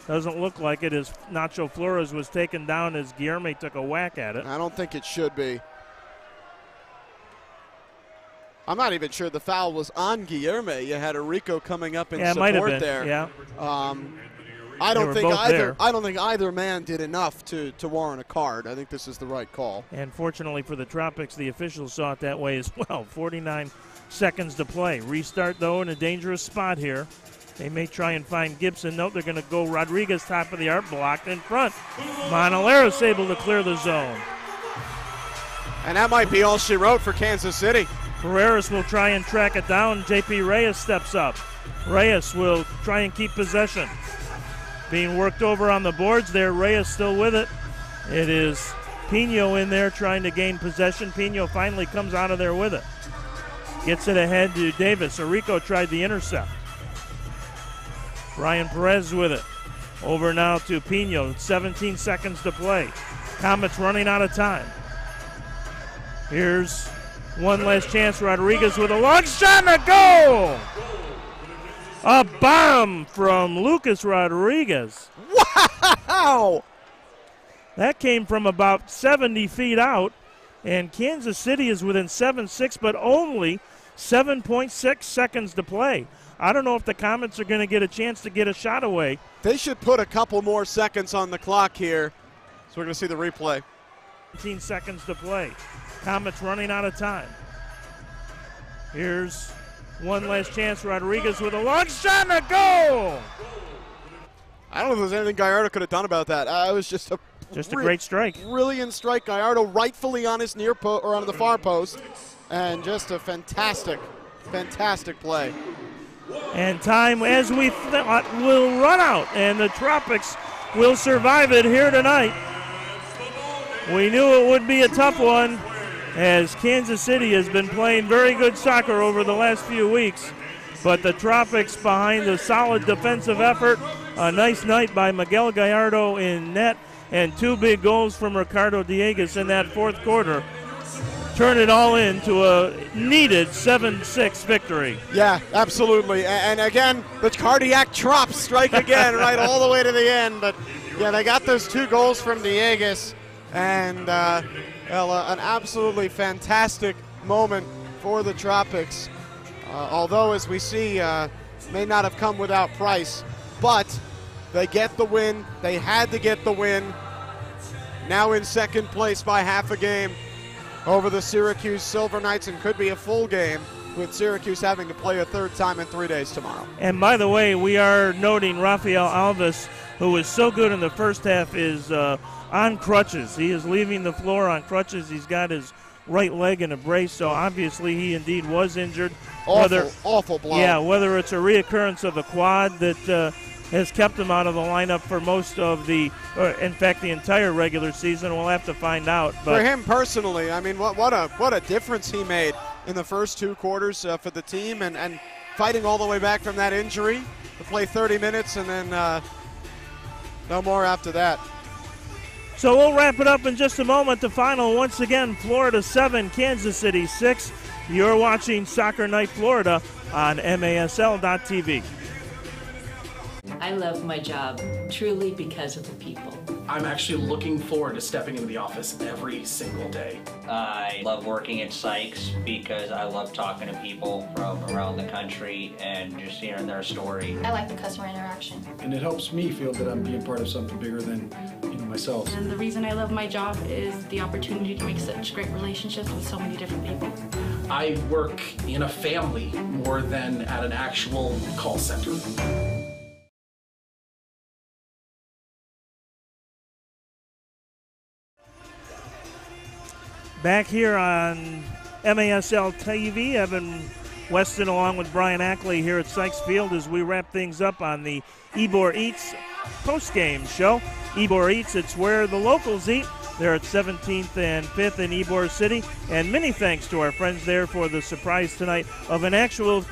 Doesn't look like it, as Nacho Flores was taken down as Guillerme took a whack at it. I don't think it should be. I'm not even sure the foul was on Guillerme. You had Arico coming up in support might have been. there. Yeah. I don't think either man did enough to warrant a card. I think this is the right call. And fortunately for the Tropics, the officials saw it that way as well. 49 seconds to play. Restart, though, in a dangerous spot here. They may try and find Gibson. Nope, they're going to go Rodriguez, top of the arc, blocked in front. Monaleros able to clear the zone. And that might be all she wrote for Kansas City. Pereira will try and track it down. J.P. Reyes steps up. Reyes will try and keep possession. Being worked over on the boards there. Reyes still with it. It is Pino in there trying to gain possession. Pino finally comes out of there with it. Gets it ahead to Davis. Arico tried the intercept. Brian Perez with it. Over now to Pino. 17 seconds to play. Comets running out of time. Here's one last chance. Rodriguez with a long shot and a goal! A bomb from Lucas Rodriguez. Wow! That came from about 70 feet out, and Kansas City is within 7-6, but only 7.6 seconds to play. I don't know if the Comets are going to get a chance to get a shot away. They should put a couple more seconds on the clock here, so we're going to see the replay. 15 seconds to play. Comets running out of time. Here's one last chance. Rodriguez with a long shot and a goal! I don't know if there's anything Gallardo could have done about that. It was just a great strike. Brilliant strike. Gallardo rightfully on his near post or on the far post, and just a fantastic play. And time, as we thought, will run out, and the Tropics will survive it here tonight. We knew it would be a tough one, as Kansas City has been playing very good soccer over the last few weeks. But the Tropics, behind a solid defensive effort, a nice night by Miguel Gallardo in net, and 2 big goals from Ricardo Dieguez in that fourth quarter, turn it all into a needed 7-6 victory. Yeah, absolutely. And again, the cardiac Trop strike again, right all the way to the end. But yeah, they got those 2 goals from Dieguez, and an absolutely fantastic moment for the Tropics. Although, as we see, may not have come without price, but they get the win. They had to get the win. Now in second place by half a game over the Syracuse Silver Knights, and could be a full game with Syracuse having to play a third time in 3 days tomorrow. And by the way, we are noting Rafael Alves, who was so good in the first half, is on crutches. He is leaving the floor on crutches. He's got his right leg in a brace, so obviously he indeed was injured. Awful blow. Yeah, whether it's a reoccurrence of the quad that has kept him out of the lineup for most of the, in fact, the entire regular season. We'll have to find out. But for him personally, I mean, what a difference he made in the first 2 quarters for the team, and fighting all the way back from that injury to play 30 minutes and then no more after that. So we'll wrap it up in just a moment. The final, once again, Florida 7, Kansas City 6. You're watching Soccer Night Florida on MASL.TV. I love my job, truly because of the people. I'm actually looking forward to stepping into the office every single day. I love working at Sykes because I love talking to people from around the country and just hearing their story. I like the customer interaction. And it helps me feel that I'm being part of something bigger than myself. And the reason I love my job is the opportunity to make such great relationships with so many different people. I work in a family more than at an actual call center. Back here on MASL TV, Evan Weston along with Brian Ackley here at Sykes Field as we wrap things up on the Ybor Eats post-game show. Ybor Eats, it's where the locals eat. They're at 17th and 5th in Ybor City. And many thanks to our friends there for the surprise tonight of an actual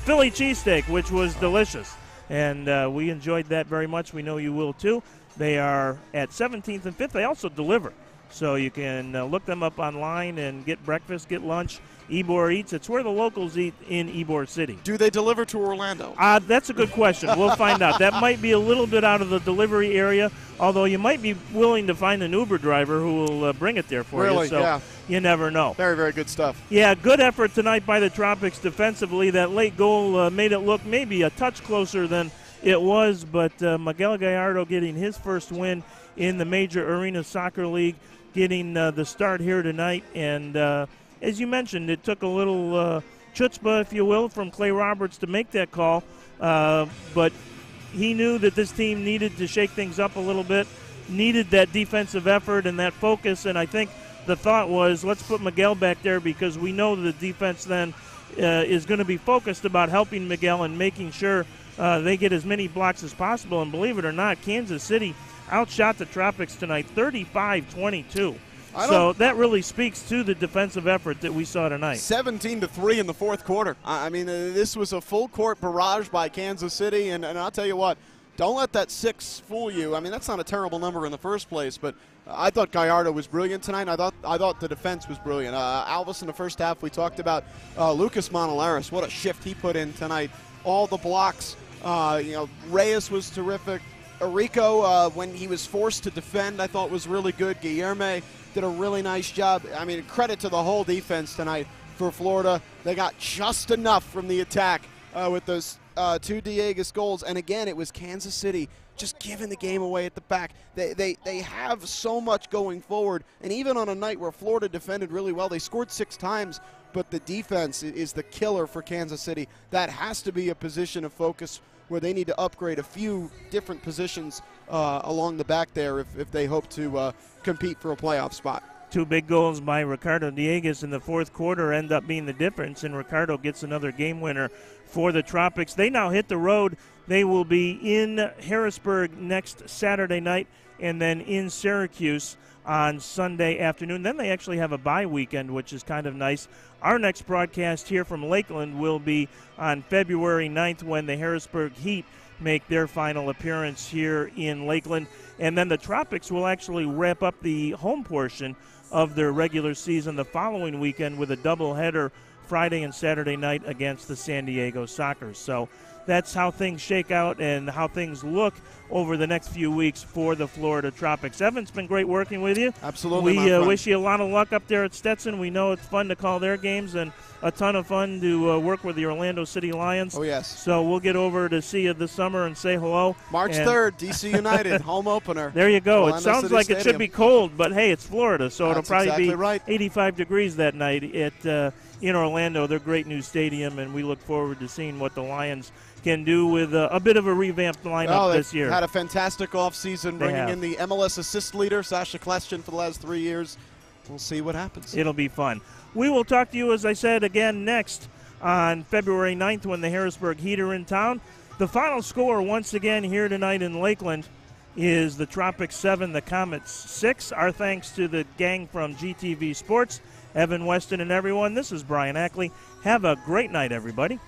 Philly cheesesteak, which was delicious. And we enjoyed that very much. We know you will too. They are at 17th and 5th. They also deliver. So you can look them up online and get breakfast, get lunch. Ybor Eats, it's where the locals eat in Ybor City. Do they deliver to Orlando? That's a good question. We'll find out. That might be a little bit out of the delivery area, although you might be willing to find an Uber driver who will bring it there for you. So yeah. You never know. Very, very good stuff. Yeah, good effort tonight by the Tropics defensively. That late goal made it look maybe a touch closer than it was, but Miguel Gallardo getting his first win in the Major Arena Soccer League, getting the start here tonight. And as you mentioned, it took a little chutzpah, if you will, from Clay Roberts to make that call. But he knew that this team needed to shake things up a little bit, needed that defensive effort and that focus. And I think the thought was, let's put Miguel back there because we know the defense then is going to be focused about helping Miguel and making sure they get as many blocks as possible. And believe it or not, Kansas City outshot the Tropics tonight 35-22. So that really speaks to the defensive effort that we saw tonight. 17-3 in the fourth quarter. I mean, this was a full-court barrage by Kansas City, and I'll tell you what, don't let that 6 fool you. I mean, that's not a terrible number in the first place, but I thought Gallardo was brilliant tonight. I thought the defense was brilliant. Alvis in the first half, we talked about Lucas Monolaris. What a shift he put in tonight. All the blocks. Reyes was terrific. Arico, when he was forced to defend, I thought was really good. Guilherme did a really nice job. I mean, credit to the whole defense tonight for Florida. They got just enough from the attack with those 2 Diegas goals. And again, it was Kansas City just giving the game away at the back. They have so much going forward. And even on a night where Florida defended really well, they scored 6 times, but the defense is the killer for Kansas City. That has to be a position of focus where they need to upgrade a few different positions along the back there if they hope to compete for a playoff spot. 2 big goals by Ricardo Diegas in the fourth quarter end up being the difference, and Ricardo gets another game winner for the Tropics. They now hit the road. They will be in Harrisburg next Saturday night and then in Syracuse on Sunday afternoon. Then they actually have a bye weekend, which is kind of nice. Our next broadcast here from Lakeland will be on February 9th when the Harrisburg Heat make their final appearance here in Lakeland. And then the Tropics will actually wrap up the home portion of their regular season the following weekend with a doubleheader Friday and Saturday night against the San Diego Sockers. So that's how things shake out and how things look over the next few weeks for the Florida Tropics. Evan, it's been great working with you. Absolutely. We wish you a lot of luck up there at Stetson. We know it's fun to call their games and a ton of fun to work with the Orlando City Lions. Oh, yes. So we'll get over to see you this summer and say hello. March 3rd, DC United, home opener. There you go. Orlando It sounds City like Stadium. it should be cold, but hey, it's Florida, so That's it'll probably exactly be right. 85 degrees that night in Orlando. Their great new stadium, and we look forward to seeing what the Lions can do with a bit of a revamped lineup this year. Had a fantastic offseason, bringing in the MLS assist leader, Sasha Kleshin, for the last 3 years. We'll see what happens. It'll be fun. We will talk to you, as I said, again next on February 9th when the Harrisburg Heat are in town. The final score once again here tonight in Lakeland is the Tropics 7, the Comets 6. Our thanks to the gang from GTV Sports, Evan Weston and everyone. This is Brian Ackley. Have a great night, everybody.